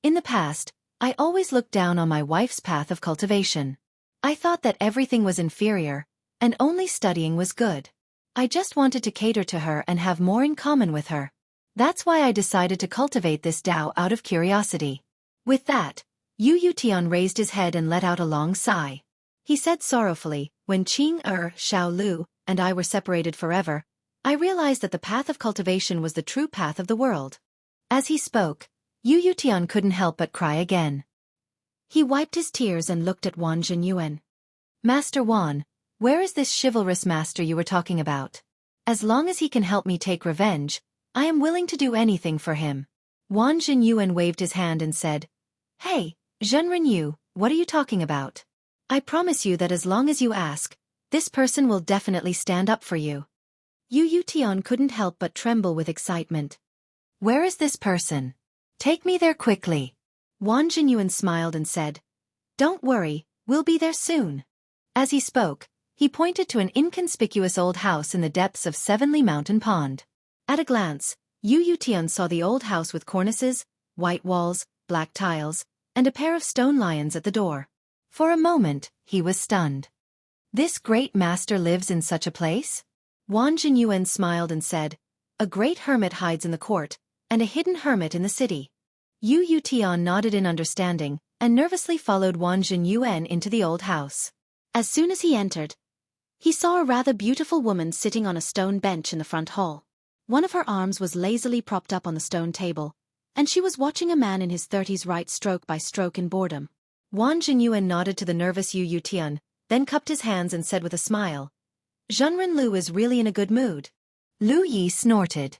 In the past, I always looked down on my wife's path of cultivation. I thought that everything was inferior, and only studying was good. I just wanted to cater to her and have more in common with her. That's why I decided to cultivate this Tao out of curiosity. With that, Yu Yutian raised his head and let out a long sigh. He said sorrowfully, "When Qing Xiao Lu, and I were separated forever, I realized that the path of cultivation was the true path of the world." As he spoke, Yu Yutian couldn't help but cry again. He wiped his tears and looked at Wang Jinyuan. "Master Wan, where is this chivalrous master you were talking about? As long as he can help me take revenge, I am willing to do anything for him." Wang Jinyuan waved his hand and said, "Hey, Zhenren Yu, what are you talking about? I promise you that as long as you ask, this person will definitely stand up for you." Yu Yutian couldn't help but tremble with excitement. "Where is this person? Take me there quickly." Wang Jinyuan smiled and said, "Don't worry, we'll be there soon." As he spoke, he pointed to an inconspicuous old house in the depths of Sevenly Mountain Pond. At a glance, Yu Yutian saw the old house with cornices, white walls, black tiles, and a pair of stone lions at the door. For a moment, he was stunned. This great master lives in such a place? Wang Jinyuan smiled and said, "A great hermit hides in the court, and a hidden hermit in the city." Yu Yutian nodded in understanding, and nervously followed Wang Jinyuan into the old house. As soon as he entered, he saw a rather beautiful woman sitting on a stone bench in the front hall. One of her arms was lazily propped up on the stone table, and she was watching a man in his 30s write stroke by stroke in boredom. Wang Jinyuan nodded to the nervous Yu Yutian, then cupped his hands and said with a smile, "Zhenren Lu is really in a good mood." Lu Yi snorted.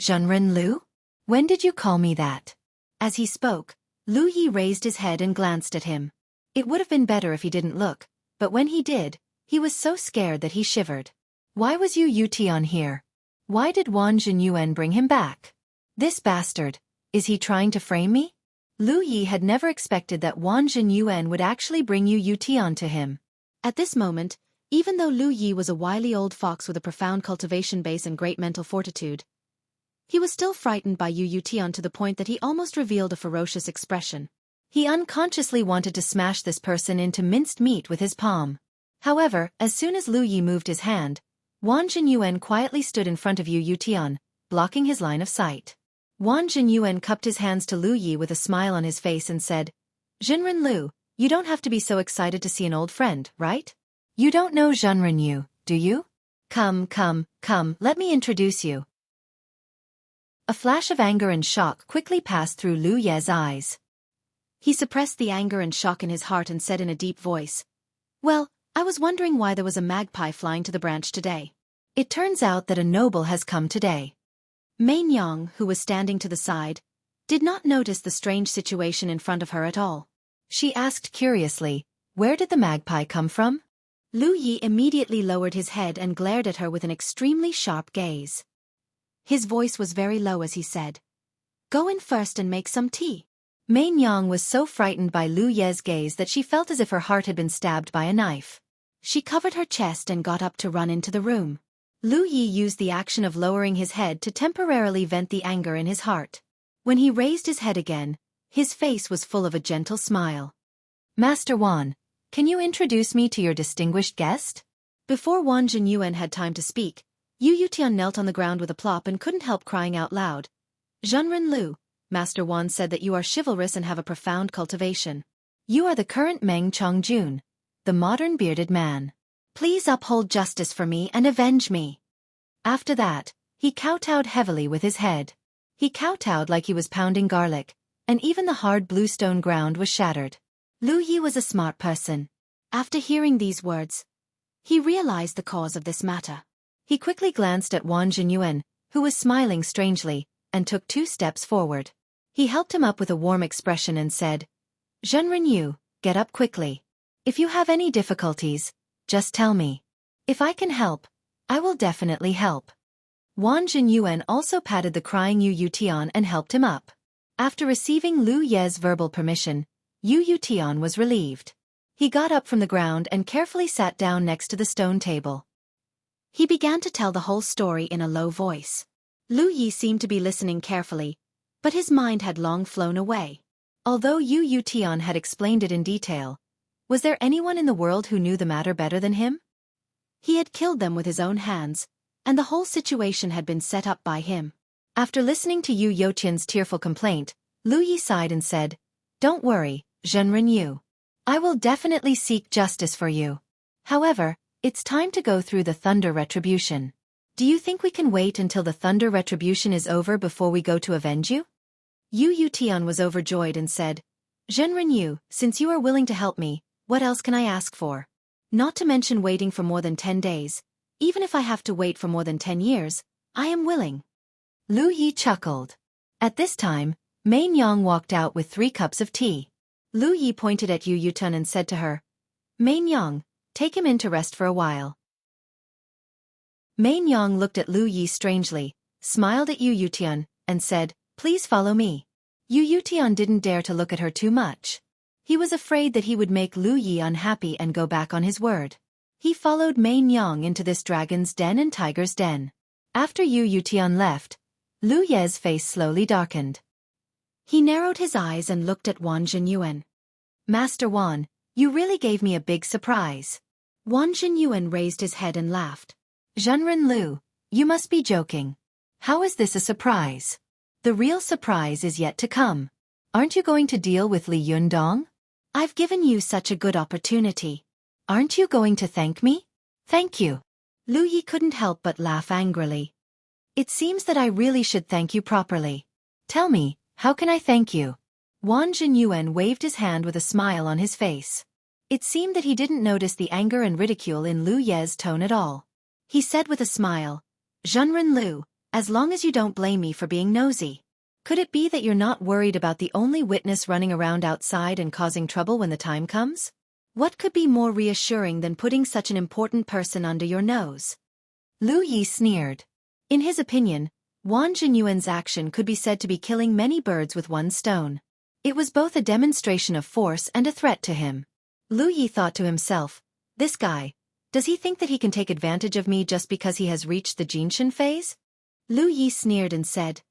"Zhenren Lu? When did you call me that?" As he spoke, Lu Yi raised his head and glanced at him. It would have been better if he didn't look, but when he did, he was so scared that he shivered. Why was Yu Yutian here? Why did Wang Jinyuan bring him back? This bastard, is he trying to frame me? Lu Yi had never expected that Wang Jinyuan would actually bring Yu Yutian to him. At this moment, even though Lu Yi was a wily old fox with a profound cultivation base and great mental fortitude, he was still frightened by Yu Yutian to the point that he almost revealed a ferocious expression. He unconsciously wanted to smash this person into minced meat with his palm. However, as soon as Lu Yi moved his hand, Wang Jinyuan quietly stood in front of Yu Yutian, blocking his line of sight. Wang Jinyuan cupped his hands to Lu Yi with a smile on his face and said, "Zhenren Lu, you don't have to be so excited to see an old friend, right? You don't know Zhenren Yu, do you? Come, let me introduce you." A flash of anger and shock quickly passed through Lu Ye's eyes. He suppressed the anger and shock in his heart and said in a deep voice, "Well, I was wondering why there was a magpie flying to the branch today." It turns out that a noble has come today. Main Yang, who was standing to the side, did not notice the strange situation in front of her at all. She asked curiously, "Where did the magpie come from?" Lu Yi immediately lowered his head and glared at her with an extremely sharp gaze. His voice was very low as he said, "Go in first and make some tea." Main Yang was so frightened by Lu Ye's gaze that she felt as if her heart had been stabbed by a knife. She covered her chest and got up to run into the room. Lu Yi used the action of lowering his head to temporarily vent the anger in his heart. When he raised his head again, his face was full of a gentle smile. "Master Wan, can you introduce me to your distinguished guest?" Before Wang Jinyuan had time to speak, Yu Yutian knelt on the ground with a plop and couldn't help crying out loud. "Zhenren Lu, Master Wan said that you are chivalrous and have a profound cultivation. You are the current Meng Chongjun, the modern bearded man. Please uphold justice for me and avenge me." After that, he kowtowed heavily with his head. He kowtowed like he was pounding garlic, and even the hard blue stone ground was shattered. Lu Yi was a smart person. After hearing these words, he realized the cause of this matter. He quickly glanced at Wang Jinyuan, who was smiling strangely, and took 2 steps forward. He helped him up with a warm expression and said, "Zhenren Yu, get up quickly. If you have any difficulties, just tell me. If I can help, I will definitely help." Wang Jinyuan also patted the crying Yu Yutian and helped him up. After receiving Lu Ye's verbal permission, Yu Yutian was relieved. He got up from the ground and carefully sat down next to the stone table. He began to tell the whole story in a low voice. Lu Yi seemed to be listening carefully, but his mind had long flown away. Although Yu Yutian had explained it in detail, was there anyone in the world who knew the matter better than him? He had killed them with his own hands, and the whole situation had been set up by him. After listening to Yu Yotian's tearful complaint, Lu Yi sighed and said, "Don't worry, Zhenren Yu. I will definitely seek justice for you. However, it's time to go through the Thunder Retribution. Do you think we can wait until the Thunder Retribution is over before we go to avenge you?" Yu Yutian was overjoyed and said, "Zhenren Yu, since you are willing to help me, what else can I ask for? Not to mention waiting for more than 10 days. Even if I have to wait for more than 10 years, I am willing." Lu Yi chuckled. At this time, Main Yang walked out with 3 cups of tea. Lu Yi pointed at Yu Yutian and said to her, "Main Yang, take him in to rest for a while." Main Yang looked at Lu Yi strangely, smiled at Yu Yutian, and said, "Please follow me." Yu Yutian didn't dare to look at her too much. He was afraid that he would make Lu Yi unhappy and go back on his word. He followed Main Yang into this dragon's den and tiger's den. After Yu Yutian left, Lu Ye's face slowly darkened. He narrowed his eyes and looked at Wang Jinyuan. "Master Wan, you really gave me a big surprise." Wang Jinyuan raised his head and laughed. "Zhenren Lu, you must be joking. How is this a surprise? The real surprise is yet to come. Aren't you going to deal with Li Yundong? I've given you such a good opportunity. Aren't you going to thank me? Thank you." Lu Yi couldn't help but laugh angrily. It seems that I really should thank you properly. Tell me, how can I thank you? Wang Jinyuan waved his hand with a smile on his face. It seemed that he didn't notice the anger and ridicule in Lu Ye's tone at all. He said with a smile, Zhenren Lu, as long as you don't blame me for being nosy. Could it be that you're not worried about the only witness running around outside and causing trouble when the time comes? What could be more reassuring than putting such an important person under your nose? Lu Yi sneered. In his opinion, Wang Jinyuan's action could be said to be killing many birds with one stone. It was both a demonstration of force and a threat to him. Lu Yi thought to himself, this guy, does he think that he can take advantage of me just because he has reached the Jinshin phase? Lu Yi sneered and said,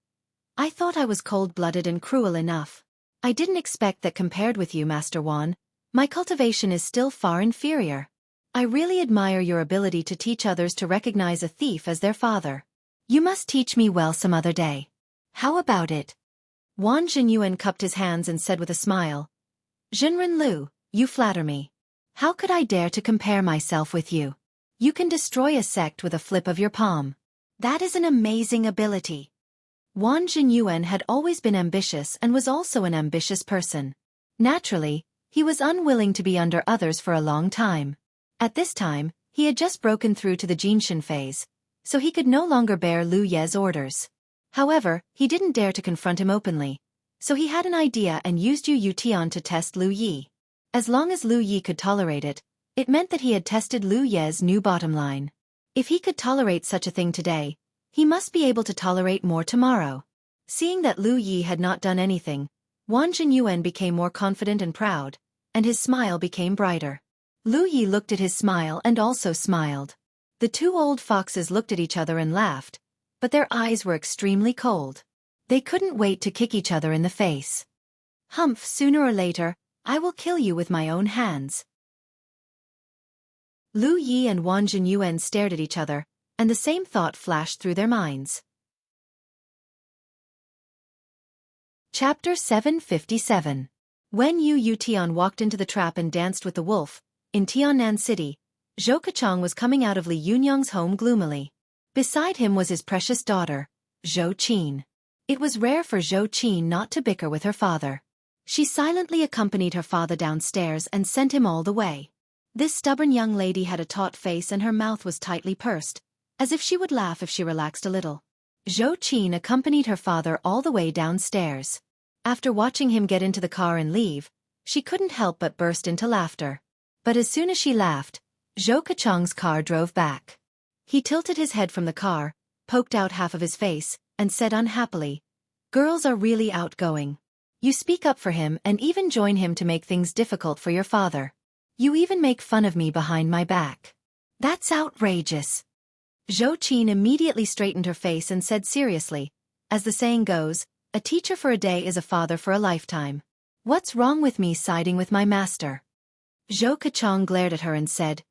I thought I was cold-blooded and cruel enough. I didn't expect that compared with you, Master Wan, my cultivation is still far inferior. I really admire your ability to teach others to recognize a thief as their father. You must teach me well some other day. How about it? Wang Jinyuan cupped his hands and said with a smile, Zhenren Lu, you flatter me. How could I dare to compare myself with you? You can destroy a sect with a flip of your palm. That is an amazing ability. Wang Jinyuan had always been ambitious and was also an ambitious person. Naturally, he was unwilling to be under others for a long time. At this time, he had just broken through to the Jinshin phase, so he could no longer bear Lu Ye's orders. However, he didn't dare to confront him openly, so he had an idea and used Yu Tian to test Lu Yi. As long as Lu Yi could tolerate it, it meant that he had tested Lu Ye's new bottom line. If he could tolerate such a thing today, he must be able to tolerate more tomorrow. Seeing that Lu Yi had not done anything, Wang Jinyuan became more confident and proud, and his smile became brighter. Lu Yi looked at his smile and also smiled. The two old foxes looked at each other and laughed, but their eyes were extremely cold. They couldn't wait to kick each other in the face. Humph, sooner or later, I will kill you with my own hands. Lu Yi and Wang Jinyuan stared at each other, and the same thought flashed through their minds. Chapter 757. When Yu Tian walked into the trap and danced with the wolf, in Tiannan City, Xueqi was coming out of Li Yunyang's home gloomily. Beside him was his precious daughter, Zhou Qin. It was rare for Zhou Qin not to bicker with her father. She silently accompanied her father downstairs and sent him all the way. This stubborn young lady had a taut face and her mouth was tightly pursed, as if she would laugh if she relaxed a little. Zhou Qin accompanied her father all the way downstairs. After watching him get into the car and leave, she couldn't help but burst into laughter. But as soon as she laughed, Xueqi's car drove back. He tilted his head from the car, poked out half of his face, and said unhappily, Girls are really outgoing. You speak up for him and even join him to make things difficult for your father. You even make fun of me behind my back. That's outrageous. Zhou Qin immediately straightened her face and said seriously, as the saying goes, a teacher for a day is a father for a lifetime. What's wrong with me siding with my master? Xueqi glared at her and said,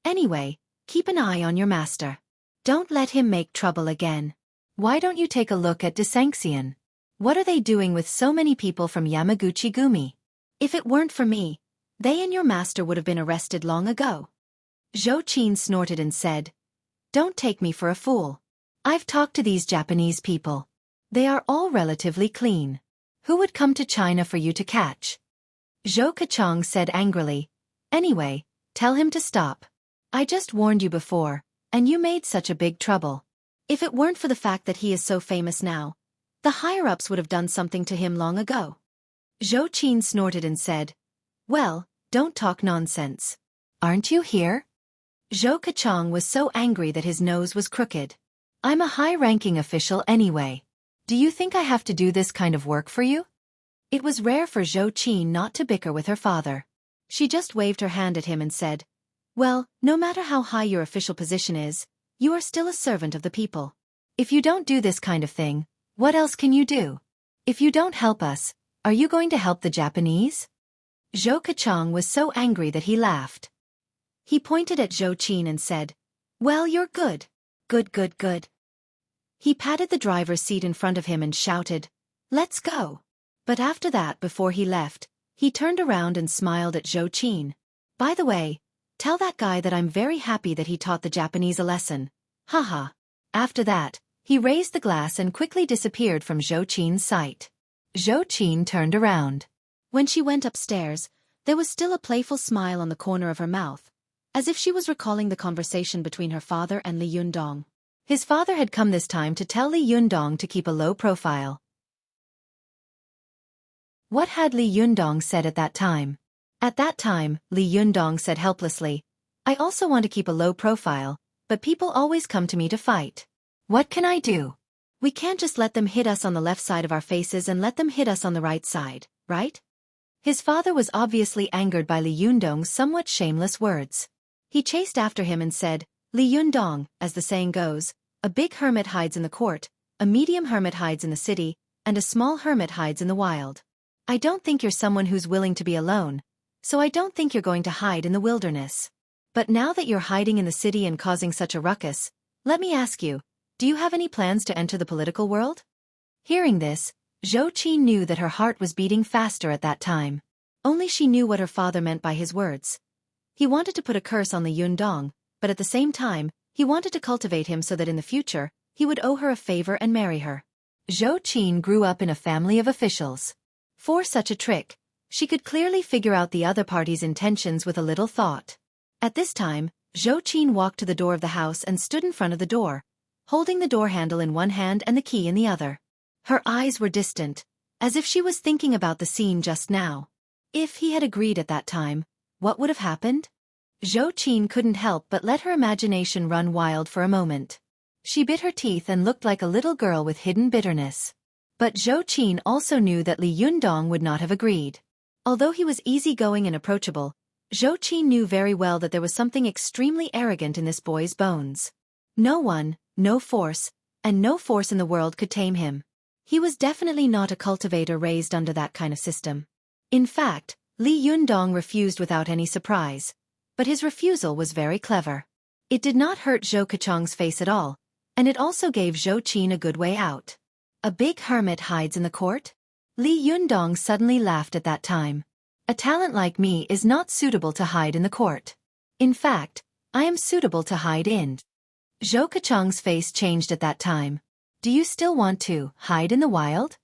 Anyway, keep an eye on your master. Don't let him make trouble again. Why don't you take a look at Desanxian? What are they doing with so many people from Yamaguchi-gumi? If it weren't for me, they and your master would have been arrested long ago. Zhou Qin snorted and said, Don't take me for a fool. I've talked to these Japanese people. They are all relatively clean. Who would come to China for you to catch? Xueqi said angrily, Anyway, tell him to stop. I just warned you before, and you made such a big trouble. If it weren't for the fact that he is so famous now, the higher-ups would have done something to him long ago. Zhou Qin snorted and said, Well, don't talk nonsense. Aren't you here? Xueqi was so angry that his nose was crooked. I'm a high-ranking official anyway. Do you think I have to do this kind of work for you? It was rare for Zhou Qin not to bicker with her father. She just waved her hand at him and said, Well, no matter how high your official position is, you are still a servant of the people. If you don't do this kind of thing, what else can you do? If you don't help us, are you going to help the Japanese? Xueqi was so angry that he laughed. He pointed at Zhou Qin and said, Well, you're good. Good. He patted the driver's seat in front of him and shouted, Let's go. But after that, before he left, he turned around and smiled at Zhou Qin. By the way, tell that guy that I'm very happy that he taught the Japanese a lesson. Haha. After that, He raised the glass and quickly disappeared from Xueqi's sight. Xueqi turned around. When she went upstairs, there was still a playful smile on the corner of her mouth, as if she was recalling the conversation between her father and Li Yundong. His father had come this time to tell Li Yundong to keep a low profile. What had Li Yundong said at that time? At that time, Li Yundong said helplessly, "I also want to keep a low profile, but people always come to me to fight. What can I do? We can't just let them hit us on the left side of our faces and let them hit us on the right side, right?" His father was obviously angered by Li Yundong's somewhat shameless words. He chased after him and said, "Li Yundong, as the saying goes, a big hermit hides in the court, a medium hermit hides in the city, and a small hermit hides in the wild. I don't think you're someone who's willing to be alone, so I don't think you're going to hide in the wilderness. But now that you're hiding in the city and causing such a ruckus, let me ask you, do you have any plans to enter the political world?" Hearing this, Xueqi knew that her heart was beating faster at that time. Only she knew what her father meant by his words. He wanted to put a curse on Li Yundong, but at the same time, he wanted to cultivate him so that in the future, he would owe her a favor and marry her. Xueqi grew up in a family of officials. For such a trick, she could clearly figure out the other party's intentions with a little thought. At this time, Xueqi walked to the door of the house and stood in front of the door, holding the door handle in one hand and the key in the other. Her eyes were distant, as if she was thinking about the scene just now. If he had agreed at that time, what would have happened? Xueqi couldn't help but let her imagination run wild for a moment. She bit her teeth and looked like a little girl with hidden bitterness. But Xueqi also knew that Li Yundong would not have agreed. Although he was easygoing and approachable, Xueqi knew very well that there was something extremely arrogant in this boy's bones. No one, no force, and no force in the world could tame him. He was definitely not a cultivator raised under that kind of system. In fact, Li Yundong refused without any surprise. But his refusal was very clever. It did not hurt Zhou Kechang's face at all, and it also gave Xueqi a good way out. A big hermit hides in the court? Li Yundong suddenly laughed at that time. A talent like me is not suitable to hide in the court. In fact, I am suitable to hide in. Zhou Kechang's face changed at that time. Do you still want to hide in the wild?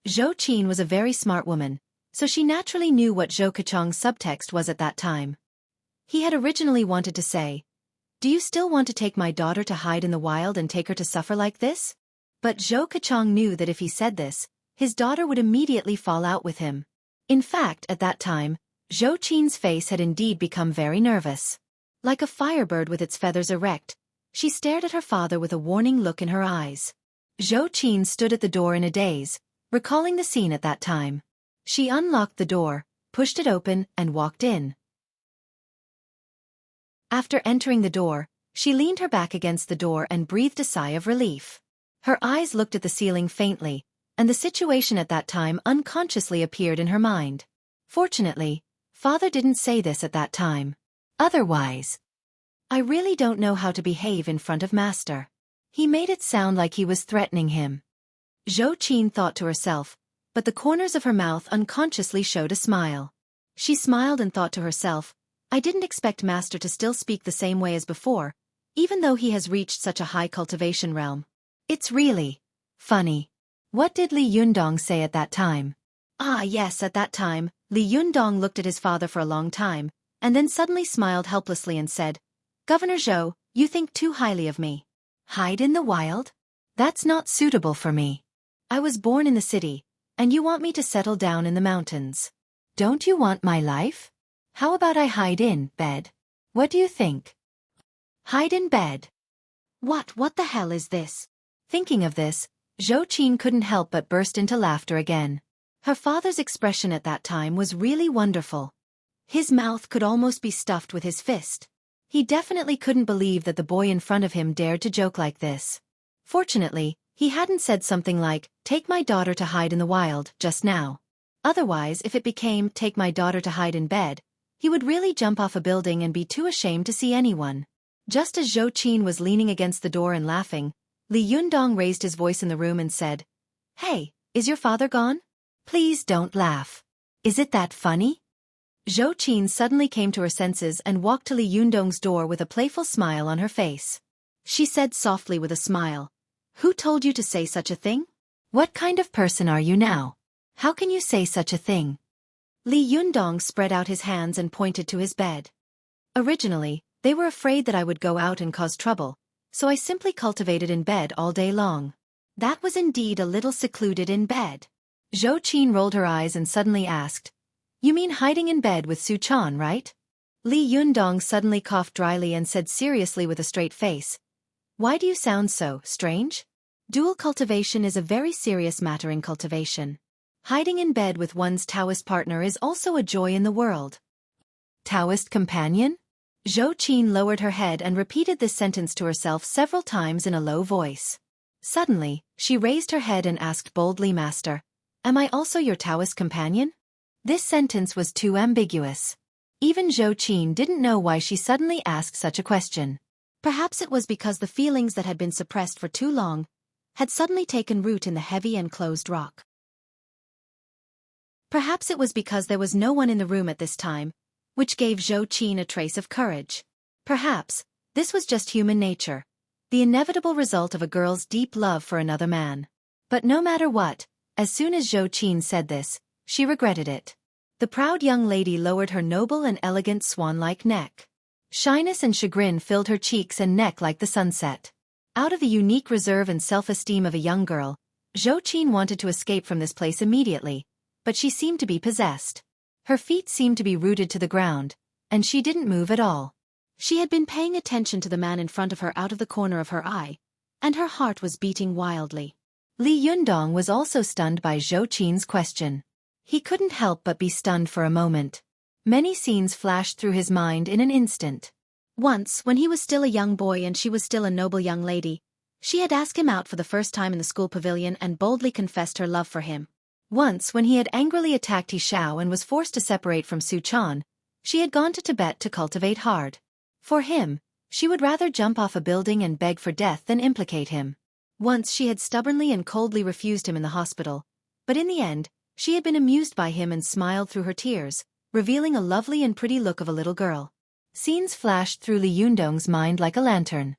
Xueqi was a very smart woman, so she naturally knew what Zhou Kechang's subtext was at that time. He had originally wanted to say, "Do you still want to take my daughter to hide in the wild and take her to suffer like this?" But Zhou Kechang knew that if he said this, his daughter would immediately fall out with him. In fact, at that time, Xueqi's face had indeed become very nervous. Like a firebird with its feathers erect, she stared at her father with a warning look in her eyes. Xueqi stood at the door in a daze, recalling the scene at that time. She unlocked the door, pushed it open, and walked in. After entering the door, she leaned her back against the door and breathed a sigh of relief. Her eyes looked at the ceiling faintly, and the situation at that time unconsciously appeared in her mind. Fortunately, father didn't say this at that time. Otherwise, I really don't know how to behave in front of master. He made it sound like he was threatening him. Xueqi thought to herself, but the corners of her mouth unconsciously showed a smile. She smiled and thought to herself, I didn't expect master to still speak the same way as before, even though he has reached such a high cultivation realm. It's really funny. What did Li Yundong say at that time? Ah yes, at that time, Li Yundong looked at his father for a long time, and then suddenly smiled helplessly and said, Governor Zhou, you think too highly of me. Hide in the wild? That's not suitable for me. I was born in the city, and you want me to settle down in the mountains. Don't you want my life? How about I hide in bed? What do you think? Hide in bed? What the hell is this? Thinking of this, Xueqi couldn't help but burst into laughter again. Her father's expression at that time was really wonderful. His mouth could almost be stuffed with his fist. He definitely couldn't believe that the boy in front of him dared to joke like this. Fortunately, he hadn't said something like, take my daughter to hide in the wild, just now. Otherwise, if it became, take my daughter to hide in bed, he would really jump off a building and be too ashamed to see anyone. Just as Xueqi was leaning against the door and laughing, Li Yundong raised his voice in the room and said, Hey, is your father gone? Please don't laugh. Is it that funny? Xueqi suddenly came to her senses and walked to Li Yundong's door with a playful smile on her face. She said softly with a smile. Who told you to say such a thing? What kind of person are you now? How can you say such a thing? Li Yundong spread out his hands and pointed to his bed. Originally, they were afraid that I would go out and cause trouble, so I simply cultivated in bed all day long. That was indeed a little secluded in bed. Xueqi rolled her eyes and suddenly asked, "You mean hiding in bed with Su-chan, right?" Li Yundong suddenly coughed dryly and said seriously with a straight face, "Why do you sound so strange? Dual cultivation is a very serious matter in cultivation. Hiding in bed with one's Taoist partner is also a joy in the world." Taoist companion? Xueqi lowered her head and repeated this sentence to herself several times in a low voice. Suddenly, she raised her head and asked boldly, "Master, am I also your Taoist companion?" This sentence was too ambiguous. Even Xueqi didn't know why she suddenly asked such a question. Perhaps it was because the feelings that had been suppressed for too long had suddenly taken root in the heavy and closed rock. Perhaps it was because there was no one in the room at this time, which gave Xueqi a trace of courage. Perhaps this was just human nature, the inevitable result of a girl's deep love for another man. But no matter what, as soon as Xueqi said this, she regretted it. The proud young lady lowered her noble and elegant swan-like neck. Shyness and chagrin filled her cheeks and neck like the sunset. Out of the unique reserve and self-esteem of a young girl, Xueqi wanted to escape from this place immediately, but she seemed to be possessed. Her feet seemed to be rooted to the ground, and she didn't move at all. She had been paying attention to the man in front of her out of the corner of her eye, and her heart was beating wildly. Li Yundong was also stunned by Xueqi's question. He couldn't help but be stunned for a moment. Many scenes flashed through his mind in an instant. Once, when he was still a young boy and she was still a noble young lady, she had asked him out for the first time in the school pavilion and boldly confessed her love for him. Once, when he had angrily attacked He Xiao and was forced to separate from Su-chan, she had gone to Tibet to cultivate hard. For him, she would rather jump off a building and beg for death than implicate him. Once she had stubbornly and coldly refused him in the hospital, but in the end, she had been amused by him and smiled through her tears, revealing a lovely and pretty look of a little girl. Scenes flashed through Li Yundong's mind like a lantern.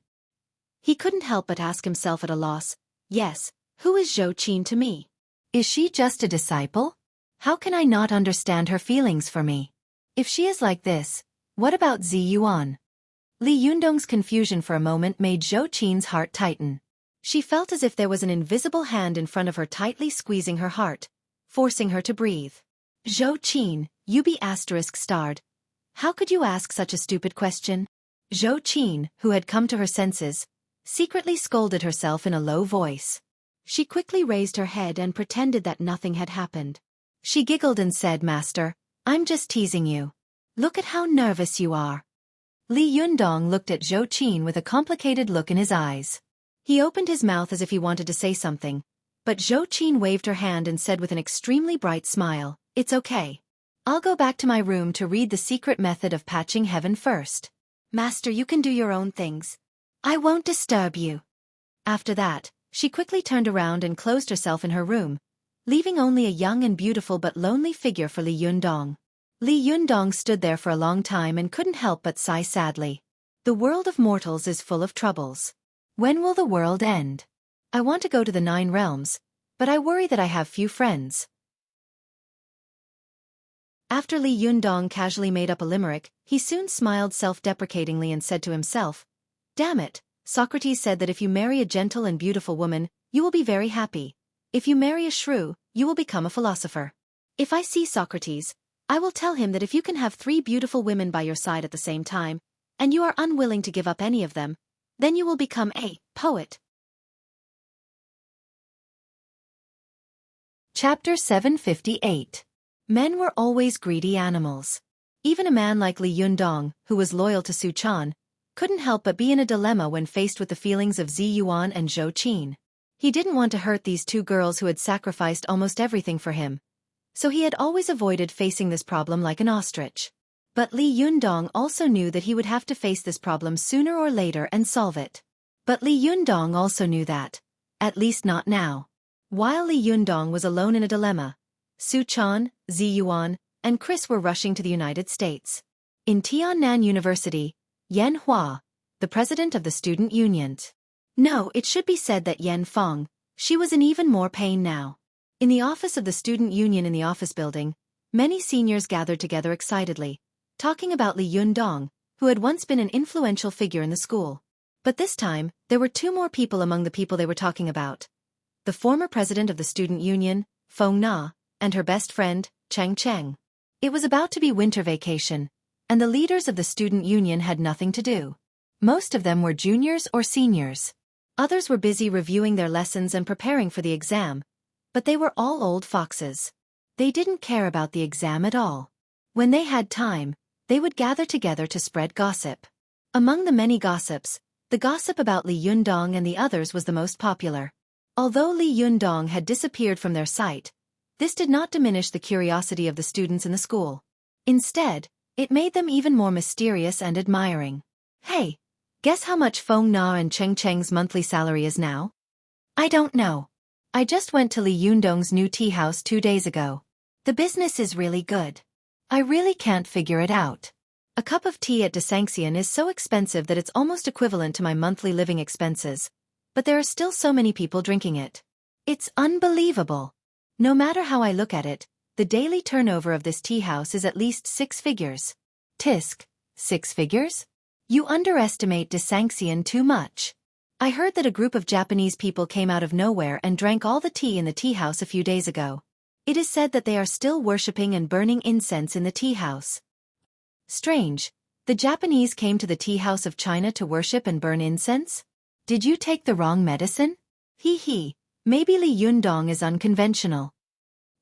He couldn't help but ask himself at a loss, "Yes, who is Xueqi to me? Is she just a disciple? How can I not understand her feelings for me? If she is like this, what about Ziyuan?" Li Yundong's confusion for a moment made Xueqi's heart tighten. She felt as if there was an invisible hand in front of her tightly squeezing her heart, forcing her to breathe. "Xueqi, you be ****. How could you ask such a stupid question?" Xueqi, who had come to her senses, secretly scolded herself in a low voice. She quickly raised her head and pretended that nothing had happened. She giggled and said, "Master, I'm just teasing you. Look at how nervous you are." Li Yundong looked at Xueqi with a complicated look in his eyes. He opened his mouth as if he wanted to say something, but Xueqi waved her hand and said with an extremely bright smile, "It's okay. I'll go back to my room to read the secret method of patching heaven first. Master, you can do your own things. I won't disturb you." After that, she quickly turned around and closed herself in her room, leaving only a young and beautiful but lonely figure for Li Yundong. Li Yundong stood there for a long time and couldn't help but sigh sadly. The world of mortals is full of troubles. When will the world end? I want to go to the 9 realms, but I worry that I have few friends. After Li Yundong casually made up a limerick, he soon smiled self-deprecatingly and said to himself, "Damn it, Socrates said that if you marry a gentle and beautiful woman, you will be very happy. If you marry a shrew, you will become a philosopher. If I see Socrates, I will tell him that if you can have 3 beautiful women by your side at the same time, and you are unwilling to give up any of them, then you will become a poet." Chapter 758. Men were always greedy animals. Even a man like Li Yundong, who was loyal to Su-chan, couldn't help but be in a dilemma when faced with the feelings of Ziyuan and Xueqi. He didn't want to hurt these 2 girls who had sacrificed almost everything for him, so he had always avoided facing this problem like an ostrich. But Li Yundong also knew that he would have to face this problem sooner or later and solve it. But Li Yundong also knew that, at least not now. While Li Yundong was alone in a dilemma, Su-chan, Ziyuan, and Chris were rushing to the United States. In Tiannan University, Yan Hua, the president of the student union, No, it should be said that Yan Feng, she was in even more pain now. In the office of the student union in the office building, many seniors gathered together excitedly, talking about Li Yundong, who had once been an influential figure in the school. But this time, there were two more people among the people they were talking about. The former president of the student union, Feng Na, and her best friend, Cheng Cheng. It was about to be winter vacation, and the leaders of the student union had nothing to do. Most of them were juniors or seniors. Others were busy reviewing their lessons and preparing for the exam, but they were all old foxes. They didn't care about the exam at all. When they had time, they would gather together to spread gossip. Among the many gossips, the gossip about Li Yundong and the others was the most popular. Although Li Yundong had disappeared from their sight, this did not diminish the curiosity of the students in the school. Instead, it made them even more mysterious and admiring. Hey, guess how much Feng Na and Cheng Cheng's monthly salary is now? I don't know. I just went to Li Yundong's new tea house 2 days ago. The business is really good. I really can't figure it out. A cup of tea at Desanxian is so expensive that it's almost equivalent to my monthly living expenses, but there are still so many people drinking it. It's unbelievable. No matter how I look at it, the daily turnover of this tea house is at least 6 figures. Tisk, 6 figures? You underestimate Desanxian too much. I heard that a group of Japanese people came out of nowhere and drank all the tea in the tea house a few days ago. It is said that they are still worshipping and burning incense in the tea house. Strange, the Japanese came to the tea house of China to worship and burn incense? Did you take the wrong medicine? Hee, maybe Li Yundong is unconventional.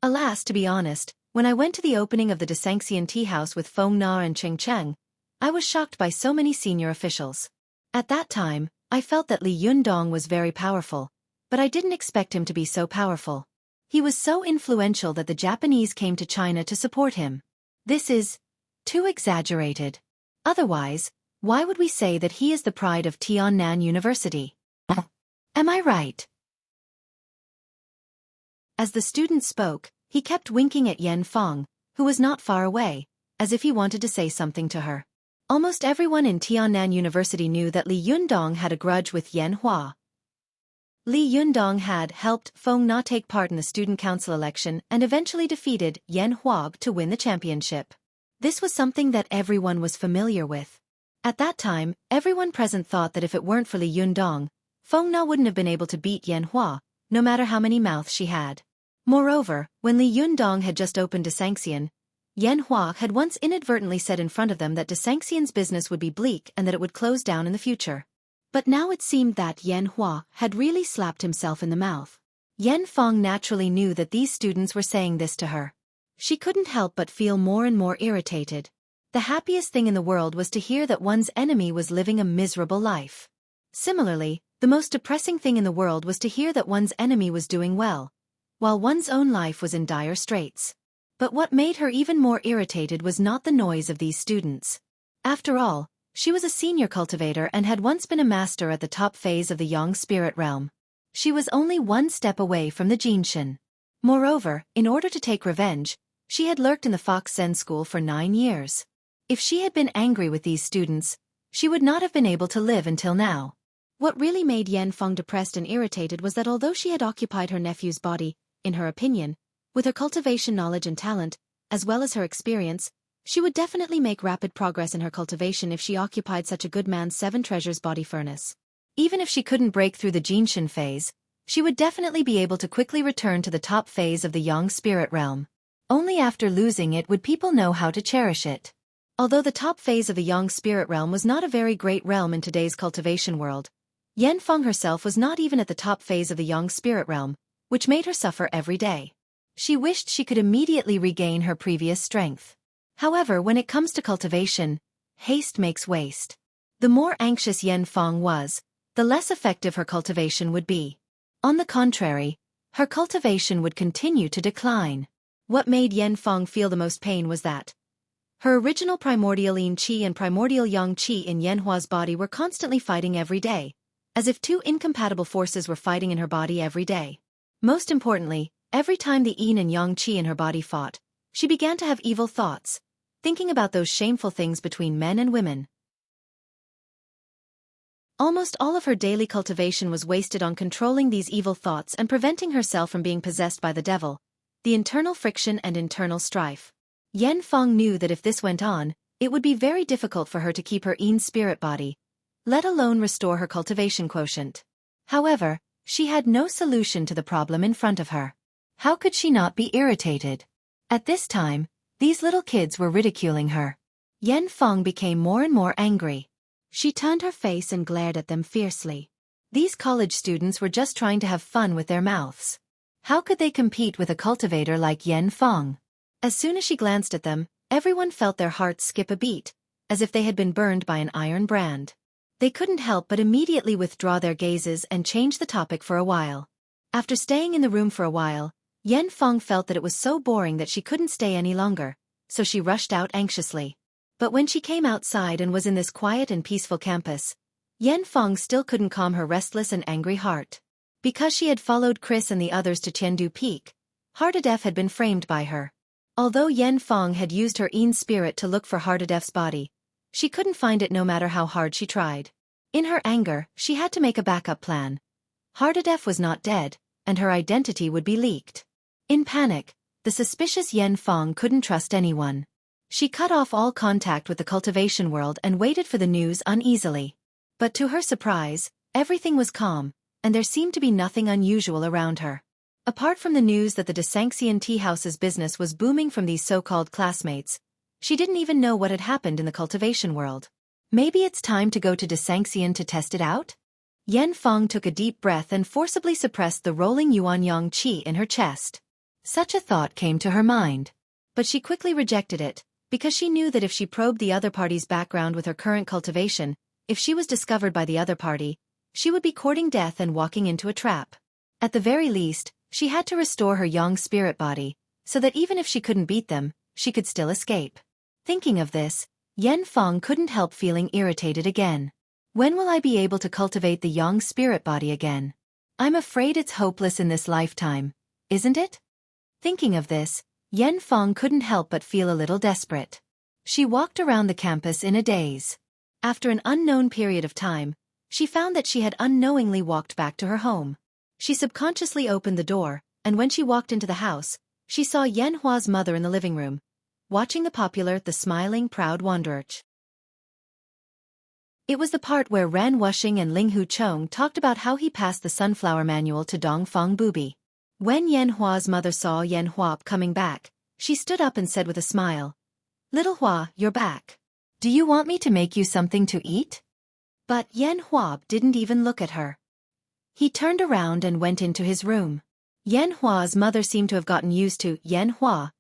Alas, to be honest, when I went to the opening of the Desanxian tea house with Feng Na and Cheng Cheng, I was shocked by so many senior officials. At that time, I felt that Li Yundong was very powerful, but I didn't expect him to be so powerful. He was so influential that the Japanese came to China to support him. This is too exaggerated. Otherwise, why would we say that he is the pride of Tiannan University? Am I right? As the student spoke, he kept winking at Yan Feng, who was not far away, as if he wanted to say something to her. Almost everyone in Tiannan University knew that Li Yundong had a grudge with Yan Hua. Li Yundong had helped Feng Na take part in the student council election and eventually defeated Yan Hua to win the championship. This was something that everyone was familiar with. At that time, everyone present thought that if it weren't for Li Yundong, Feng Na wouldn't have been able to beat Yan Hua, no matter how many mouths she had. Moreover, when Li Yundong had just opened Desanxian, Yan Hua had once inadvertently said in front of them that Desanxian's business would be bleak and that it would close down in the future. But now it seemed that Yan Hua had really slapped himself in the mouth. Yan Feng naturally knew that these students were saying this to her. She couldn't help but feel more and more irritated. The happiest thing in the world was to hear that one's enemy was living a miserable life. Similarly, the most depressing thing in the world was to hear that one's enemy was doing well, while one's own life was in dire straits. But what made her even more irritated was not the noise of these students. After all, she was a senior cultivator and had once been a master at the top phase of the Yang spirit realm. She was only one step away from the Jinshin. Moreover, in order to take revenge, she had lurked in the Fox Zen school for 9 years. If she had been angry with these students, she would not have been able to live until now. What really made Yan Feng depressed and irritated was that although she had occupied her nephew's body, in her opinion, with her cultivation knowledge and talent, as well as her experience, she would definitely make rapid progress in her cultivation if she occupied such a good man's 7 treasures body furnace. Even if she couldn't break through the Jinshin phase, she would definitely be able to quickly return to the top phase of the Yang spirit realm. Only after losing it would people know how to cherish it. Although the top phase of the Yang spirit realm was not a very great realm in today's cultivation world, Yan Feng herself was not even at the top phase of the Yang spirit realm, which made her suffer every day. She wished she could immediately regain her previous strength. However, when it comes to cultivation, haste makes waste. The more anxious Yan Feng was, the less effective her cultivation would be. On the contrary, her cultivation would continue to decline. What made Yan Feng feel the most pain was that her original primordial yin qi and primordial yang qi in Yan Hua's body were constantly fighting every day, as if 2 incompatible forces were fighting in her body every day. Most importantly, every time the yin and yang qi in her body fought, she began to have evil thoughts, thinking about those shameful things between men and women. Almost all of her daily cultivation was wasted on controlling these evil thoughts and preventing herself from being possessed by the devil, the internal friction and internal strife. Yan Feng knew that if this went on, it would be very difficult for her to keep her Yin spirit body, let alone restore her cultivation quotient. However, she had no solution to the problem in front of her. How could she not be irritated? At this time, these little kids were ridiculing her. Yan Feng became more and more angry. She turned her face and glared at them fiercely. These college students were just trying to have fun with their mouths. How could they compete with a cultivator like Yan Feng? As soon as she glanced at them, everyone felt their hearts skip a beat, as if they had been burned by an iron brand. They couldn't help but immediately withdraw their gazes and change the topic for a while. After staying in the room for a while, Yan Feng felt that it was so boring that she couldn't stay any longer, so she rushed out anxiously. But when she came outside and was in this quiet and peaceful campus, Yan Feng still couldn't calm her restless and angry heart. Because she had followed Chris and the others to Chengdu Peak, Hardadef had been framed by her. Although Yan Feng had used her Yin spirit to look for Hardadef's body, she couldn't find it no matter how hard she tried. In her anger, she had to make a backup plan. Hardadef was not dead, and her identity would be leaked. In panic, the suspicious Yan Feng couldn't trust anyone. She cut off all contact with the cultivation world and waited for the news uneasily. But to her surprise, everything was calm, and there seemed to be nothing unusual around her. Apart from the news that the Desanxian tea house's business was booming from these so-called classmates, she didn't even know what had happened in the cultivation world. Maybe it's time to go to Desanxian to test it out? Yan Feng took a deep breath and forcibly suppressed the rolling yuanyang qi in her chest. Such a thought came to her mind. But she quickly rejected it, because she knew that if she probed the other party's background with her current cultivation, if she was discovered by the other party, she would be courting death and walking into a trap. At the very least, she had to restore her yang spirit body, so that even if she couldn't beat them, she could still escape. Thinking of this, Yan Feng couldn't help feeling irritated again. When will I be able to cultivate the yang spirit body again? I'm afraid it's hopeless in this lifetime, isn't it? Thinking of this, Yan Feng couldn't help but feel a little desperate. She walked around the campus in a daze. After an unknown period of time, she found that she had unknowingly walked back to her home. She subconsciously opened the door, and when she walked into the house, she saw Yan Hua's mother in the living room, watching the smiling, proud wanderer. It was the part where Ran Wuxing and Ling Hu Chong talked about how he passed the sunflower manual to Dong Fong Booby. When Yan Hua's mother saw Yan Hua coming back, she stood up and said with a smile, "Little Hua, you're back. Do you want me to make you something to eat?" But Yan Hua didn't even look at her. He turned around and went into his room. Yan Hua's mother seemed to have gotten used to Yan Hua's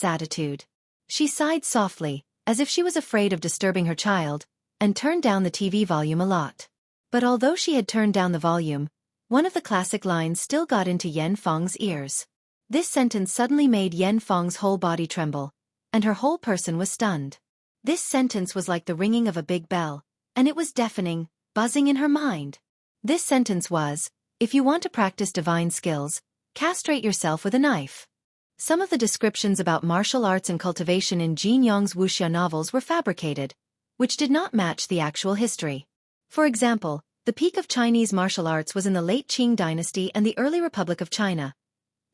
attitude. She sighed softly, as if she was afraid of disturbing her child, and turned down the TV volume a lot. But although she had turned down the volume, one of the classic lines still got into Yan Feng's ears. This sentence suddenly made Yan Feng's whole body tremble, and her whole person was stunned. This sentence was like the ringing of a big bell, and it was deafening, buzzing in her mind. This sentence was, "If you want to practice divine skills, castrate yourself with a knife." Some of the descriptions about martial arts and cultivation in Jin Yong's wuxia novels were fabricated, which did not match the actual history. For example, the peak of Chinese martial arts was in the late Qing dynasty and the early Republic of China.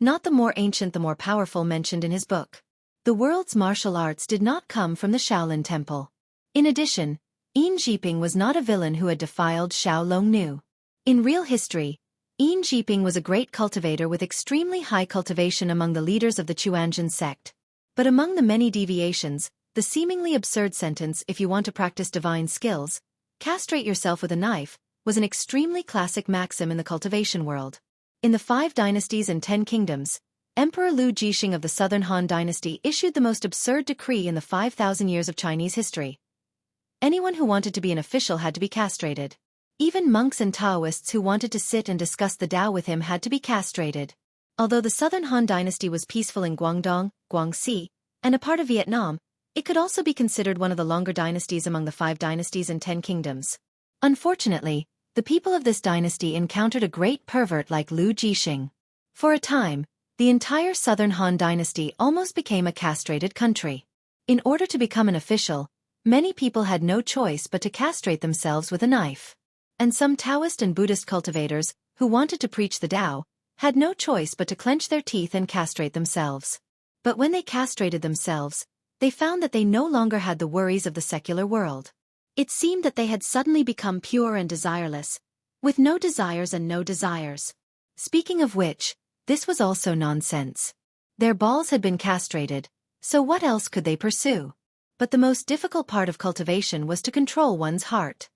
Not the more ancient the more powerful mentioned in his book. The world's martial arts did not come from the Shaolin Temple. In addition, Yin Jiping was not a villain who had defiled Shaolong Nu. In real history, Yin Jiping was a great cultivator with extremely high cultivation among the leaders of the Chuanjin sect. But among the many deviations, the seemingly absurd sentence, "If you want to practice divine skills, castrate yourself with a knife," was an extremely classic maxim in the cultivation world. In the 5 dynasties and 10 kingdoms, Emperor Lu Jixing of the Southern Han dynasty issued the most absurd decree in the 5,000 years of Chinese history. Anyone who wanted to be an official had to be castrated. Even monks and Taoists who wanted to sit and discuss the Tao with him had to be castrated. Although the Southern Han dynasty was peaceful in Guangdong, Guangxi, and a part of Vietnam, it could also be considered one of the longer dynasties among the 5 dynasties and 10 kingdoms. Unfortunately, the people of this dynasty encountered a great pervert like Lu Jixing. For a time, the entire Southern Han dynasty almost became a castrated country. In order to become an official, many people had no choice but to castrate themselves with a knife. And some Taoist and Buddhist cultivators, who wanted to preach the Tao, had no choice but to clench their teeth and castrate themselves. But when they castrated themselves, they found that they no longer had the worries of the secular world. It seemed that they had suddenly become pure and desireless, with no desires and no desires. Speaking of which, this was also nonsense. Their balls had been castrated, so what else could they pursue? But the most difficult part of cultivation was to control one's heart.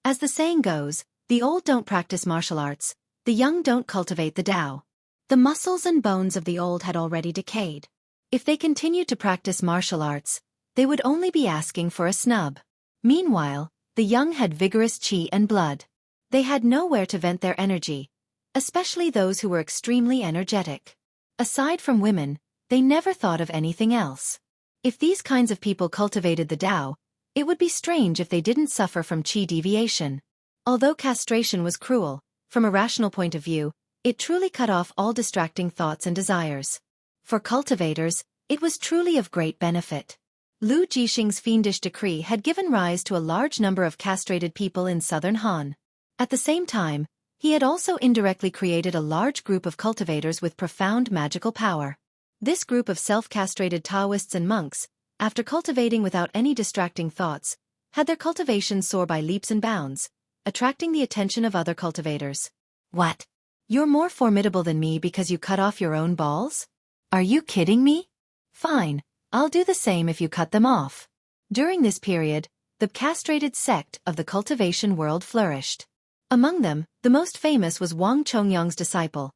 As the saying goes, the old don't practice martial arts, the young don't cultivate the Tao. The muscles and bones of the old had already decayed. If they continued to practice martial arts, they would only be asking for a snub. Meanwhile, the young had vigorous qi and blood. They had nowhere to vent their energy, especially those who were extremely energetic. Aside from women, they never thought of anything else. If these kinds of people cultivated the Tao, it would be strange if they didn't suffer from qi deviation. Although castration was cruel, from a rational point of view, it truly cut off all distracting thoughts and desires. For cultivators, it was truly of great benefit. Lu Jixing's fiendish decree had given rise to a large number of castrated people in southern Han. At the same time, he had also indirectly created a large group of cultivators with profound magical power. This group of self-castrated Taoists and monks, after cultivating without any distracting thoughts, had their cultivation soar by leaps and bounds, attracting the attention of other cultivators. What? You're more formidable than me because you cut off your own balls? Are you kidding me? Fine, I'll do the same if you cut them off. During this period, the castrated sect of the cultivation world flourished. Among them, the most famous was Wang Chongyang's disciple,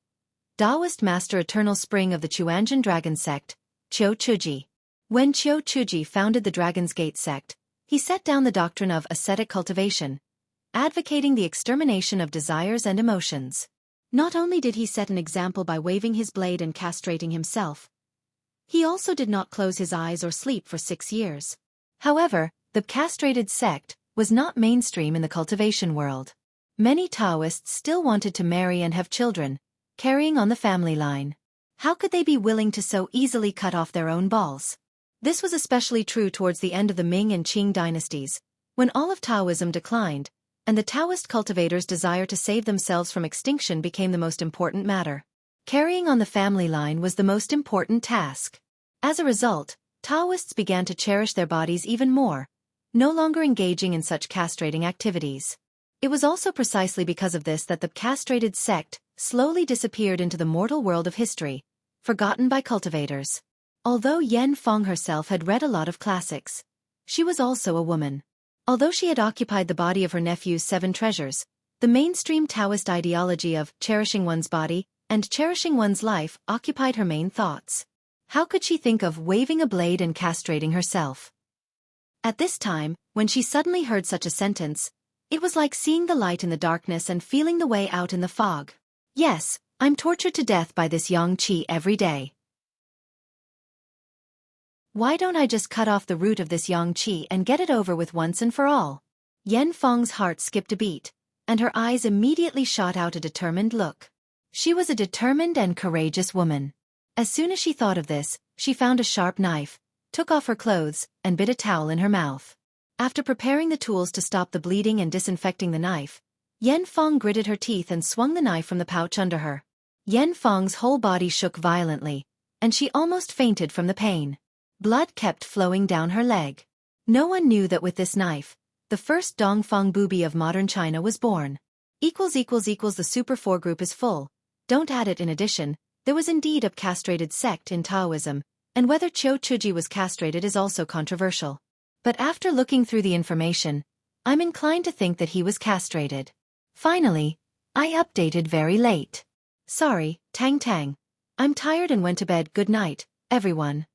Taoist master Eternal Spring of the Chuanjian Dragon sect, Xueqi. When Xueqi founded the Dragon's Gate sect, he set down the doctrine of ascetic cultivation, advocating the extermination of desires and emotions. Not only did he set an example by waving his blade and castrating himself, he also did not close his eyes or sleep for 6 years. However, the castrated sect was not mainstream in the cultivation world. Many Taoists still wanted to marry and have children, carrying on the family line. How could they be willing to so easily cut off their own balls? This was especially true towards the end of the Ming and Qing dynasties, when all of Taoism declined, and the Taoist cultivators' desire to save themselves from extinction became the most important matter. Carrying on the family line was the most important task. As a result, Taoists began to cherish their bodies even more, no longer engaging in such castrating activities. It was also precisely because of this that the castrated sect slowly disappeared into the mortal world of history, forgotten by cultivators. Although Yan Fong herself had read a lot of classics, she was also a woman. Although she had occupied the body of her nephew's 7 treasures, the mainstream Taoist ideology of cherishing one's body and cherishing one's life occupied her main thoughts. How could she think of waving a blade and castrating herself? At this time, when she suddenly heard such a sentence, it was like seeing the light in the darkness and feeling the way out in the fog. Yes, I'm tortured to death by this yang qi every day. Why don't I just cut off the root of this yang qi and get it over with once and for all? Yan Fong's heart skipped a beat, and her eyes immediately shot out a determined look. She was a determined and courageous woman. As soon as she thought of this, she found a sharp knife, took off her clothes, and bit a towel in her mouth. After preparing the tools to stop the bleeding and disinfecting the knife, Yan Fong gritted her teeth and swung the knife from the pouch under her. Yan Fong's whole body shook violently, and she almost fainted from the pain. Blood kept flowing down her leg. No one knew that with this knife, the first Dongfang Bubi of modern China was born. The Super 4 group is full. Don't add it in addition, there was indeed a castrated sect in Taoism, and whether Xueqi was castrated is also controversial. But after looking through the information, I'm inclined to think that he was castrated. Finally, I updated very late. Sorry, Tang Tang. I'm tired and went to bed. Good night, everyone.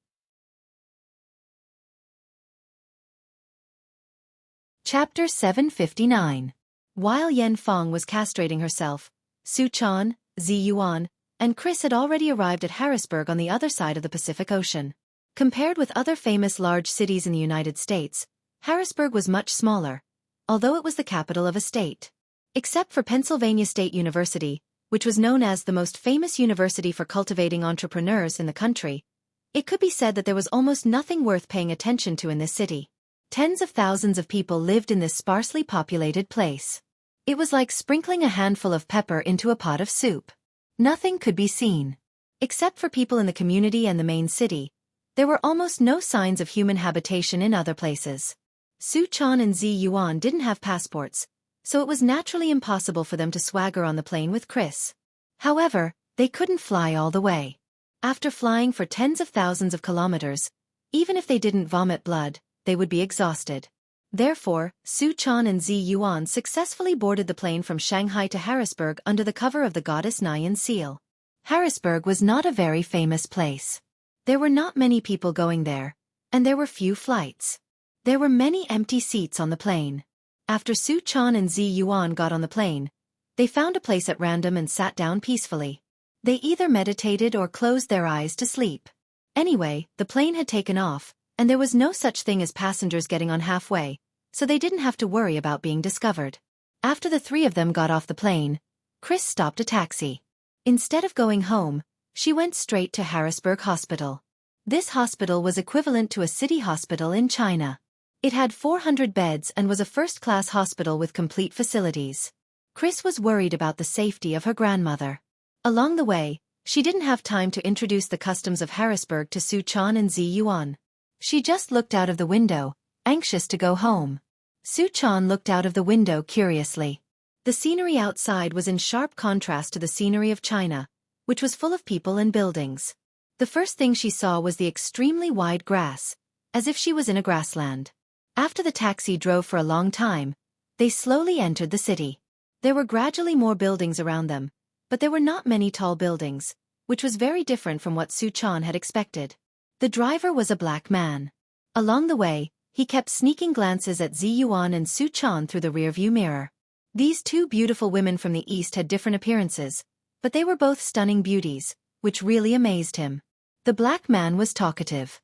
Chapter 759. While Yan Fong was castrating herself, Su Chan, Zi Yuan, and Chris had already arrived at Harrisburg on the other side of the Pacific Ocean. Compared with other famous large cities in the United States, Harrisburg was much smaller, although it was the capital of a state. Except for Pennsylvania State University, which was known as the most famous university for cultivating entrepreneurs in the country, it could be said that there was almost nothing worth paying attention to in this city. Tens of thousands of people lived in this sparsely populated place. It was like sprinkling a handful of pepper into a pot of soup. Nothing could be seen. Except for people in the community and the main city, there were almost no signs of human habitation in other places. Xueqi and Zi Yuan didn't have passports, so it was naturally impossible for them to swagger on the plane with Chris. However, they couldn't fly all the way. After flying for tens of thousands of kilometers, even if they didn't vomit blood, they would be exhausted. Therefore, Xueqi and Zi Yuan successfully boarded the plane from Shanghai to Harrisburg under the cover of the goddess Nyan seal. Harrisburg was not a very famous place. There were not many people going there, and there were few flights. There were many empty seats on the plane. After Xueqi and Zi Yuan got on the plane, they found a place at random and sat down peacefully. They either meditated or closed their eyes to sleep. Anyway, the plane had taken off, and there was no such thing as passengers getting on halfway, so they didn't have to worry about being discovered. After the three of them got off the plane, Chris stopped a taxi. Instead of going home, she went straight to Harrisburg Hospital. This hospital was equivalent to a city hospital in China. It had 400 beds and was a first-class hospital with complete facilities. Chris was worried about the safety of her grandmother. Along the way, she didn't have time to introduce the customs of Harrisburg to Xueqi and Zi Yuan. She just looked out of the window, anxious to go home. Xueqi looked out of the window curiously. The scenery outside was in sharp contrast to the scenery of China, which was full of people and buildings. The first thing she saw was the extremely wide grass, as if she was in a grassland. After the taxi drove for a long time, they slowly entered the city. There were gradually more buildings around them, but there were not many tall buildings, which was very different from what Xueqi had expected. The driver was a black man. Along the way, he kept sneaking glances at Zi Yuan and Xueqi through the rearview mirror. These two beautiful women from the east had different appearances, but they were both stunning beauties, which really amazed him. The black man was talkative.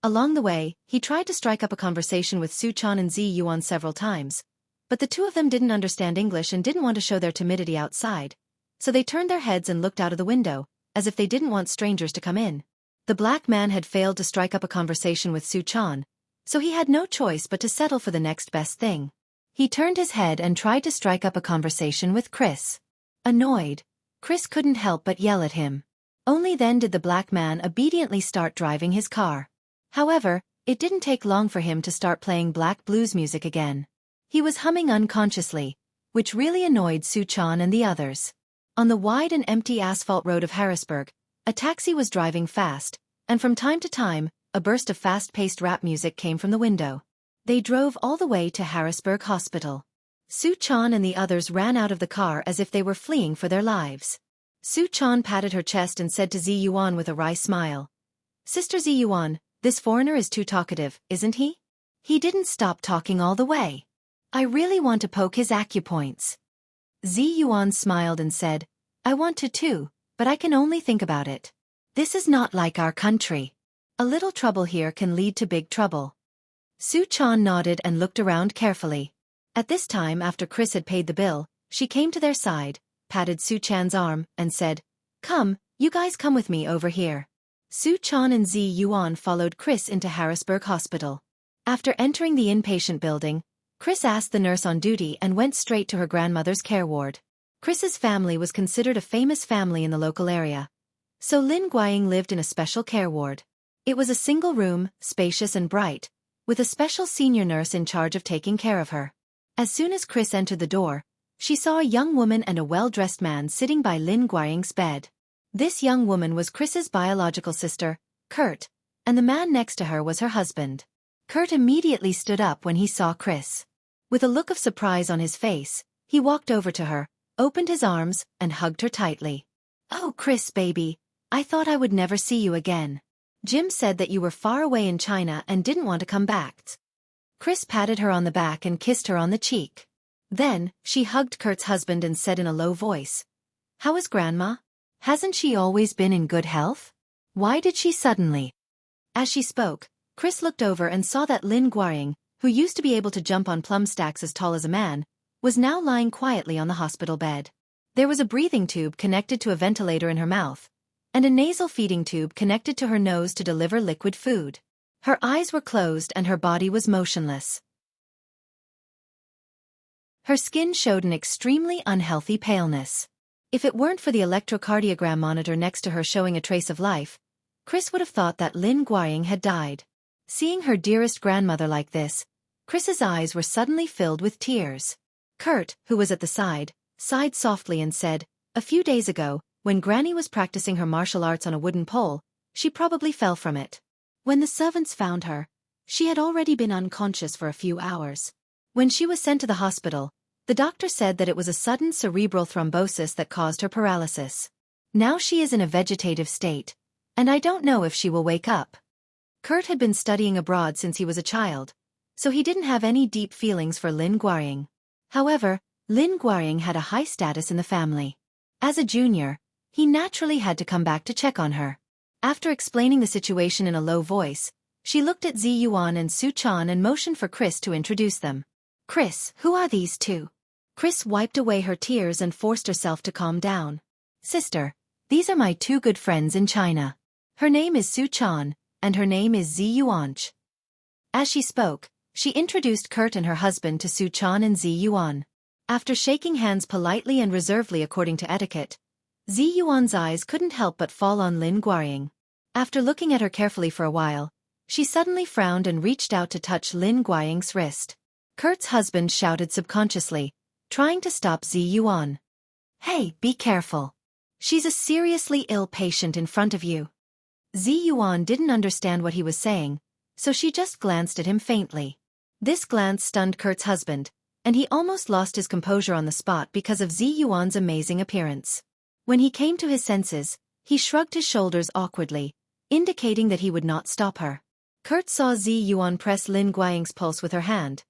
Along the way, he tried to strike up a conversation with Xueqi and Zi Yuan several times, but the two of them didn't understand English and didn't want to show their timidity outside, so they turned their heads and looked out of the window, as if they didn't want strangers to come in. The black man had failed to strike up a conversation with Xueqi, so he had no choice but to settle for the next best thing. He turned his head and tried to strike up a conversation with Chris. Annoyed, Chris couldn't help but yell at him. Only then did the black man obediently start driving his car. However, it didn't take long for him to start playing black blues music again. He was humming unconsciously, which really annoyed Xueqi and the others. On the wide and empty asphalt road of Harrisburg, a taxi was driving fast, and from time to time, a burst of fast-paced rap music came from the window. They drove all the way to Harrisburg Hospital. Xueqi and the others ran out of the car as if they were fleeing for their lives. Xueqi patted her chest and said to Zi Yuan with a wry smile, "Sister Zi Yuan, this foreigner is too talkative, isn't he? He didn't stop talking all the way. I really want to poke his acupoints." Zi Yuan smiled and said, "I want to too, but I can only think about it. This is not like our country. A little trouble here can lead to big trouble." Xueqi nodded and looked around carefully. At this time, after Chris had paid the bill, she came to their side, patted Xueqi's arm, and said, "Come, you guys come with me over here." Xueqi and Zi Yuan followed Chris into Harrisburg Hospital. After entering the inpatient building, Chris asked the nurse on duty and went straight to her grandmother's care ward. Chris's family was considered a famous family in the local area, so Lin Guiying lived in a special care ward. It was a single room, spacious and bright, with a special senior nurse in charge of taking care of her. As soon as Chris entered the door, she saw a young woman and a well-dressed man sitting by Lin Guiying's bed. This young woman was Chris's biological sister, Kurt, and the man next to her was her husband. Kurt immediately stood up when he saw Chris. With a look of surprise on his face, he walked over to her, opened his arms, and hugged her tightly. "Oh, Chris, baby, I thought I would never see you again. Jim said that you were far away in China and didn't want to come back." Chris patted her on the back and kissed her on the cheek. Then, she hugged Kurt's husband and said in a low voice, "How is Grandma? Hasn't she always been in good health? Why did she suddenly?" As she spoke, Chris looked over and saw that Lin Guiying, who used to be able to jump on plum stacks as tall as a man, was now lying quietly on the hospital bed. There was a breathing tube connected to a ventilator in her mouth, and a nasal feeding tube connected to her nose to deliver liquid food. Her eyes were closed and her body was motionless. Her skin showed an extremely unhealthy paleness. If it weren't for the electrocardiogram monitor next to her showing a trace of life, Chris would have thought that Lin Guiying had died. Seeing her dearest grandmother like this, Chris's eyes were suddenly filled with tears. Kurt, who was at the side, sighed softly and said, "A few days ago, when Granny was practicing her martial arts on a wooden pole, she probably fell from it. When the servants found her, she had already been unconscious for a few hours. When she was sent to the hospital, the doctor said that it was a sudden cerebral thrombosis that caused her paralysis. Now she is in a vegetative state, and I don't know if she will wake up." Kurt had been studying abroad since he was a child, so he didn't have any deep feelings for Lin Guiying. However, Lin Guiying had a high status in the family. As a junior, he naturally had to come back to check on her. After explaining the situation in a low voice, she looked at Zi Yuan and Su Chan and motioned for Chris to introduce them. "Chris, who are these two?" Chris wiped away her tears and forced herself to calm down. "Sister, these are my two good friends in China. Her name is Su Chan, and her name is Zi Yuanch." As she spoke, she introduced Kurt and her husband to Su Chan and Zi Yuan. After shaking hands politely and reservedly according to etiquette, Zi Yuan's eyes couldn't help but fall on Lin Guiying. After looking at her carefully for a while, she suddenly frowned and reached out to touch Lin Guiying's wrist. Kurt's husband shouted subconsciously, trying to stop Zi Yuan. "Hey, be careful. She's a seriously ill patient in front of you." Zi Yuan didn't understand what he was saying, so she just glanced at him faintly. This glance stunned Kurt's husband, and he almost lost his composure on the spot because of Zi Yuan's amazing appearance. When he came to his senses, he shrugged his shoulders awkwardly, indicating that he would not stop her. Kurt saw Zi Yuan press Lin Guiying's pulse with her hand,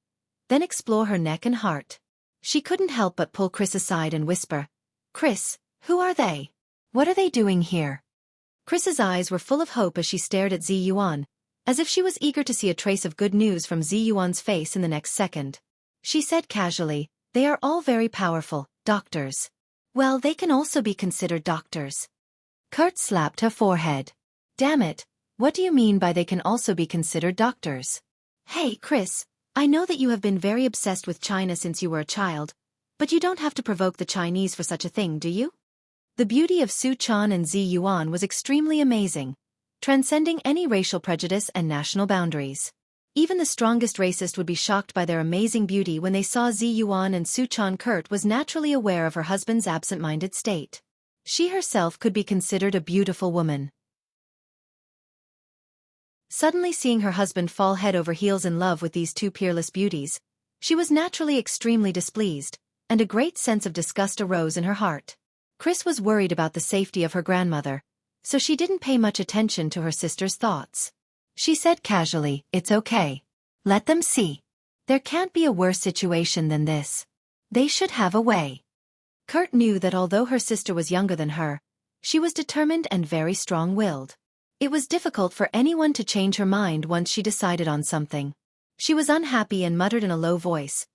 then explore her neck and heart. She couldn't help but pull Chris aside and whisper, "Chris, who are they? What are they doing here?" Chris's eyes were full of hope as she stared at Zi Yuan, as if she was eager to see a trace of good news from Zi Yuan's face in the next second. She said casually, "They are all very powerful, doctors." "Well, they can also be considered doctors." Kurt slapped her forehead. "Damn it, what do you mean by they can also be considered doctors?" "Hey, Chris, I know that you have been very obsessed with China since you were a child, but you don't have to provoke the Chinese for such a thing, do you?" The beauty of Su Chan and Zi Yuan was extremely amazing, transcending any racial prejudice and national boundaries. Even the strongest racist would be shocked by their amazing beauty when they saw Zi Yuan and Su Chan. Kurt was naturally aware of her husband's absent-minded state. She herself could be considered a beautiful woman. Suddenly seeing her husband fall head over heels in love with these two peerless beauties, she was naturally extremely displeased, and a great sense of disgust arose in her heart. Chris was worried about the safety of her grandmother, so she didn't pay much attention to her sister's thoughts. She said casually, "It's okay. Let them see. There can't be a worse situation than this. They should have a way." Kurt knew that although her sister was younger than her, she was determined and very strong-willed. It was difficult for anyone to change her mind once she decided on something. She was unhappy and muttered in a low voice,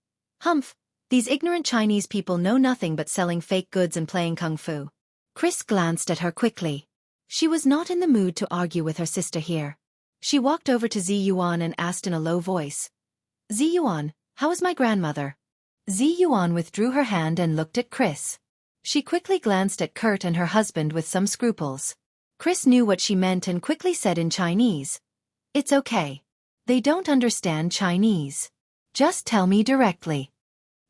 "Humph, these ignorant Chinese people know nothing but selling fake goods and playing kung fu." Chris glanced at her quickly. She was not in the mood to argue with her sister here. She walked over to Zi Yuan and asked in a low voice, "Zi Yuan, how is my grandmother?" Zi Yuan withdrew her hand and looked at Chris. She quickly glanced at Kurt and her husband with some scruples. Chris knew what she meant and quickly said in Chinese, "It's okay. They don't understand Chinese. Just tell me directly."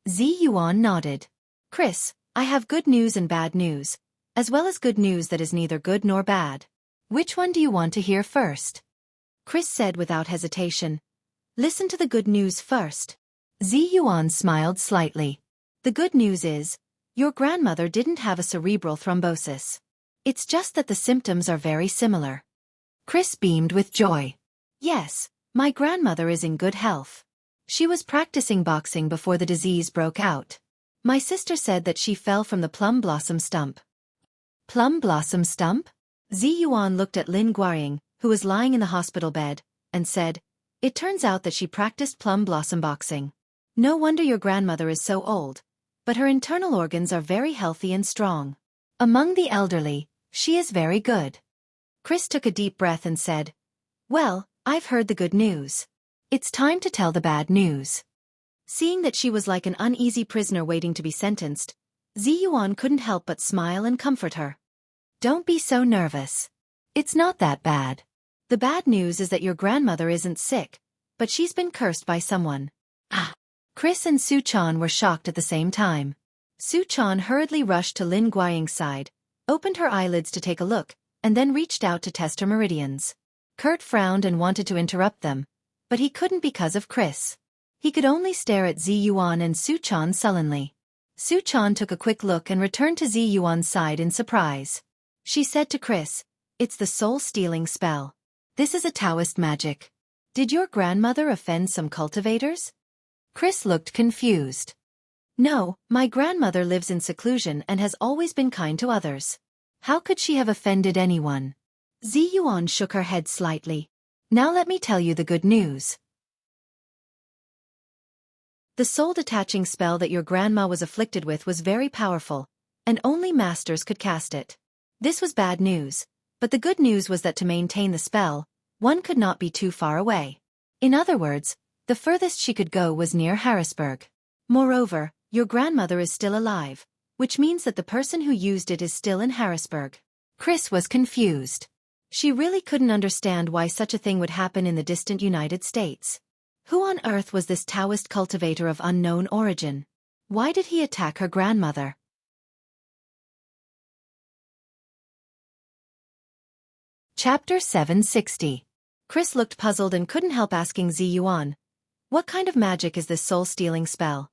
Zi Yuan nodded. "Chris, I have good news and bad news, as well as good news that is neither good nor bad. Which one do you want to hear first?" Chris said without hesitation, "Listen to the good news first." Zi Yuan smiled slightly. "The good news is, your grandmother didn't have a cerebral thrombosis. It's just that the symptoms are very similar." Chris beamed with joy. "Yes, my grandmother is in good health. She was practicing boxing before the disease broke out. My sister said that she fell from the plum blossom stump." Plum blossom stump? Zi Yuan looked at Lin Guiying, who was lying in the hospital bed, and said, "It turns out that she practiced plum blossom boxing. No wonder your grandmother is so old, but her internal organs are very healthy and strong. Among the elderly, she is very good." Chris took a deep breath and said, "Well, I've heard the good news. It's time to tell the bad news. Seeing that she was like an uneasy prisoner waiting to be sentenced, Ziyuan couldn't help but smile and comfort her. Don't be so nervous. It's not that bad. The bad news is that your grandmother isn't sick, but she's been cursed by someone. Ah! Chris and Su-chan were shocked at the same time. Su-chan hurriedly rushed to Lin Guiying's side, opened her eyelids to take a look, and then reached out to test her meridians. Kurt frowned and wanted to interrupt them, but he couldn't because of Chris. He could only stare at Ziyuan and Su-chan sullenly. Su-chan took a quick look and returned to Ziyuan's side in surprise. She said to Chris, "It's the soul-stealing spell. This is a Taoist magic. Did your grandmother offend some cultivators?" Chris looked confused. "No, my grandmother lives in seclusion and has always been kind to others. How could she have offended anyone?" Ziyuan shook her head slightly. "Now let me tell you the good news. The soul-detaching spell that your grandma was afflicted with was very powerful, and only masters could cast it. This was bad news, but the good news was that to maintain the spell, one could not be too far away. In other words, the furthest she could go was near Harrisburg. Moreover, your grandmother is still alive, which means that the person who used it is still in Harrisburg." Chris was confused. She really couldn't understand why such a thing would happen in the distant United States. Who on earth was this Taoist cultivator of unknown origin? Why did he attack her grandmother? Chapter 760. Chris looked puzzled and couldn't help asking Ziyuan, "What kind of magic is this soul-stealing spell?"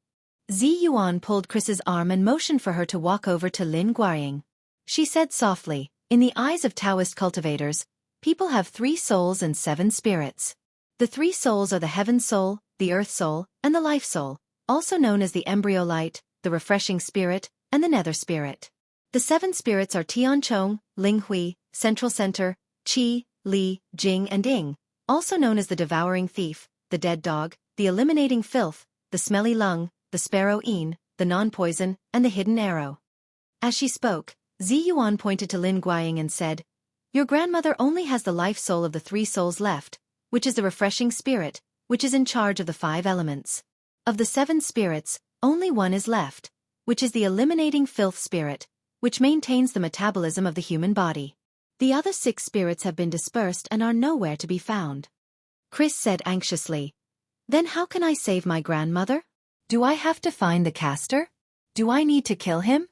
Ziyuan pulled Chris's arm and motioned for her to walk over to Lin Guiying. She said softly, "In the eyes of Taoist cultivators, people have 3 souls and 7 spirits. The 3 souls are the heaven soul, the earth soul, and the life soul, also known as the embryo light, the refreshing spirit, and the nether spirit. The 7 spirits are Tianchong, Linghui, Central Center, Qi, Li, Jing and Ying, also known as the devouring thief, the dead dog, the eliminating filth, the smelly lung, the sparrow Yin, the non-poison, and the hidden arrow." As she spoke, Ziyuan pointed to Lin Guiying and said, "Your grandmother only has the life soul of the 3 souls left, which is the refreshing spirit, which is in charge of the 5 elements. Of the 7 spirits, only 1 is left, which is the eliminating filth spirit, which maintains the metabolism of the human body. The other 6 spirits have been dispersed and are nowhere to be found." Chris said anxiously, "Then how can I save my grandmother? Do I have to find the caster? Do I need to kill him?"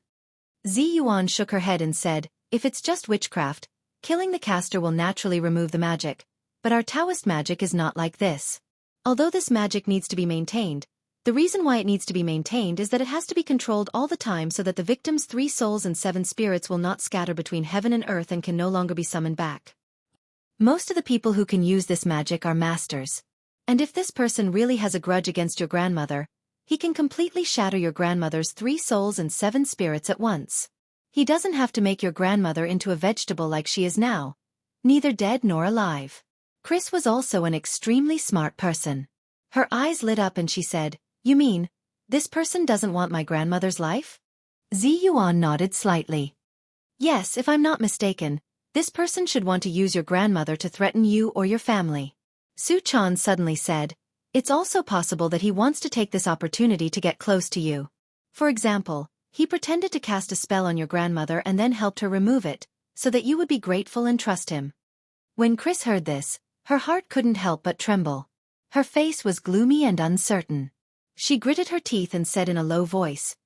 Ziyuan shook her head and said, "If it's just witchcraft, killing the caster will naturally remove the magic. But our Taoist magic is not like this. Although this magic needs to be maintained, the reason why it needs to be maintained is that it has to be controlled all the time so that the victim's 3 souls and 7 spirits will not scatter between heaven and earth and can no longer be summoned back. Most of the people who can use this magic are masters. And if this person really has a grudge against your grandmother, he can completely shatter your grandmother's 3 souls and 7 spirits at once. He doesn't have to make your grandmother into a vegetable like she is now, neither dead nor alive." Chris was also an extremely smart person. Her eyes lit up and she said, "You mean, this person doesn't want my grandmother's life?" Ziyuan nodded slightly. "Yes, if I'm not mistaken, this person should want to use your grandmother to threaten you or your family." Su-chan suddenly said, "It's also possible that he wants to take this opportunity to get close to you. For example, he pretended to cast a spell on your grandmother and then helped her remove it, so that you would be grateful and trust him." When Chris heard this, her heart couldn't help but tremble. Her face was gloomy and uncertain. She gritted her teeth and said in a low voice,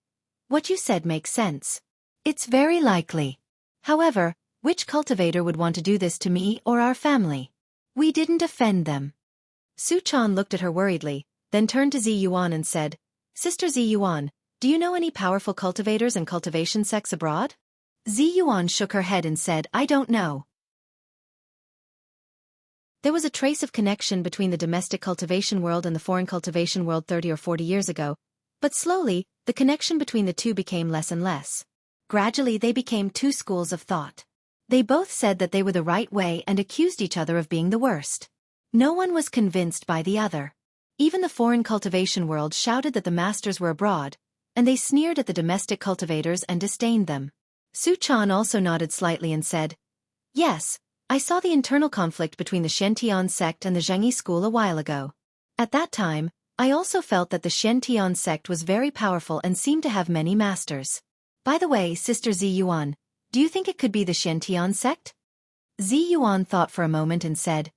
"What you said makes sense. It's very likely. However, which cultivator would want to do this to me or our family? We didn't offend them." Su-chan looked at her worriedly, then turned to Ziyuan and said, "Sister Ziyuan, do you know any powerful cultivators and cultivation sects abroad?" Ziyuan shook her head and said, "I don't know." There was a trace of connection between the domestic cultivation world and the foreign cultivation world 30 or 40 years ago, but slowly, the connection between the two became less and less. Gradually they became 2 schools of thought. They both said that they were the right way and accused each other of being the worst. No one was convinced by the other. Even the foreign cultivation world shouted that the masters were abroad, and they sneered at the domestic cultivators and disdained them. Su-chan also nodded slightly and said, "Yes, I saw the internal conflict between the Xiantian sect and the Zhengyi school a while ago. At that time, I also felt that the Xiantian sect was very powerful and seemed to have many masters. By the way, Sister Zi Yuan, do you think it could be the Xiantian sect? Zi Yuan thought for a moment and said,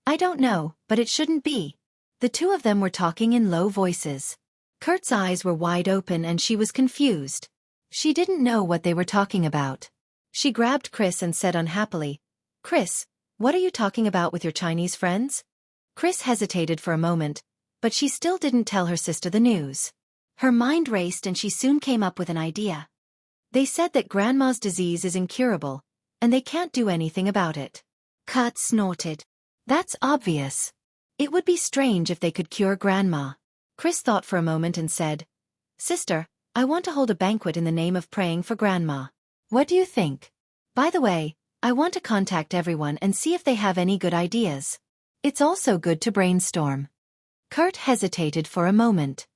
I don't know, but it shouldn't be. The two of them were talking in low voices. Kurt's eyes were wide open and she was confused. She didn't know what they were talking about. She grabbed Chris and said unhappily, Chris, what are you talking about with your Chinese friends? Chris hesitated for a moment, but she still didn't tell her sister the news. Her mind raced and she soon came up with an idea. They said that Grandma's disease is incurable, and they can't do anything about it. Kurt snorted. That's obvious. It would be strange if they could cure Grandma. Chris thought for a moment and said, Sister, I want to hold a banquet in the name of praying for Grandma. What do you think? By the way, I want to contact everyone and see if they have any good ideas. It's also good to brainstorm. Kurt hesitated for a moment.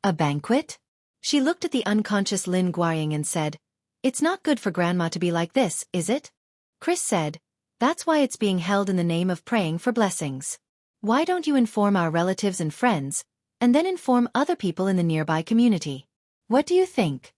A banquet? She looked at the unconscious Lin Guoying and said, It's not good for Grandma to be like this, is it? Chris said, That's why it's being held in the name of praying for blessings. Why don't you inform our relatives and friends, and then inform other people in the nearby community? What do you think?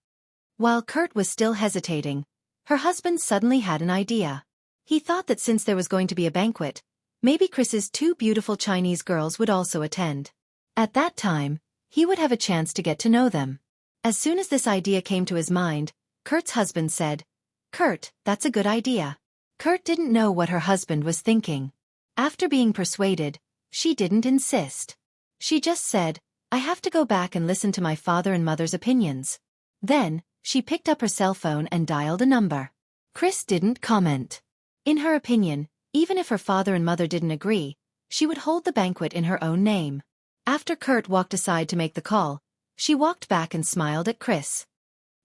While Kurt was still hesitating, her husband suddenly had an idea. He thought that since there was going to be a banquet, maybe Chris's two beautiful Chinese girls would also attend. At that time, he would have a chance to get to know them. As soon as this idea came to his mind, Kurt's husband said, Kurt, that's a good idea. Kurt didn't know what her husband was thinking. After being persuaded, she didn't insist. She just said, I have to go back and listen to my father and mother's opinions. Then, she picked up her cell phone and dialed a number. Chris didn't comment. In her opinion, even if her father and mother didn't agree, she would hold the banquet in her own name. After Kurt walked aside to make the call, she walked back and smiled at Chris.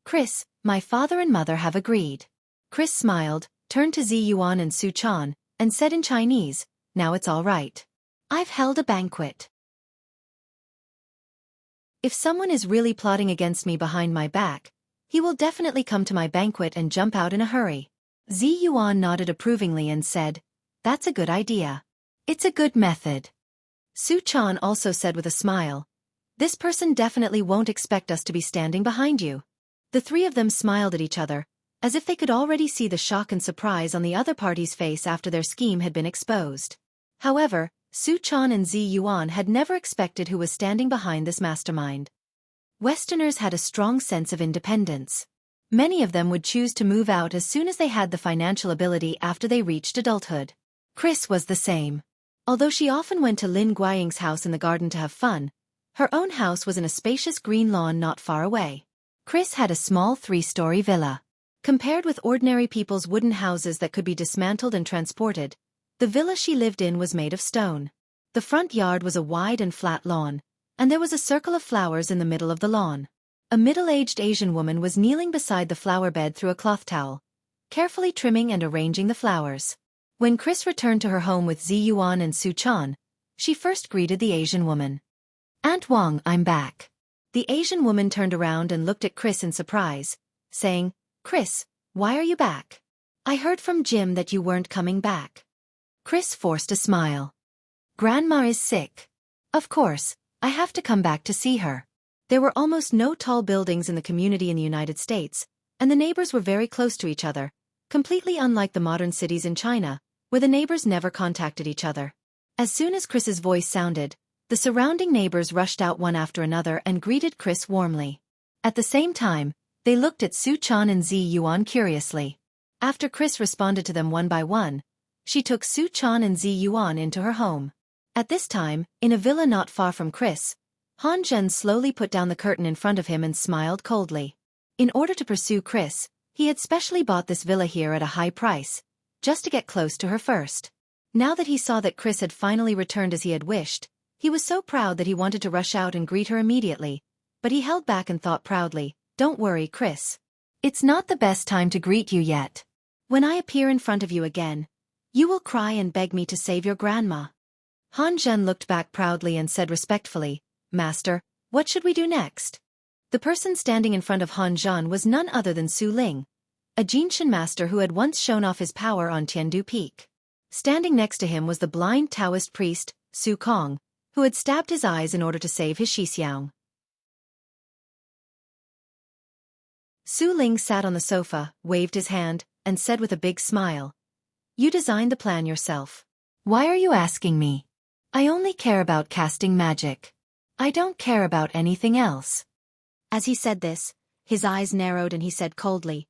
Chris, my father and mother have agreed. Chris smiled, turned to Zi Yuan and Su Chan, and said in Chinese, Now it's all right. I've held a banquet. If someone is really plotting against me behind my back, he will definitely come to my banquet and jump out in a hurry. Zi Yuan nodded approvingly and said, That's a good idea. It's a good method. Su Chan also said with a smile, This person definitely won't expect us to be standing behind you. The three of them smiled at each other, as if they could already see the shock and surprise on the other party's face after their scheme had been exposed. However, Su Chan and Zi Yuan had never expected who was standing behind this mastermind. Westerners had a strong sense of independence. Many of them would choose to move out as soon as they had the financial ability after they reached adulthood. Chris was the same. Although she often went to Lin Guoying's house in the garden to have fun, her own house was in a spacious green lawn not far away. Chris had a small 3-story villa. Compared with ordinary people's wooden houses that could be dismantled and transported, the villa she lived in was made of stone. The front yard was a wide and flat lawn, and there was a circle of flowers in the middle of the lawn. A middle-aged Asian woman was kneeling beside the flower bed through a cloth towel, carefully trimming and arranging the flowers. When Chris returned to her home with Zi Yuan and Su Chan, she first greeted the Asian woman. Aunt Wang, I'm back. The Asian woman turned around and looked at Chris in surprise, saying, Chris, why are you back? I heard from Jim that you weren't coming back. Chris forced a smile. Grandma is sick. Of course, I have to come back to see her. There were almost no tall buildings in the community in the United States, and the neighbors were very close to each other, completely unlike the modern cities in China, where the neighbors never contacted each other. As soon as Chris's voice sounded, the surrounding neighbors rushed out one after another and greeted Chris warmly. At the same time, they looked at Su Chan and Zi Yuan curiously. After Chris responded to them one by one, she took Su Chan and Zi Yuan into her home. At this time, in a villa not far from Chris, Han Zhen slowly put down the curtain in front of him and smiled coldly. In order to pursue Chris, he had specially bought this villa here at a high price, just to get close to her first. Now that he saw that Chris had finally returned as he had wished, he was so proud that he wanted to rush out and greet her immediately, but he held back and thought proudly, Don't worry, Chris. It's not the best time to greet you yet. When I appear in front of you again, you will cry and beg me to save your grandma. Han Zhen looked back proudly and said respectfully, Master, what should we do next? The person standing in front of Han Zhen was none other than Su Ling, a Jinshan master who had once shown off his power on Tiandu Peak. Standing next to him was the blind Taoist priest, Xueqi, who had stabbed his eyes in order to save his Xixiang. Su Ling sat on the sofa, waved his hand, and said with a big smile, "You designed the plan yourself. Why are you asking me? I only care about casting magic. I don't care about anything else." As he said this, his eyes narrowed and he said coldly,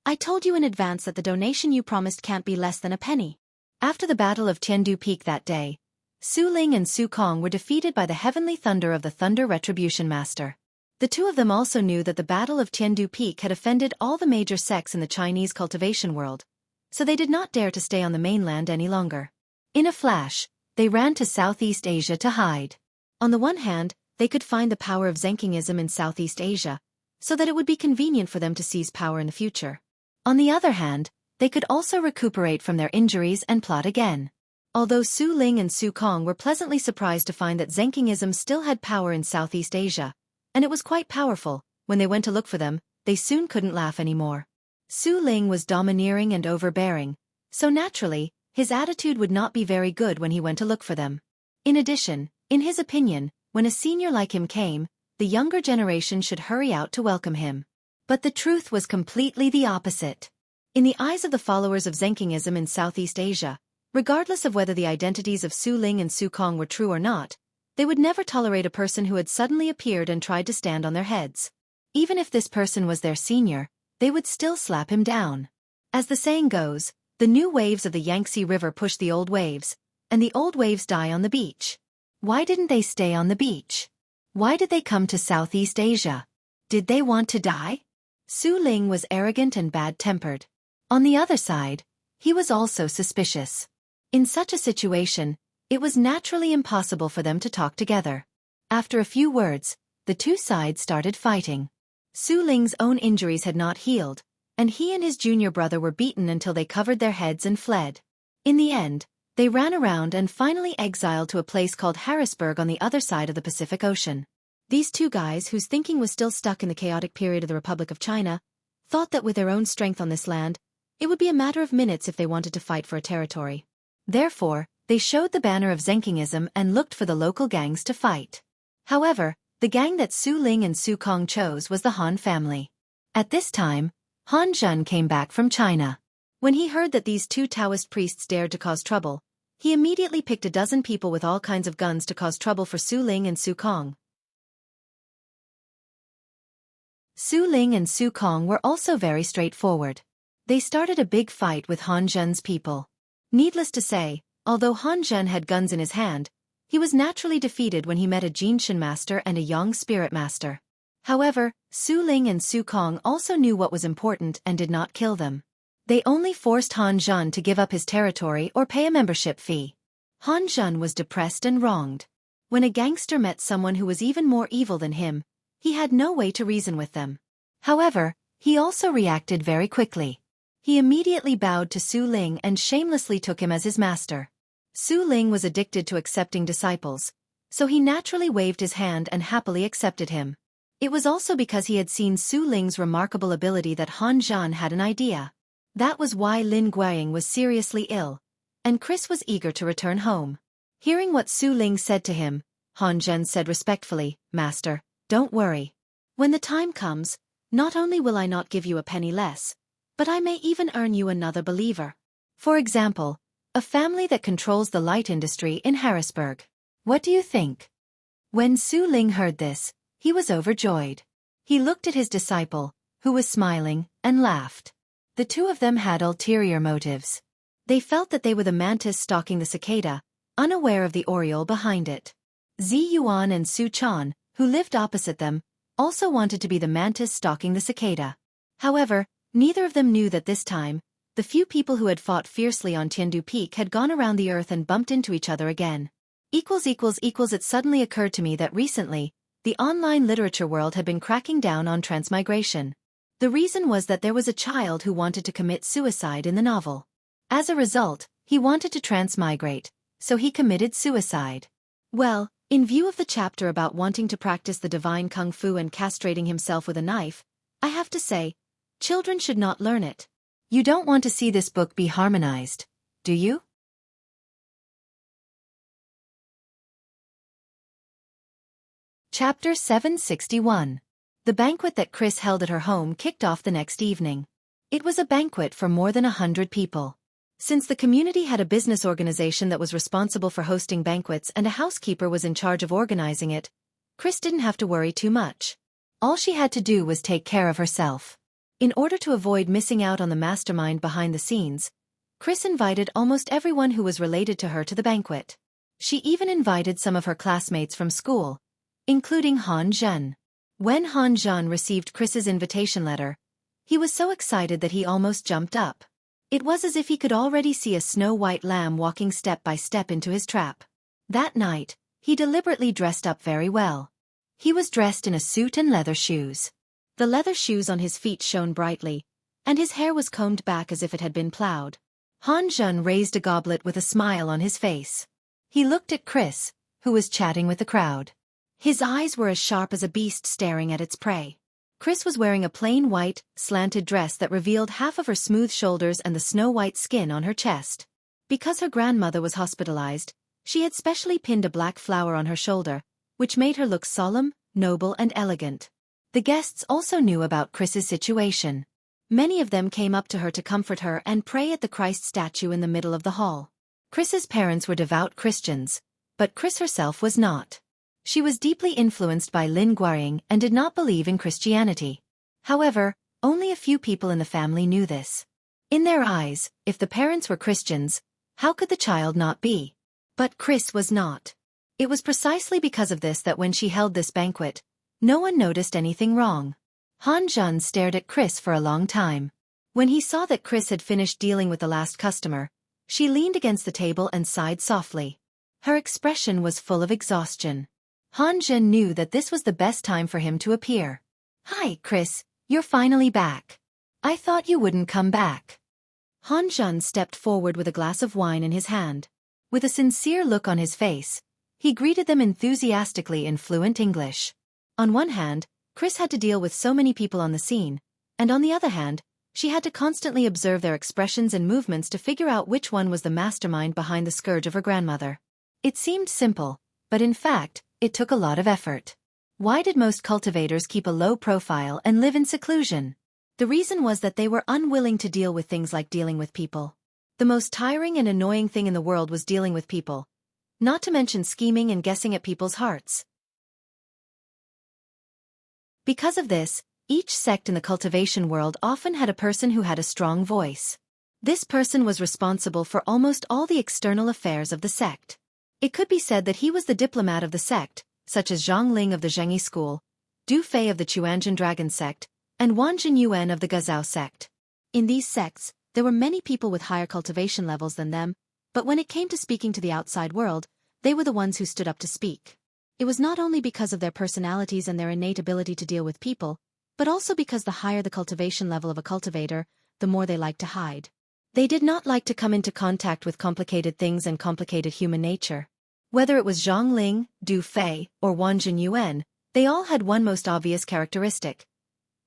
"I told you in advance that the donation you promised can't be less than a penny." After the Battle of Tiandu Peak that day, Su Ling and Xueqi were defeated by the heavenly thunder of the Thunder Retribution Master. The two of them also knew that the Battle of Tiandu Peak had offended all the major sects in the Chinese cultivation world, so they did not dare to stay on the mainland any longer. In a flash, they ran to Southeast Asia to hide. On the one hand, they could find the power of Zenkingism in Southeast Asia, so that it would be convenient for them to seize power in the future. On the other hand, they could also recuperate from their injuries and plot again. Although Su Ling and Xueqi were pleasantly surprised to find that Zenkingism still had power in Southeast Asia, and it was quite powerful, when they went to look for them, they soon couldn't laugh anymore. Su Ling was domineering and overbearing, so naturally, his attitude would not be very good when he went to look for them. In addition, in his opinion, when a senior like him came, the younger generation should hurry out to welcome him. But the truth was completely the opposite. In the eyes of the followers of Zenkingism in Southeast Asia, regardless of whether the identities of Su Ling and Xueqi were true or not, they would never tolerate a person who had suddenly appeared and tried to stand on their heads. Even if this person was their senior, they would still slap him down. As the saying goes, the new waves of the Yangtze River push the old waves, and the old waves die on the beach. Why didn't they stay on the beach? Why did they come to Southeast Asia? Did they want to die? Su Ling was arrogant and bad-tempered. On the other side, he was also suspicious. In such a situation, it was naturally impossible for them to talk together. After a few words, the two sides started fighting. Su Ling's own injuries had not healed, and he and his junior brother were beaten until they covered their heads and fled. In the end, they ran around and finally exiled to a place called Harrisburg on the other side of the Pacific Ocean. These two guys, whose thinking was still stuck in the chaotic period of the Republic of China, thought that with their own strength on this land, it would be a matter of minutes if they wanted to fight for a territory. Therefore, they showed the banner of Zenkingism and looked for the local gangs to fight. However, the gang that Su Ling and Xueqi chose was the Han family. At this time, Han Zhun came back from China. When he heard that these two Taoist priests dared to cause trouble, he immediately picked a dozen people with all kinds of guns to cause trouble for Su Ling and Xueqi. Su Ling and Xueqi were also very straightforward. They started a big fight with Han Zhun's people. Needless to say, although Han Zhun had guns in his hand, he was naturally defeated when he met a Jinshin master and a Yang spirit master. However, Su Ling and Xueqi also knew what was important and did not kill them. They only forced Han Zhun to give up his territory or pay a membership fee. Han Zhun was depressed and wronged. When a gangster met someone who was even more evil than him, he had no way to reason with them. However, he also reacted very quickly. He immediately bowed to Su Ling and shamelessly took him as his master. Su Ling was addicted to accepting disciples, so he naturally waved his hand and happily accepted him. It was also because he had seen Su Ling's remarkable ability that Han Zhun had an idea. That was why Lin Guiying was seriously ill, and Chris was eager to return home. Hearing what Su Ling said to him, Han Zhun said respectfully, "Master, don't worry. When the time comes, not only will I not give you a penny less, but I may even earn you another believer. For example, a family that controls the light industry in Harrisburg. What do you think?" When Su Ling heard this, he was overjoyed. He looked at his disciple, who was smiling, and laughed. The two of them had ulterior motives. They felt that they were the mantis stalking the cicada, unaware of the oriole behind it. Zi Yuan and Su Chan, who lived opposite them, also wanted to be the mantis stalking the cicada. However, neither of them knew that this time, the few people who had fought fiercely on Tiandu Peak had gone around the earth and bumped into each other again. It suddenly occurred to me that recently, the online literature world had been cracking down on transmigration. The reason was that there was a child who wanted to commit suicide in the novel. As a result, he wanted to transmigrate, so he committed suicide. Well, in view of the chapter about wanting to practice the divine kung fu and castrating himself with a knife, I have to say, children should not learn it. You don't want to see this book be harmonized, do you? Chapter 761. The banquet that Chris held at her home kicked off the next evening. It was a banquet for more than 100 people. Since the community had a business organization that was responsible for hosting banquets and a housekeeper was in charge of organizing it, Chris didn't have to worry too much. All she had to do was take care of herself. In order to avoid missing out on the mastermind behind the scenes, Chris invited almost everyone who was related to her to the banquet. She even invited some of her classmates from school, including Han Zhen. When Han Zhen received Chris's invitation letter, he was so excited that he almost jumped up. It was as if he could already see a snow-white lamb walking step by step into his trap. That night, he deliberately dressed up very well. He was dressed in a suit and leather shoes. The leather shoes on his feet shone brightly, and his hair was combed back as if it had been plowed. Han Zhen raised a goblet with a smile on his face. He looked at Chris, who was chatting with the crowd. His eyes were as sharp as a beast staring at its prey. Chris was wearing a plain white, slanted dress that revealed half of her smooth shoulders and the snow-white skin on her chest. Because her grandmother was hospitalized, she had specially pinned a black flower on her shoulder, which made her look solemn, noble and elegant. The guests also knew about Chris's situation. Many of them came up to her to comfort her and pray at the Christ statue in the middle of the hall. Chris's parents were devout Christians, but Chris herself was not. She was deeply influenced by Lin Guarying and did not believe in Christianity. However, only a few people in the family knew this. In their eyes, if the parents were Christians, how could the child not be? But Chris was not. It was precisely because of this that when she held this banquet, no one noticed anything wrong. Han Zhen stared at Chris for a long time. When he saw that Chris had finished dealing with the last customer, she leaned against the table and sighed softly. Her expression was full of exhaustion. Han Zhen knew that this was the best time for him to appear. "Hi, Chris, you're finally back. I thought you wouldn't come back." Han Zhen stepped forward with a glass of wine in his hand. With a sincere look on his face, he greeted them enthusiastically in fluent English. On one hand, Chris had to deal with so many people on the scene, and on the other hand, she had to constantly observe their expressions and movements to figure out which one was the mastermind behind the scourge of her grandmother. It seemed simple, but in fact, it took a lot of effort. Why did most cultivators keep a low profile and live in seclusion? The reason was that they were unwilling to deal with things like dealing with people. The most tiring and annoying thing in the world was dealing with people, not to mention scheming and guessing at people's hearts. Because of this, each sect in the cultivation world often had a person who had a strong voice. This person was responsible for almost all the external affairs of the sect. It could be said that he was the diplomat of the sect, such as Zhang Ling of the Zhengyi school, Du Fei of the Chuanjin Dragon sect, and Wan Jin Yuan of the Gazao sect. In these sects, there were many people with higher cultivation levels than them, but when it came to speaking to the outside world, they were the ones who stood up to speak. It was not only because of their personalities and their innate ability to deal with people, but also because the higher the cultivation level of a cultivator, the more they liked to hide. They did not like to come into contact with complicated things and complicated human nature. Whether it was Zhang Ling, Du Fei, or Wan Jin Yuan, they all had one most obvious characteristic.